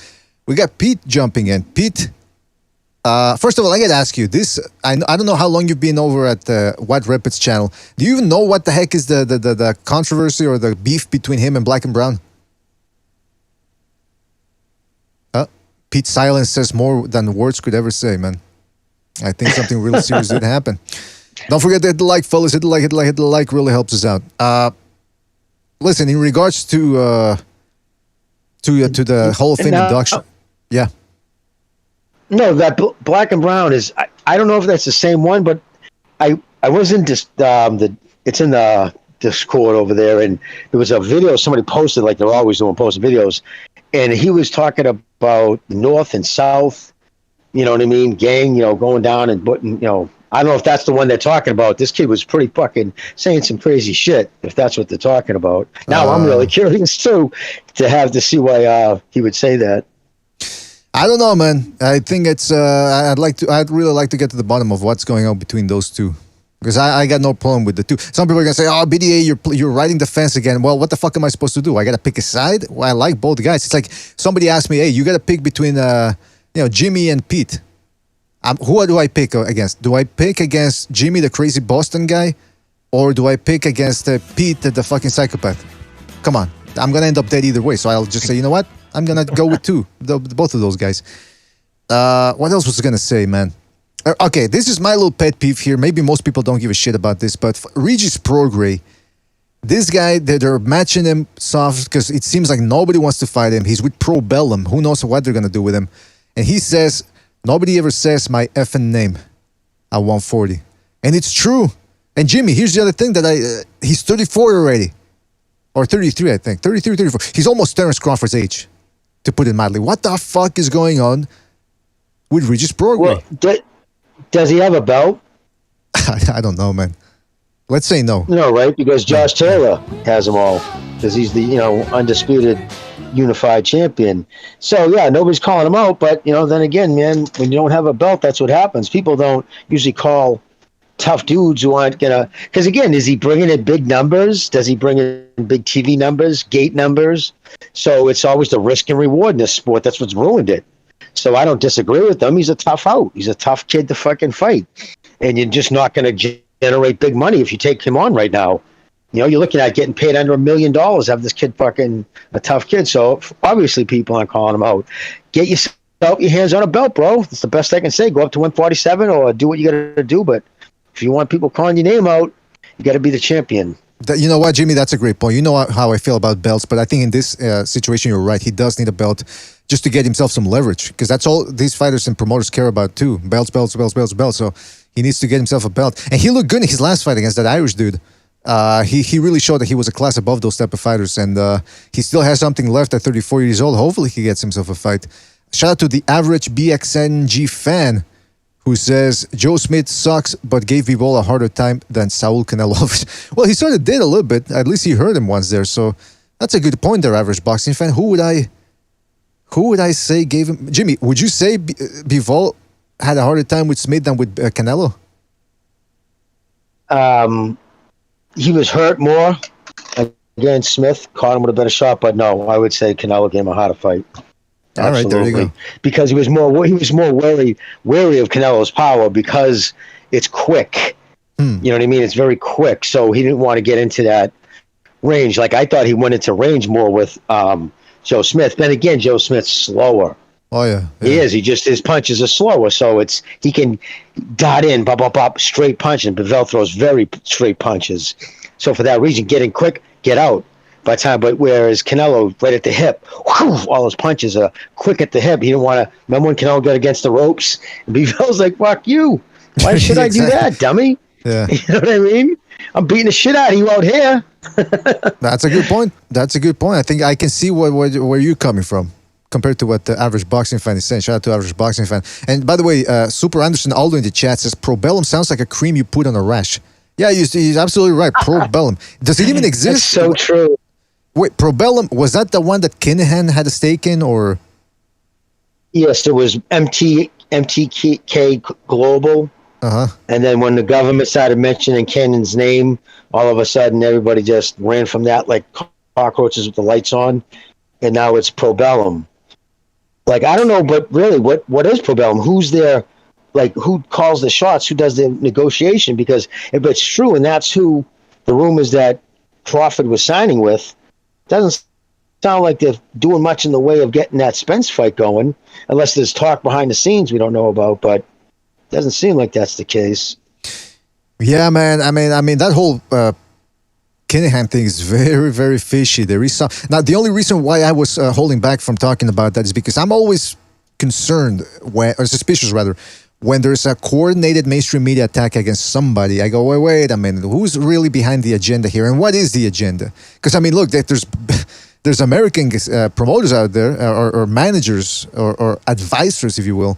We got Pete jumping in. Pete, first of all, I got to ask you this. I don't know how long you've been over at the White Rapids channel. Do you even know what the heck is the controversy or the beef between him and Black and Brown? Pete's silence says more than words could ever say, man. I think something really serious did happen. Don't forget to hit the like, fellas. Hit the like. Really helps us out. Listen, in regards to the Hall of Fame induction, yeah. No, that Black and Brown is. I don't know if that's the same one, but I was in it's in the Discord over there, and there was a video somebody posted, like they're always doing, posting videos, and he was talking about North and South, you know what I mean, gang, going down and putting, I don't know if that's the one they're talking about. This kid was pretty fucking saying some crazy shit, if that's what they're talking about. Now I'm really curious too to see why he would say that. I don't know, man. I think it's I'd really like to get to the bottom of what's going on between those two. Because I got no problem with the two. Some people are going to say, oh, BDA, you're riding the fence again. Well, what the fuck am I supposed to do? I got to pick a side? Well, I like both guys. It's like somebody asked me, hey, you got to pick between Jimmy and Pete. Who do I pick against? Do I pick against Jimmy, the crazy Boston guy? Or do I pick against Pete, the fucking psychopath? Come on. I'm going to end up dead either way. So I'll just say, you know what? I'm going to go with both of those guys. What else was I going to say, man? Okay, this is my little pet peeve here. Maybe most people don't give a shit about this, but Regis Prograis, this guy, they're matching him soft because it seems like nobody wants to fight him. He's with Pro Bellum. Who knows what they're going to do with him? And he says, nobody ever says my effing name at 140. And it's true. And Jimmy, here's the other thing that he's 34 already. Or 33, I think. 33, 34. He's almost Terence Crawford's age, to put it mildly. What the fuck is going on with Regis Prograis? Well, does he have a belt? I don't know, man. Let's say no. No, right? Because Josh Taylor has them all. Because he's the, undisputed unified champion. So, yeah, nobody's calling him out. But, then again, man, when you don't have a belt, that's what happens. People don't usually call tough dudes who aren't going to... Because, again, is he bringing in big numbers? Does he bring in big TV numbers, gate numbers? So it's always the risk and reward in this sport. That's what's ruined it. So I don't disagree with him. He's a tough out. He's a tough kid to fucking fight. And you're just not going to generate big money if you take him on right now. You're looking at getting paid under $1 million to have this kid fucking a tough kid. So obviously people aren't calling him out. Get your hands on a belt, bro. That's the best I can say. Go up to 147 or do what you got to do. But if you want people calling your name out, you got to be the champion. You know what, Jimmy? That's a great point. You know how I feel about belts, but I think in this situation, you're right. He does need a belt just to get himself some leverage, because that's all these fighters and promoters care about too. Belts. So he needs to get himself a belt. And he looked good in his last fight against that Irish dude. He really showed that he was a class above those type of fighters, and he still has something left at 34 years old. Hopefully he gets himself a fight. Shout out to the average BXNG fan who says, Joe Smith sucks, but gave Bivol a harder time than Saul Canelo. Well, he sort of did a little bit. At least he heard him once there. So that's a good point there, average boxing fan. Who would I say gave him... Jimmy, would you say Bivol had a harder time with Smith than with Canelo? he was hurt more against Smith. Caught him with a better shot, but no, I would say Canelo gave him a harder fight. All right, there you go. Because he was more wary of Canelo's power because it's quick. You know what I mean? It's very quick, so he didn't want to get into that range. Like I thought he went into range more with Joe Smith. Then again, Joe Smith's slower. Oh yeah. He is. His punches are slower, so he can dot in, bop, bop, bop, straight punch, and Bivol throws very straight punches. So for that reason, get in quick, get out. But whereas Canelo right at the hip, whew, all those punches are quick at the hip. He didn't want to. Remember when Canelo got against the ropes? And Bivol's like, "Fuck you! Why should I do that, dummy?" Yeah. You know what I mean? I'm beating the shit out of you out here. That's a good point. I think I can see where you're coming from compared to what the average boxing fan is saying. Shout out to average boxing fan. And by the way, Super Anderson Aldo in the chat says, Probellum sounds like a cream you put on a rash. Yeah, he's absolutely right. Probellum. Does it even exist? That's so true. Wait, Probellum, was that the one that Kinahan had a stake in, or? Yes, it was MTK Global. Uh-huh. And then when the government started mentioning Cannon's name, all of a sudden everybody just ran from that like cockroaches with the lights on. And now it's Probellum. Like, I don't know, but really, what is Probellum? Who's there? Like, who calls the shots? Who does the negotiation? Because if it's true, and that's who the rumors that Crawford was signing with, doesn't sound like they're doing much in the way of getting that Spence fight going, unless there's talk behind the scenes we don't know about, but doesn't seem like that's the case. Yeah, man. I mean that whole Kinahan thing is very, very fishy. There is some. Now, the only reason why I was holding back from talking about that is because I'm always concerned, or suspicious rather, when there's a coordinated mainstream media attack against somebody. I go, wait a minute, who's really behind the agenda here, and what is the agenda? Because I mean, look, there's American promoters out there, or managers, or advisors, if you will,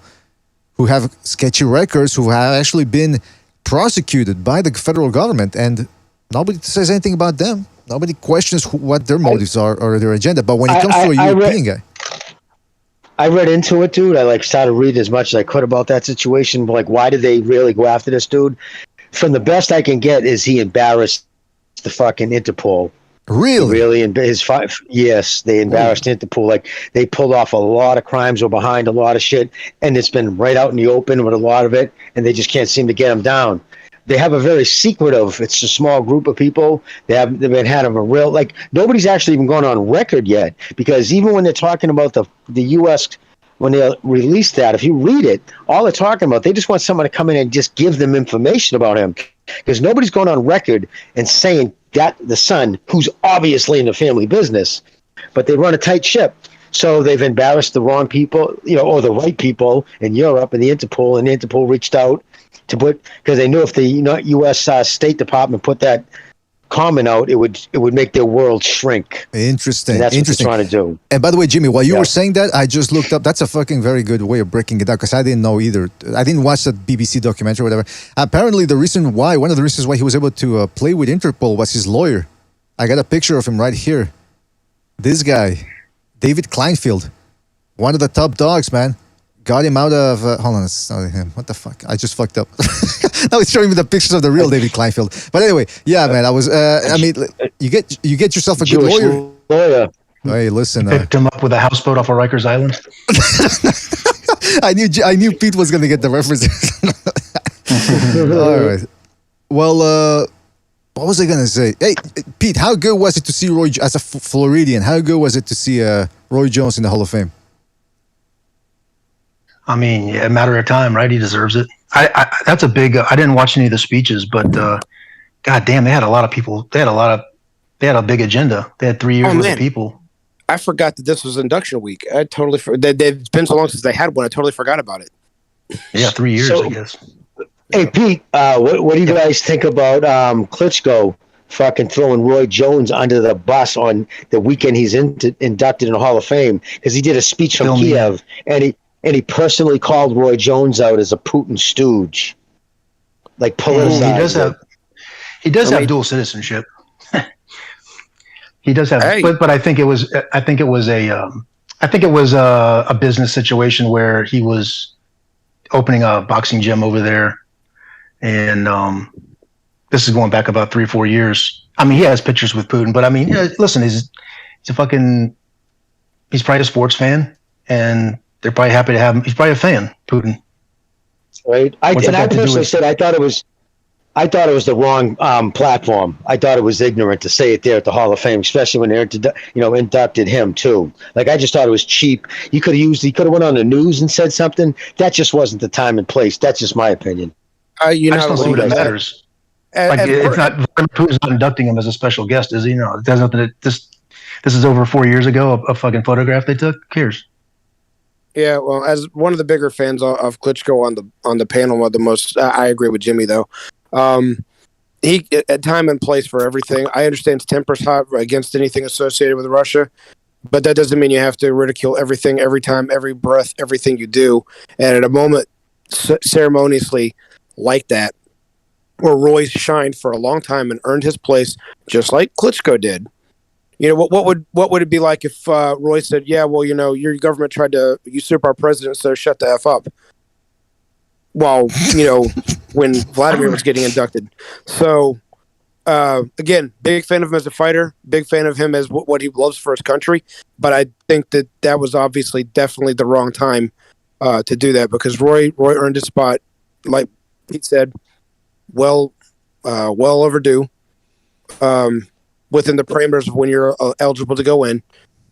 who have sketchy records, who have actually been prosecuted by the federal government, and nobody says anything about them. Nobody questions what their motives are or their agenda. But when it comes to a European guy, I read into it, dude. I started reading as much as I could about that situation. Like, why did they really go after this dude? From the best I can get is he embarrassed the fucking Interpol. Really? And yes, they embarrassed Interpol. Like, they pulled off a lot of crimes, or behind a lot of shit, and it's been right out in the open with a lot of it, and they just can't seem to get them down. They have a very secretive, it's a small group of people. They've been had a real, like, nobody's actually even gone on record yet, because even when they're talking about the U.S., when they release that, if you read it, all they're talking about, they just want someone to come in and just give them information about him, because nobody's going on record and saying that the son, who's obviously in the family business, but they run a tight ship. So they've embarrassed the wrong people, or the right people in Europe, and the Interpol reached out to put, because they knew if the U.S. State Department put that comment out, it would make their world shrink. Interesting. And that's Interesting. what they're trying to do. And by the way, Jimmy, while you were saying that, I just looked up. That's a fucking very good way of breaking it down, because I didn't know either. I didn't watch that BBC documentary or whatever. Apparently, one of the reasons why he was able to play with Interpol was his lawyer. I got a picture of him right here. This guy, David Kleinfeld, one of the top dogs, man. Got him out of. Hold on, it's not him. What the fuck? I just fucked up. Now he's showing me the pictures of the real David Kleinfeld. But anyway, yeah, man. I was. I mean, you get yourself a good lawyer. Hey, listen. Picked him up with a houseboat off of Rikers Island. I knew Pete was gonna get the references. All right. Well, what was I gonna say? Hey, Pete, how good was it to see Roy as a Floridian? How good was it to see Roy Jones in the Hall of Fame? I mean, a matter of time, right? He deserves it. That's a big. I didn't watch any of the speeches, but god damn, they had a lot of people. They had a big agenda. They had 3 years worth of people. I forgot that this was induction week. I totally. It's been so long since they had one. I totally forgot about it. Yeah, 3 years, I guess. Hey, Pete, what do you guys think about Klitschko fucking throwing Roy Jones under the bus on the weekend he's inducted in the Hall of Fame? Because he did a speech from Kiev, and he personally called Roy Jones out as a Putin stooge. Like, politicized. He does have dual citizenship. He does have, but I think it was a business situation where he was opening a boxing gym over there, and This is going back about 3 or 4 years. I mean, he has pictures with Putin, but I mean, listen, he's probably a sports fan, and they're probably happy to have him. He's probably a fan, Putin. Right. I personally said I thought it was the wrong platform. I thought it was ignorant to say it there at the Hall of Fame, especially when they inducted him too. Like, I just thought it was cheap. He could have went on the news and said something. That just wasn't the time and place. That's just my opinion. I just don't think that matters. It's not Putin's not inducting him as a special guest, is he? No, it has nothing. This is over 4 years ago. A fucking photograph they took. Who cares? Yeah, well, as one of the bigger fans of Klitschko on the panel, I agree with Jimmy though. He at time and place for everything. I understand his temper's hot against anything associated with Russia, but that doesn't mean you have to ridicule everything, every time, every breath, everything you do. And at a moment, ceremoniously like that, where Royce shined for a long time and earned his place, just like Klitschko did. You know, what would it be like if Roy said, "Yeah, well, you know, your government tried to usurp our president, so shut the F up." Well, you know, when Vladimir was getting inducted. So, again, big fan of him as a fighter, big fan of him as what he loves for his country. But I think that was obviously definitely the wrong time to do that, because Roy earned his spot, like Pete said, well overdue. Within the parameters of when you're eligible to go in.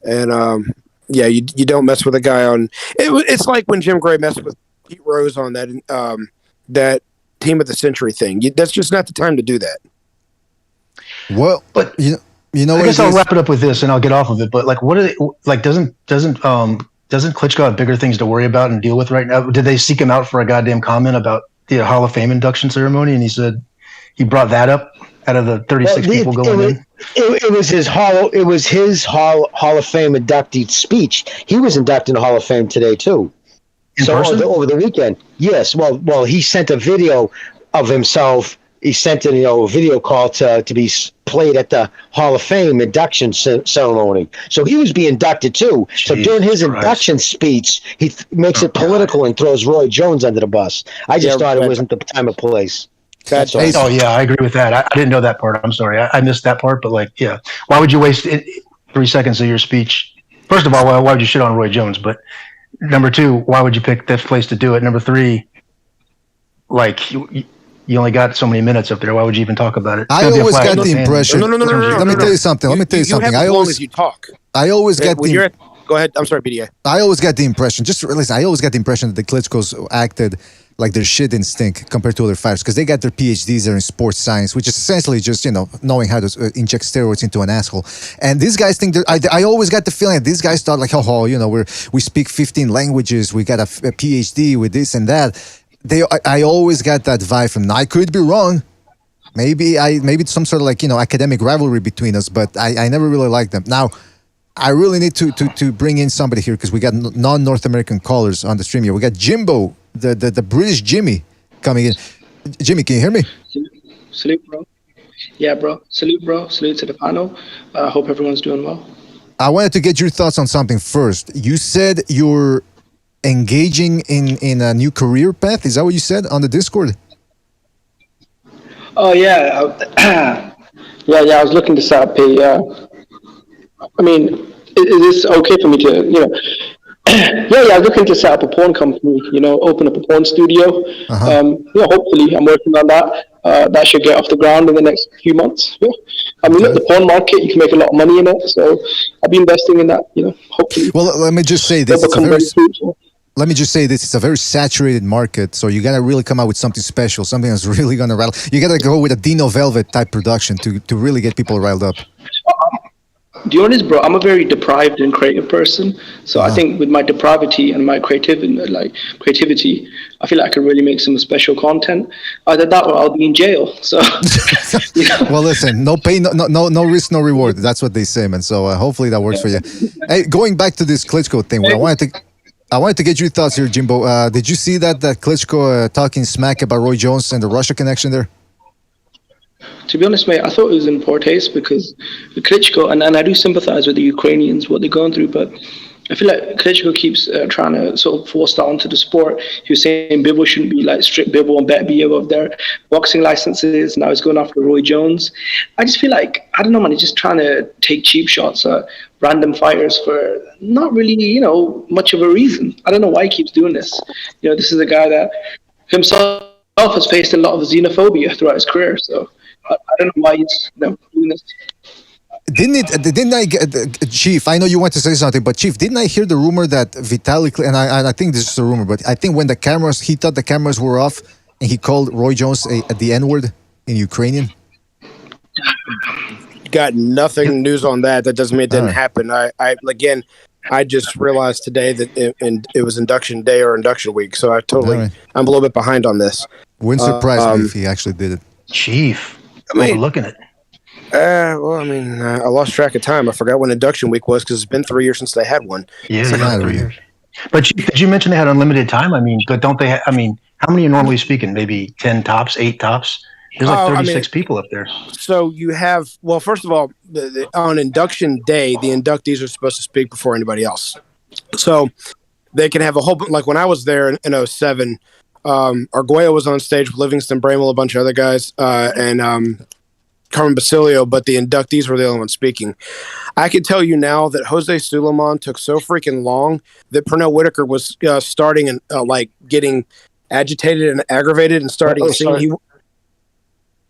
And, you don't mess with a guy on... It's like when Jim Gray messed with Pete Rose on that Team of the Century thing. That's just not the time to do that. Well, but you know, I guess I'll wrap it up with this and I'll get off of it. But like, what are they, like? Doesn't Klitschko have bigger things to worry about and deal with right now? Did they seek him out for a goddamn comment about the Hall of Fame induction ceremony? And he said he brought that up out of the 36 people going in. It was his Hall of Fame inductee speech. He was inducted in the Hall of Fame today too. Over the weekend. Yes. Well, he sent a video of himself. He sent a video call to be played at the Hall of Fame induction ceremony. So he was being inducted too. So during his induction speech, he makes it political and throws Roy Jones under the bus. I just thought it wasn't the time or place. Oh yeah, I agree with that. I didn't know that part. I'm sorry, I missed that part. But like, yeah, why would you waste 3 seconds of your speech? First of all, why would you shit on Roy Jones? But number 2, why would you pick this place to do it? Number 3, like you only got so many minutes up there. Why would you even talk about it? I always got the impression. No. Let me tell you something. You have as long as you talk. I always get the. Go ahead. I'm sorry, BDA. I always got the impression. I always got the impression that the Klitschko's acted like their shit instinct compared to other fighters, because they got their PhDs there in sports science, which is essentially just, knowing how to inject steroids into an asshole. And these guys think I always got the feeling that these guys thought like, we speak 15 languages, we got a PhD with this and that. I always got that vibe from them. I could be wrong. Maybe it's some sort of academic rivalry between us, but I never really liked them. Now, I really need to bring in somebody here, because we got non-North American callers on the stream here. We got Jimbo, the British Jimmy coming in. Jimmy, can you hear me? Salute, bro. Yeah, bro. Salute, bro. Salute to the panel. Hope everyone's doing well. I wanted to get your thoughts on something first. You said you're engaging in a new career path. Is that what you said on the Discord? Oh, yeah. I was looking to set up is this okay for me to, I was looking to set up a porn company, open up a porn studio. Hopefully I'm working on that. That should get off the ground in the next few months. Yeah. Look, the porn market, you can make a lot of money in it. So I'll be investing in that, hopefully. Well, let me just say this. It's a very saturated market, so you got to really come out with something special, something that's really going to rattle. You got to go with a Dino Velvet type production to really get people riled up. Do you know what it is, bro? I'm a very deprived and creative person, so I think with my depravity and my creativity, I feel like I can really make some special content. Either that or I'll be in jail. So, Well, listen, no pain, no risk, no reward. That's what they say, man. So hopefully that works for you. Hey, going back to this Klitschko thing, I wanted to get your thoughts here, Jimbo. Did you see that Klitschko talking smack about Roy Jones and the Russia connection there? To be honest, mate, I thought it was in poor taste, because Klitschko, and I do sympathize with the Ukrainians, what they're going through, but I feel like Klitschko keeps trying to sort of force that onto the sport. He was saying Bivol shouldn't be like strict Bivol and Beterbiev of their boxing licenses. Now he's going after Roy Jones. I just feel like, I don't know, man, he's just trying to take cheap shots at random fighters for not really, much of a reason. I don't know why he keeps doing this. This is a guy that himself has faced a lot of xenophobia throughout his career. So I don't know why he's doing this. Didn't I get, Chief, I know you want to say something, but Chief, didn't I hear the rumor that Vitalik, and I think this is a rumor, but I think when he thought the cameras were off, and he called Roy Jones the N-word in Ukrainian? Got nothing news on that. That doesn't mean it didn't happen. I just realized today that it was induction day or induction week, so I'm a little bit behind on this. Wouldn't surprise me if he actually did it. Chief, overlooking it. I lost track of time. I forgot when induction week was because it's been 3 years since they had one. Yeah, 3 years. But did you mention they had unlimited time? I mean, but don't they? How many are normally speaking? Maybe 10 tops, 8 tops. There's like 36 people up there. So you have, well, first of all, on induction day, the inductees are supposed to speak before anybody else. So they can have a whole, like when I was there in 07, Arguello was on stage with Livingston Bramel, a bunch of other guys, and Carmen Basilio, but the inductees were the only ones speaking. I can tell you now that Jose Suleiman took so freaking long that Pernell Whitaker was starting and getting agitated and aggravated and starting singing.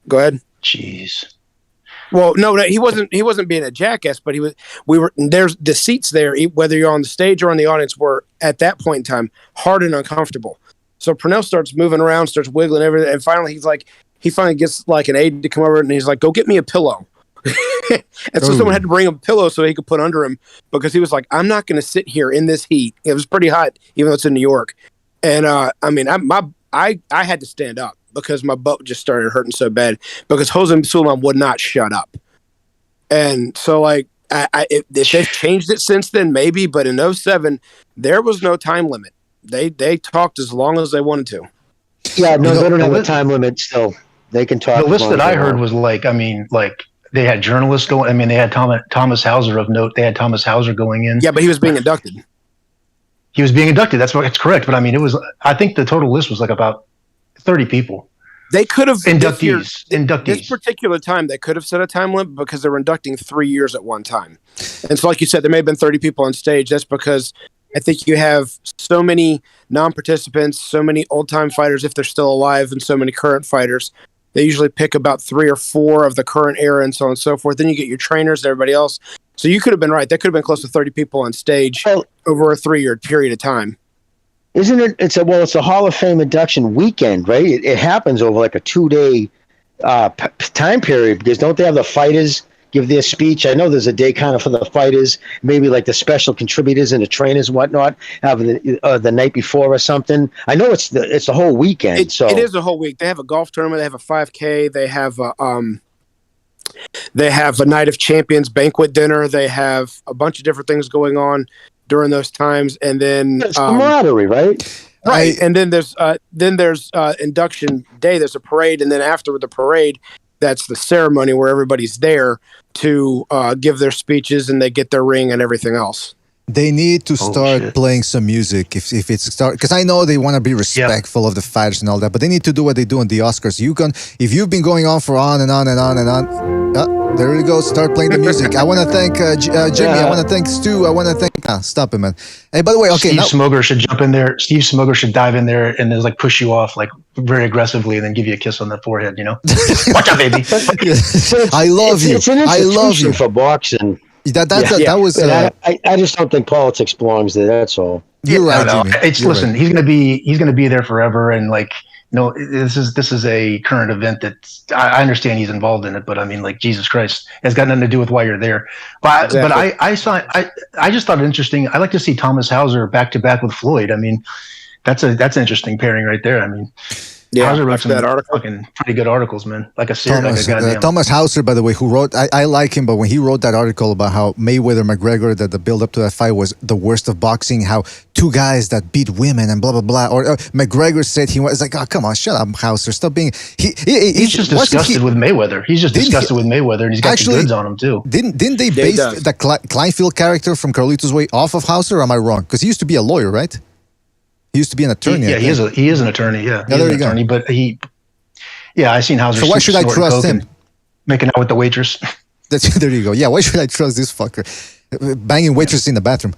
Go ahead. Jeez. Well, no, he wasn't being a jackass, but there's the seats there, whether you're on the stage or on the audience, were at that point in time hard and uncomfortable. So Pernell starts moving around, starts wiggling everything, and finally he finally gets like an aide to come over and he's like, "Go get me a pillow." And so someone had to bring him a pillow so he could put under him because he was like, "I'm not going to sit here in this heat." It was pretty hot, even though it's in New York. And I had to stand up because my butt just started hurting so bad because Jose Suleiman would not shut up. And so if they've changed it since then, maybe, but in 07, there was no time limit. They talked as long as they wanted to. Yeah, no, they don't have a time limit still. They can talk. The list that I heard was they had journalists going. They had Thomas Hauser of note. They had Thomas Hauser going in. Yeah, but he was being inducted. He was being inducted. That's correct. But I think the total list was like about 30 people. They could have inductees. This particular time, they could have set a time limit because they were inducting 3 years at one time. And so, like you said, there may have been 30 people on stage. That's because I think you have so many non-participants, so many old-time fighters if they're still alive, and so many current fighters. They usually pick about 3 or 4 of the current era and so on and so forth. Then you get your trainers and everybody else. So you could have been right. There could have been close to 30 people on stage over a 3-year period of time. Isn't it? It's a Hall of Fame induction weekend, right? It happens over like a 2-day time period because don't they have the fighters give their speech? I know there's a day kind of for the fighters, maybe like the special contributors and the trainers and whatnot have the night before or something. I know it's the whole weekend. It is a whole week. They have a golf tournament. They have a 5K. They have a Night of Champions banquet dinner. They have a bunch of different things going on during those times, and then it's camaraderie, right? Right, and then there's induction day. There's a parade, and then after the parade, that's the ceremony where everybody's there to give their speeches and they get their ring and everything else. They need to start playing some music if it's because I know they want to be respectful of the fighters and all that, but they need to do what they do on the Oscars. If you've been going on for on and on and on and on, there you go. Start playing the music. I want to thank Jimmy. I want to thank Stu. I want to thank. Stop it, man. Hey, by the way, okay. Steve Smoger should jump in there. Steve Smoger should dive in there and then push you off very aggressively and then give you a kiss on the forehead. Watch out, baby. I love you. It's an institution for boxing. That was. I just don't think politics belongs there. That's all. You're right, Jimmy. Listen. He's gonna be there forever, and this is a current event that I understand he's involved in it, but Jesus Christ, it has got nothing to do with why you're there. But I just thought it interesting. I like to see Thomas Hauser back to back with Floyd. That's an interesting pairing right there. Yeah, Hauser wrote after that some article. fucking pretty good articles, man. Like a series, like a goddamn. Thomas Hauser, by the way, who wrote, I like him, but when he wrote that article about how Mayweather McGregor, that the build up to that fight was the worst of boxing, how two guys that beat women and blah blah blah, or McGregor said he was like, oh come on, shut up, Hauser, stop being. He's just disgusted with Mayweather. He's just disgusted with Mayweather, and he's got the goods on him too. Didn't they base the Kleinfeld character from Carlitos Way off of Hauser? Or am I wrong? Because he used to be a lawyer, right? He used to be an attorney. He is an attorney. Yeah, yeah, there you attorney, go. But I seen Hauser. So why should I trust him? Making out with the waitress. There you go. Yeah, why should I trust this fucker? Banging waitresses in the bathroom.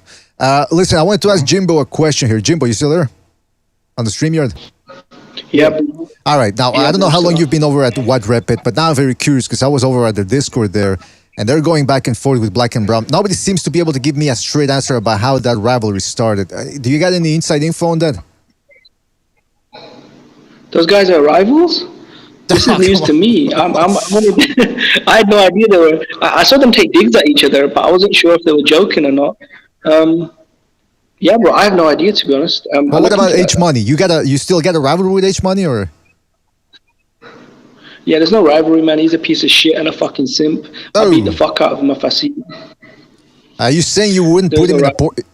Listen, I wanted to ask Jimbo a question here. Jimbo, you still there? On the StreamYard? Yep. All right. Now, I don't know how long you've been over at What Rep It, but now I'm very curious because I was over at their Discord there, and they're going back and forth with Black and Brown. Nobody seems to be able to give me a straight answer about how that rivalry started. Do you got any inside info on that? Those guys are rivals? This is news to me. I had no idea they were. I saw them take digs at each other, but I wasn't sure if they were joking or not. Yeah, bro, I have no idea, to be honest. Well, what about H Money? You still got a rivalry with H Money, or? Yeah, there's no rivalry, man. He's a piece of shit and a fucking simp. I beat the fuck out of him if I see him. Are you saying you wouldn't put him in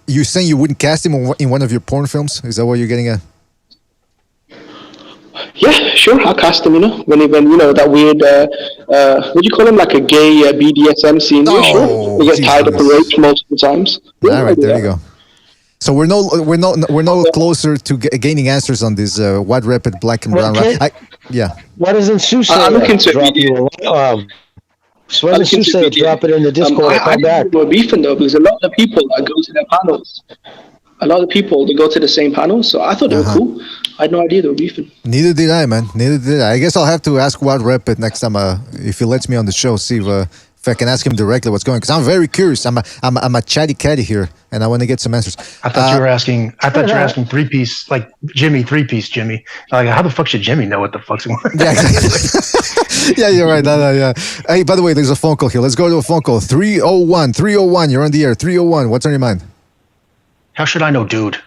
you saying you wouldn't cast him in one of your porn films? Is that what you're getting at? Yeah, sure. I'll cast him, when that weird, what do you call him, like a gay BDSM scene. Yeah, sure. He gets tied up and raped multiple times. Yeah, all right, there you go. So we're no closer to gaining answers on this What Rep It Black and Brown. Yeah. Why doesn't Sue say I'm looking to drop you? So why doesn't Sue say drop it in the Discord and come back? We're beefing though, because a lot of people that go to their panels, a lot of people, they go to the same panels, so I thought they were cool. I had no idea they were beefing. Neither did I, man. Neither did I. I guess I'll have to ask What Rep It next time if he lets me on the show, see if I can ask him directly what's going on. Because I'm very curious. I'm a chatty catty here, and I want to get some answers. I thought you were asking. I thought you were asking three-piece, like Jimmy, three-piece Jimmy. Like, how the fuck should Jimmy know what the fuck's going on? Yeah, exactly. Yeah, you're right. No, yeah. Hey, by the way, there's a phone call here. Let's go to a phone call. 301. You're on the air. 301. What's on your mind? How should I know, dude?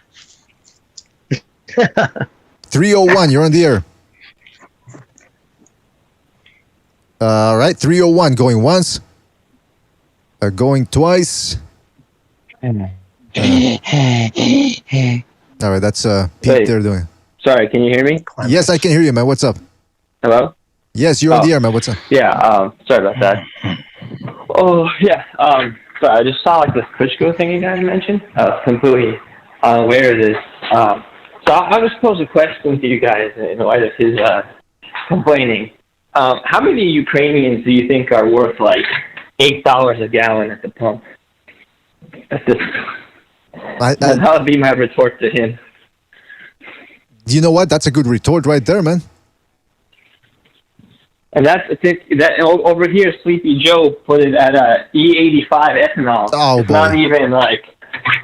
301. You're on the air. All right, 301. Going once. Going twice. All right, that's Pete there doing. Sorry, can you hear me? Yes, I can hear you, man. What's up? Hello? Yes, you're on the air, man. What's up? Yeah, sorry about that. Oh, yeah. So I just saw this Klitschko thing you guys mentioned. I was completely unaware of this. So I'll just pose a question to you guys in light of his complaining. How many Ukrainians do you think are worth like $8 a gallon at the pump? That would be my retort to him. You know what? That's a good retort right there, man. And that over here, Sleepy Joe put it at E85 ethanol. Oh, it's not even like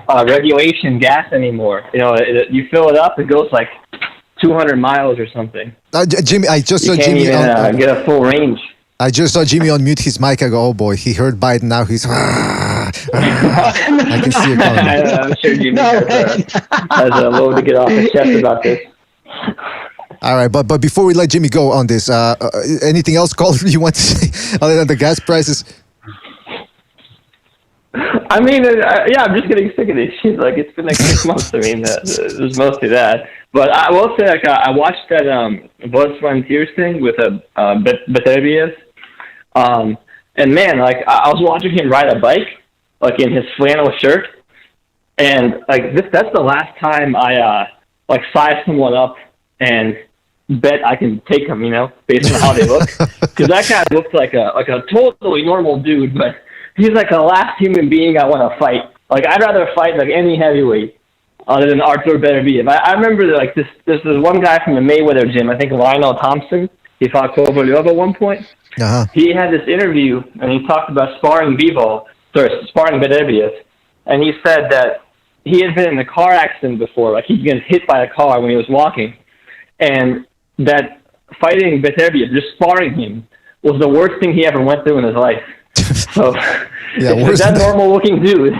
regulation gas anymore. You fill it up, it goes like 200 miles or something. Jimmy, I just saw Jimmy get a full range. I just saw Jimmy unmute his mic. I go, oh boy, he heard Biden. Now he's. I can see it coming. I'm sure Jimmy has a load to get off his chest about this. All right, but before we let Jimmy go on this, anything else, Caller, you want to say other than the gas prices? I mean, I'm just getting sick of this shit. Like, it's been like 6 months. I mean, it was mostly that. But I will say, I watched that Buzz Frontiers thing with Beterbiev. And man, I was watching him ride a bike, like in his flannel shirt. And that's the last time I size someone up and bet I can take them, based on how they look. Because that guy looked like a totally normal dude, but he's like the last human being I want to fight. Like, I'd rather fight any heavyweight other than Arthur Beterbiev. I remember this one guy from the Mayweather gym, I think Lionel Thompson. He fought Kovalev at one point. Uh-huh. He had this interview, and he talked about sparring Beterbiev. And he said that he had been in a car accident before. Like, he'd been hit by a car when he was walking. And that fighting Beterbiev, just sparring him, was the worst thing he ever went through in his life. So, if that normal-looking dude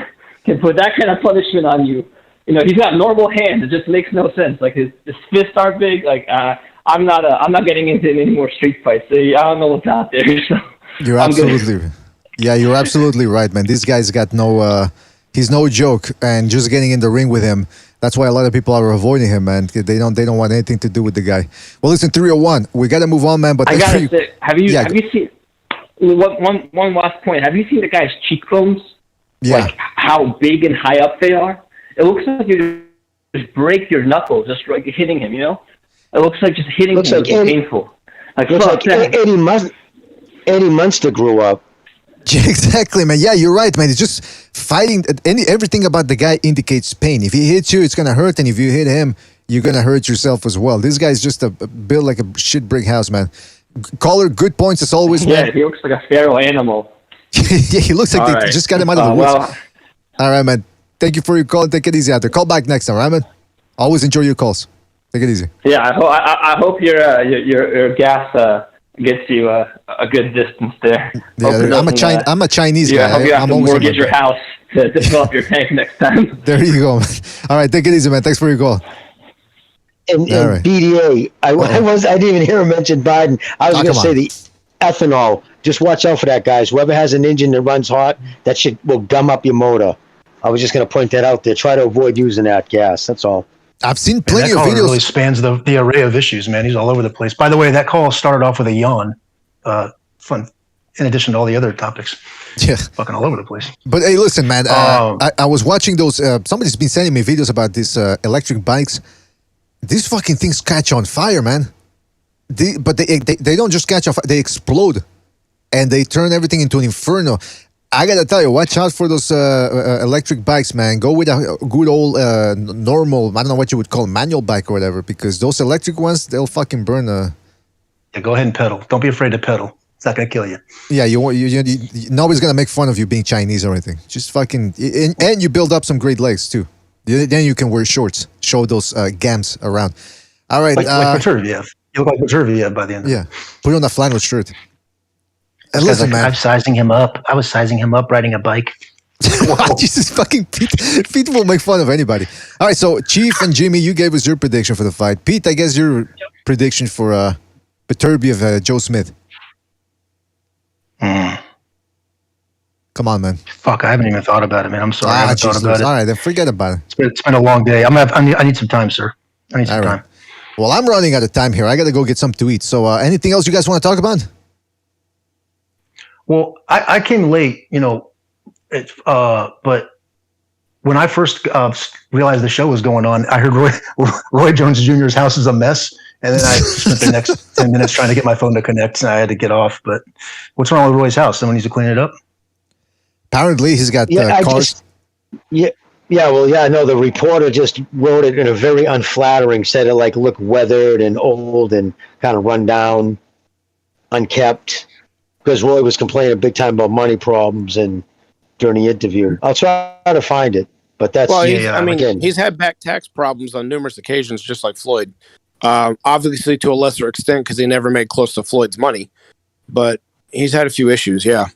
can put that kind of punishment on you, he's got normal hands. It just makes no sense. Like, his fists aren't big. Like, I'm not getting into any more street fights. So I don't know what's out there. So You're absolutely, you're absolutely right, man. This guy's got no, he's no joke, and just getting in the ring with him. That's why a lot of people are avoiding him, man. They don't want anything to do with the guy. Well, listen, 301. We gotta move on, man. But I gotta say, have you seen one last point? Have you seen the guy's cheekbones? Yeah. Like how big and high up they are. It looks like you just break your knuckles just like hitting him. You know, it looks like just hitting him is painful. Like looks like Eddie Munster grew up. Exactly, man. Yeah, you're right, man. It's just fighting. Everything about the guy indicates pain. If he hits you, it's gonna hurt, and if you hit him, you're gonna hurt yourself as well. This guy's just built like a shit brick house, man. Caller, good points as always, man. Yeah, he looks like a feral animal. Yeah, he looks like they just got him out of the woods. Well, all right, man. Thank you for your call. Take it easy out there. Call back next time, all right, man? Always enjoy your calls. Take it easy. yeah, I hope your gas gets you a good distance there. Yeah, I'm a Chinese guy. I hope you have I'm to always on mortgage my your house to fill up your tank next time. There you go, man. All right, take it easy, man. Thanks for your call. And right. BDA, I didn't even hear him mention Biden. I was going to say the ethanol. Just watch out for that, guys. Whoever has an engine that runs hot, that shit will gum up your motor. I was just going to point that out there. Try to avoid using that gas. That's all. I've seen plenty of videos. Really spans the array of issues, man. He's all over the place. By the way, that call started off with a yawn. Fun. In addition to all the other topics. Yeah. Fucking all over the place. But hey, listen, man. I was watching those. Somebody's been sending me videos about these electric bikes. These fucking things catch on fire, man. But they don't just catch on fire. They explode. And they turn everything into an inferno. I gotta tell you, watch out for those electric bikes, man. Go with a good old normal, I don't know what you would call manual bike or whatever, because those electric ones, they'll fucking burn. Yeah, go ahead and pedal. Don't be afraid to pedal. It's not gonna kill you. Yeah, nobody's gonna make fun of you being Chinese or anything. Just fucking, and you build up some great legs too. Then you can wear shorts, show those gams around. All right, like Beterbiev. You look like Beterbiev by the end. Yeah, put on a flannel shirt. And listen, man. I'm sizing him up. I was sizing him up riding a bike. Wow, Jesus, fucking Pete will make fun of anybody. All right, so Chief and Jimmy, you gave us your prediction for the fight. Pete, I guess your prediction for Beterbiev, Joe Smith. Come on, man. Fuck, I haven't even thought about it, man. I'm sorry. I haven't thought about it. All right, then forget about it. It's been a long day. I need some time, sir. I need some time. Well, I'm running out of time here. I got to go get something to eat. So anything else you guys want to talk about? Well, I came late, but when I first realized the show was going on, I heard Roy Jones Jr.'s house is a mess, and then I spent the next 10 minutes trying to get my phone to connect, and I had to get off. But what's wrong with Roy's house? Someone needs to clean it up? Apparently, he's got cars. The reporter just wrote it in a very unflattering, said it like looked weathered and old and kind of run down, unkept. Because Roy was complaining big time about money problems and during the interview. I'll try to find it, but that's he's had back tax problems on numerous occasions, just like Floyd. Obviously, to a lesser extent, because he never made close to Floyd's money, but he's had a few issues. Yeah,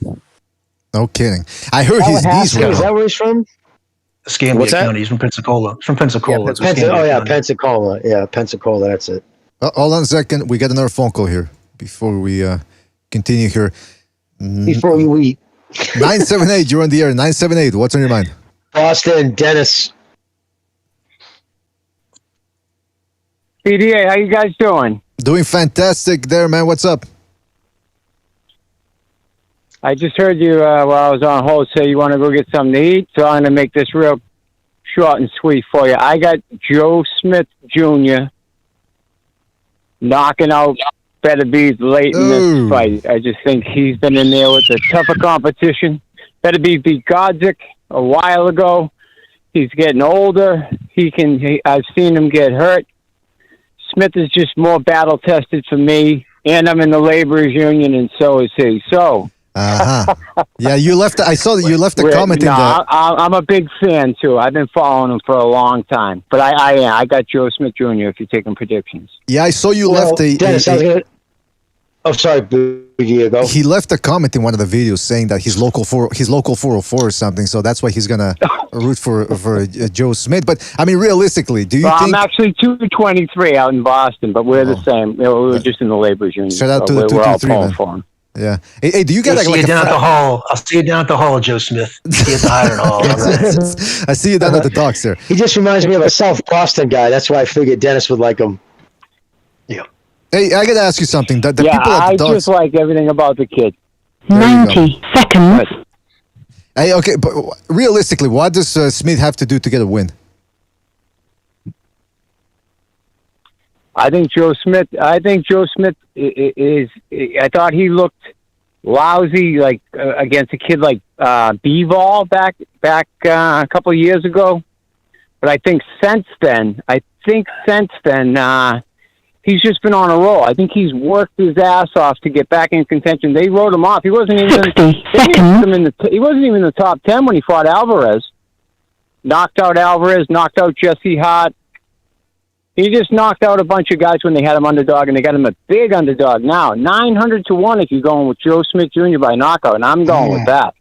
no kidding. I heard his knees were. Is that where he's from? Escambia County. He's from Pensacola. He's from Pensacola. Pensacola. Yeah, Pensacola. That's it. Hold on a second. We got another phone call here before we. Continue here. Before you eat. 978, you're on the air. 978, what's on your mind? Boston, Dennis. PDA, how you guys doing? Doing fantastic there, man. What's up? I just heard you while I was on hold say you want to go get something to eat, so I'm going to make this real short and sweet for you. I got Joe Smith Jr. knocking out Beterbiev late in this fight. I just think he's been in there with a tougher competition. Beterbiev beat Godzik a while ago. He's getting older. I've seen him get hurt. Smith is just more battle tested for me, and I'm in the laborers union, and so is he. So. Yeah, you left. I saw that you left a comment in the. I'm a big fan too. I've been following him for a long time, but I got Joe Smith Jr. If you're taking predictions. Yeah, I saw you left Dennis, oh, sorry, Boo. Diego. He left a comment in one of the videos saying that he's local 404 or something, so that's why he's gonna root for Joe Smith. But I mean, realistically, do you think? I'm actually 223 out in Boston, but we're the same. We were just in the labor's union. Shout out to the we're all 223, pulling man. for him. Yeah. Hey, do you get I'll see like you down at the hall. I'll see you down at the hall, Joe Smith. See you at the Iron Hall. All right. I see you down at the docks there. He just reminds me of a South Boston guy. That's why I figured Dennis would like him. Yeah. Hey, I gotta ask you something. The people at I the docks. just like everything about the kid. 90 seconds. Hey, okay, but realistically, what does Smith have to do to get a win? I think Joe Smith is. I thought he looked lousy, like against a kid like Bivol back a couple of years ago. But I think since then, he's just been on a roll. I think he's worked his ass off to get back in contention. They wrote him off. He wasn't even he wasn't even in the top 10 when he fought Alvarez. Knocked out Alvarez, knocked out Jesse Hart. He just knocked out a bunch of guys when they had him underdog, and they got him a big underdog now. 900-1 if you're going with Joe Smith Jr. by knockout, and I'm going with that.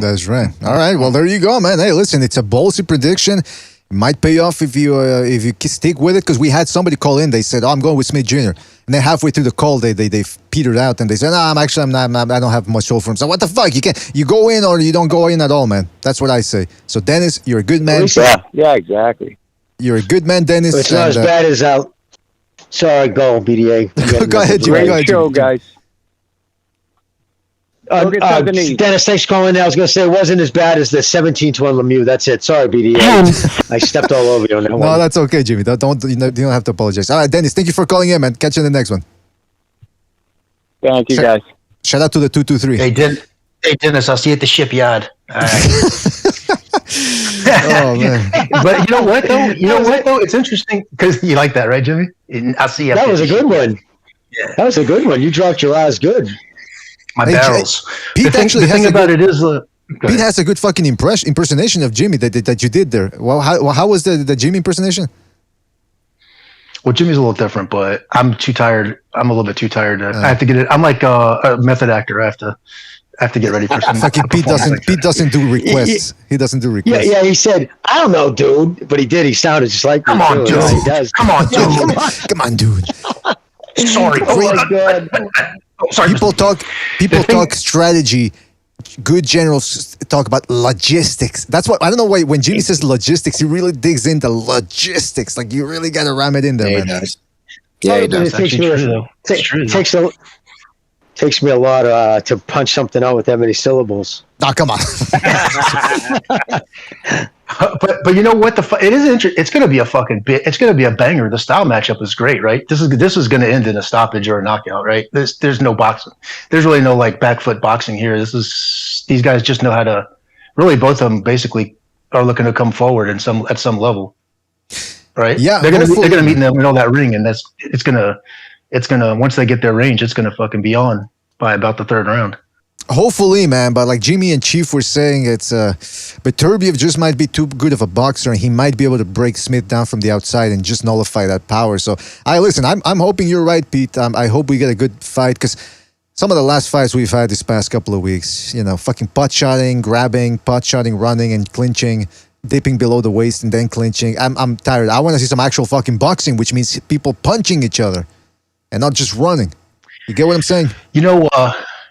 That's right. All right. Well, there you go, man. Hey, listen, it's a ballsy prediction. It might pay off if you stick with it, because we had somebody call in. They said, "Oh, I'm going with Smith Jr." And then halfway through the call, they petered out and they said, "No, I'm not. I don't have much hope for him." So what the fuck? You go in or you don't go in at all, man. That's what I say. So Dennis, you're a good man. Yeah, exactly. You're a good man, Dennis. It's not as bad as out. Sorry, go BDA. Go ahead, Jimmy. Great show, guys. Dennis, thanks for calling in. I was going to say it wasn't as bad as the 17-1 Lemieux. That's it. Sorry, BDA. I stepped all over you on that one. No, that's okay, Jimmy. You don't have to apologize. All right, Dennis, thank you for calling in, man. Catch you in the next one. Thank you, guys. Shout out to the 223. Hey, Dennis, I'll see you at the shipyard. All right. Oh, man. But you know what, though? It's interesting because you like that, right, Jimmy? I'll see you. That was a good one. Yeah. That was a good one. You dropped your eyes good. My barrels. Pete actually the thing about it is... Pete has a good fucking impersonation of Jimmy that you did there. Well, how was the Jimmy impersonation? Well, Jimmy's a little different, but I'm too tired. I'm a little bit too tired. I have to get it. I'm like a method actor. I have to get ready for something. Fucking Pete doesn't do requests. He doesn't do requests. Yeah. He said, "I don't know, dude," but he did. He sounded just like Come on, dude. Yeah, he does. Come on, dude. Come on, dude. Sorry. Oh my god. Sorry. People talk strategy. Good generals talk about logistics. That's what I don't know why when Jimmy says logistics, he really digs into logistics. Like you really got to ram it in there, man. Yeah, he does. Takes me a lot to punch something out with that many syllables. Oh, come on. but you know what? It is interesting. It's going to be a fucking bit. It's going to be a banger. The style matchup is great, right? This is going to end in a stoppage or a knockout, right? There's no boxing. There's really no like back foot boxing here. These guys just know how to. Really, both of them basically are looking to come forward at some level, right? Yeah, they're gonna meet in the middle of that ring, and it's gonna once they get their range, it's gonna fucking be on by about the third round. Hopefully, man, but like Jimmy and Chief were saying, it's Beterbiev just might be too good of a boxer, and he might be able to break Smith down from the outside and just nullify that power. So, I'm hoping you're right, Pete. I hope we get a good fight, because some of the last fights we've had this past couple of weeks, fucking pot-shotting, grabbing, pot-shotting, running, and clinching, dipping below the waist and then clinching. I'm tired. I want to see some actual fucking boxing, which means people punching each other and not just running. You get what I'm saying? I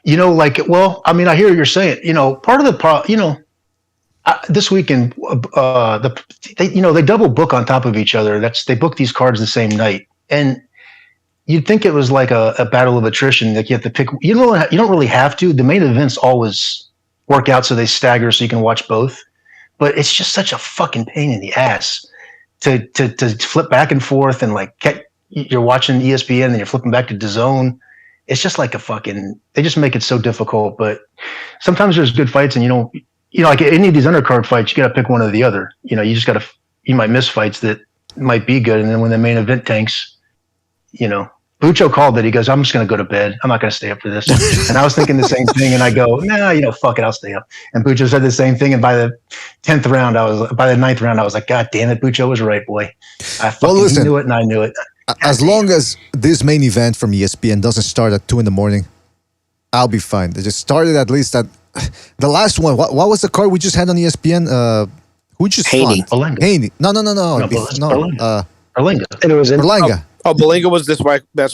hear what you're saying. Part of the problem, this weekend, they double book on top of each other. They book these cards the same night, and you'd think it was like a battle of attrition. Like you have to pick. You don't really have to. The main events always work out so they stagger so you can watch both. But it's just such a fucking pain in the ass to flip back and forth and you're watching ESPN and you're flipping back to DAZN. It's just like they just make it so difficult. But sometimes there's good fights and like any of these undercard fights, you got to pick one or the other. You might miss fights that might be good. And then when the main event tanks, Bucho called it. He goes, "I'm just going to go to bed. I'm not going to stay up for this." And I was thinking the same thing. And I go, "Nah, fuck it. I'll stay up." And Bucho said the same thing. And by the 9th round, I was like, "God damn it. Bucho was right, boy. He knew it and I knew it." As long as this main event from ESPN doesn't start at 2 a.m, I'll be fine. They just started at least at the last one. What was the card we just had on ESPN? Who just Haney. fought? Haney. No. Berlinga. And it was in Berlanga. Oh, Belinga was this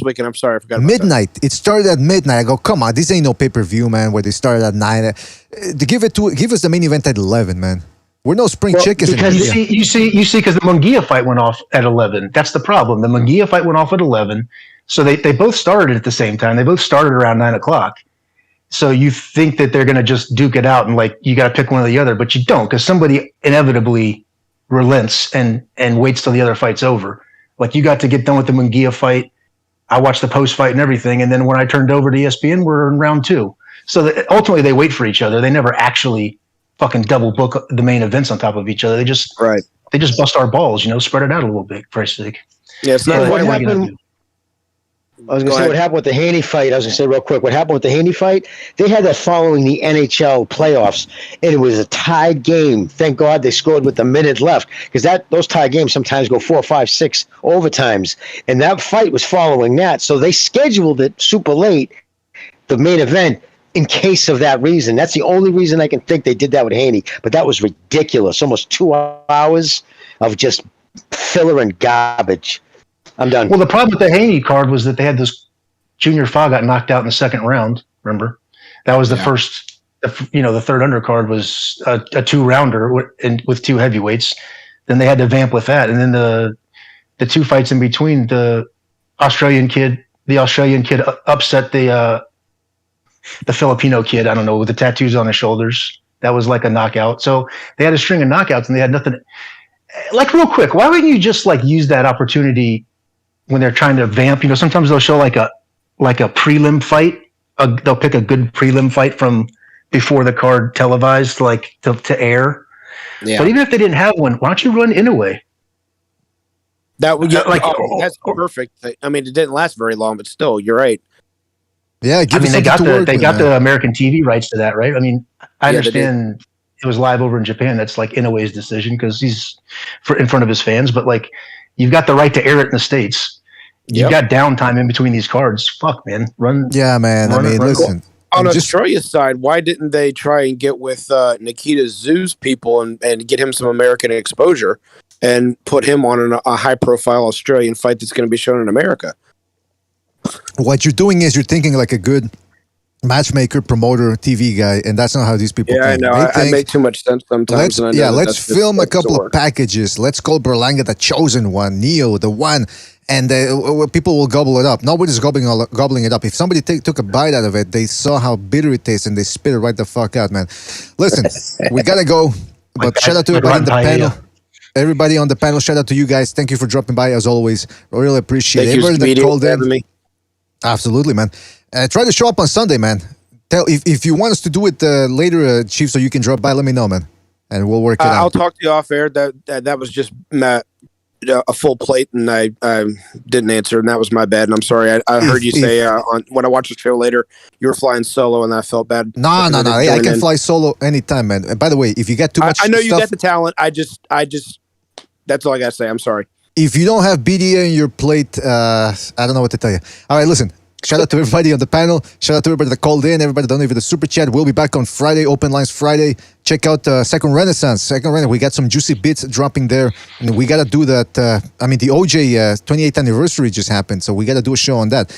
weekend. I'm sorry, I forgot about Midnight. It started at midnight. I go, come on, this ain't no pay-per-view, man. Where they started at 9. Give us the main event at 11, man. We're no spring chickens. Because you see, because the Munguia fight went off at 11. That's the problem. The Munguia fight went off at 11, so they both started at the same time. They both started around 9 o'clock. So you think that they're going to just duke it out and like you got to pick one or the other, but you don't, because somebody inevitably relents and waits till the other fight's over. Like you got to get done with the Munguia fight. I watched the post fight and everything, and then when I turned over to ESPN, we're in round 2. So ultimately, they wait for each other. They never actually fucking double book the main events on top of each other. They just bust our balls, spread it out a little bit, for Christ's sake. Yeah, it's not what happened. I was going to say what happened with the Haney fight. I was going to say real quick what happened with the Haney fight. They had that following the NHL playoffs, and it was a tied game. Thank God they scored with a minute left, because those tied games sometimes go 4, 5, 6 overtimes, and that fight was following that. So they scheduled it super late, the main event, in case of that reason. That's the only reason I can think they did that with Haney. But that was ridiculous. Almost 2 hours of just filler and garbage. I'm done. Well, the problem with the Haney card was that they had this Junior Fa got knocked out in the second round. Remember, that was the first. The third undercard was a 2-rounder with 2 heavyweights. Then they had to vamp with that, and then the 2 fights in between, the Australian kid upset the Filipino kid. I don't know, with the tattoos on his shoulders. That was like a knockout. So they had a string of knockouts, and they had nothing. Like real quick, why wouldn't you just like use that opportunity? When they're trying to vamp, sometimes they'll show like a prelim fight. They'll pick a good prelim fight from before the card televised, like to air. Yeah. But even if they didn't have one, why don't you run Inoue? That would that's perfect. I mean, it didn't last very long, but still, you're right. Yeah, they got the American TV rights to that, right? I mean, I understand it was live over in Japan. That's like Inoue's decision because he's in front of his fans, but like. You've got the right to air it in the States. You've got downtime in between these cards. Fuck, man. Run. Yeah, man. Listen. On Australia's side, why didn't they try and get with Nikita Zoo's people and get him some American exposure and put him on a high-profile Australian fight that's going to be shown in America? What you're doing is you're thinking like a good matchmaker, promoter, TV guy, and that's not how these people think. Yeah, I know. I make too much sense sometimes. Let's film a couple of packages. Let's call Berlanga the chosen one, Neo the one, and people will gobble it up. Nobody's gobbling it up. If somebody took a bite out of it, they saw how bitter it tastes, and they spit it right the fuck out, man. Listen, we gotta go, but shout out to everybody on the panel. Everybody on the panel, shout out to you guys. Thank you for dropping by, as always. I really appreciate it. Everybody that called in. Me. Absolutely, man. Try to show up on Sunday, man. If you want us to do it later, Chief, so you can drop by, let me know, man, and we'll work it out. I'll talk to you off air. That was just a full plate, and I didn't answer, and that was my bad. And I'm sorry. I heard you say when I watched the show later, you were flying solo, and I felt bad. No. I can fly solo anytime, man. And by the way, if you get too much, I know you got the talent. I just. That's all I gotta say. I'm sorry. If you don't have BDA in your plate, I don't know what to tell you. All right, listen. Shout out to everybody on the panel. Shout out to everybody that called in. Everybody that donated the super chat. We'll be back on Friday. Open lines Friday. Check out Second Renaissance. We got some juicy bits dropping there. And we got to do that. The OJ 28th anniversary just happened. So we got to do a show on that.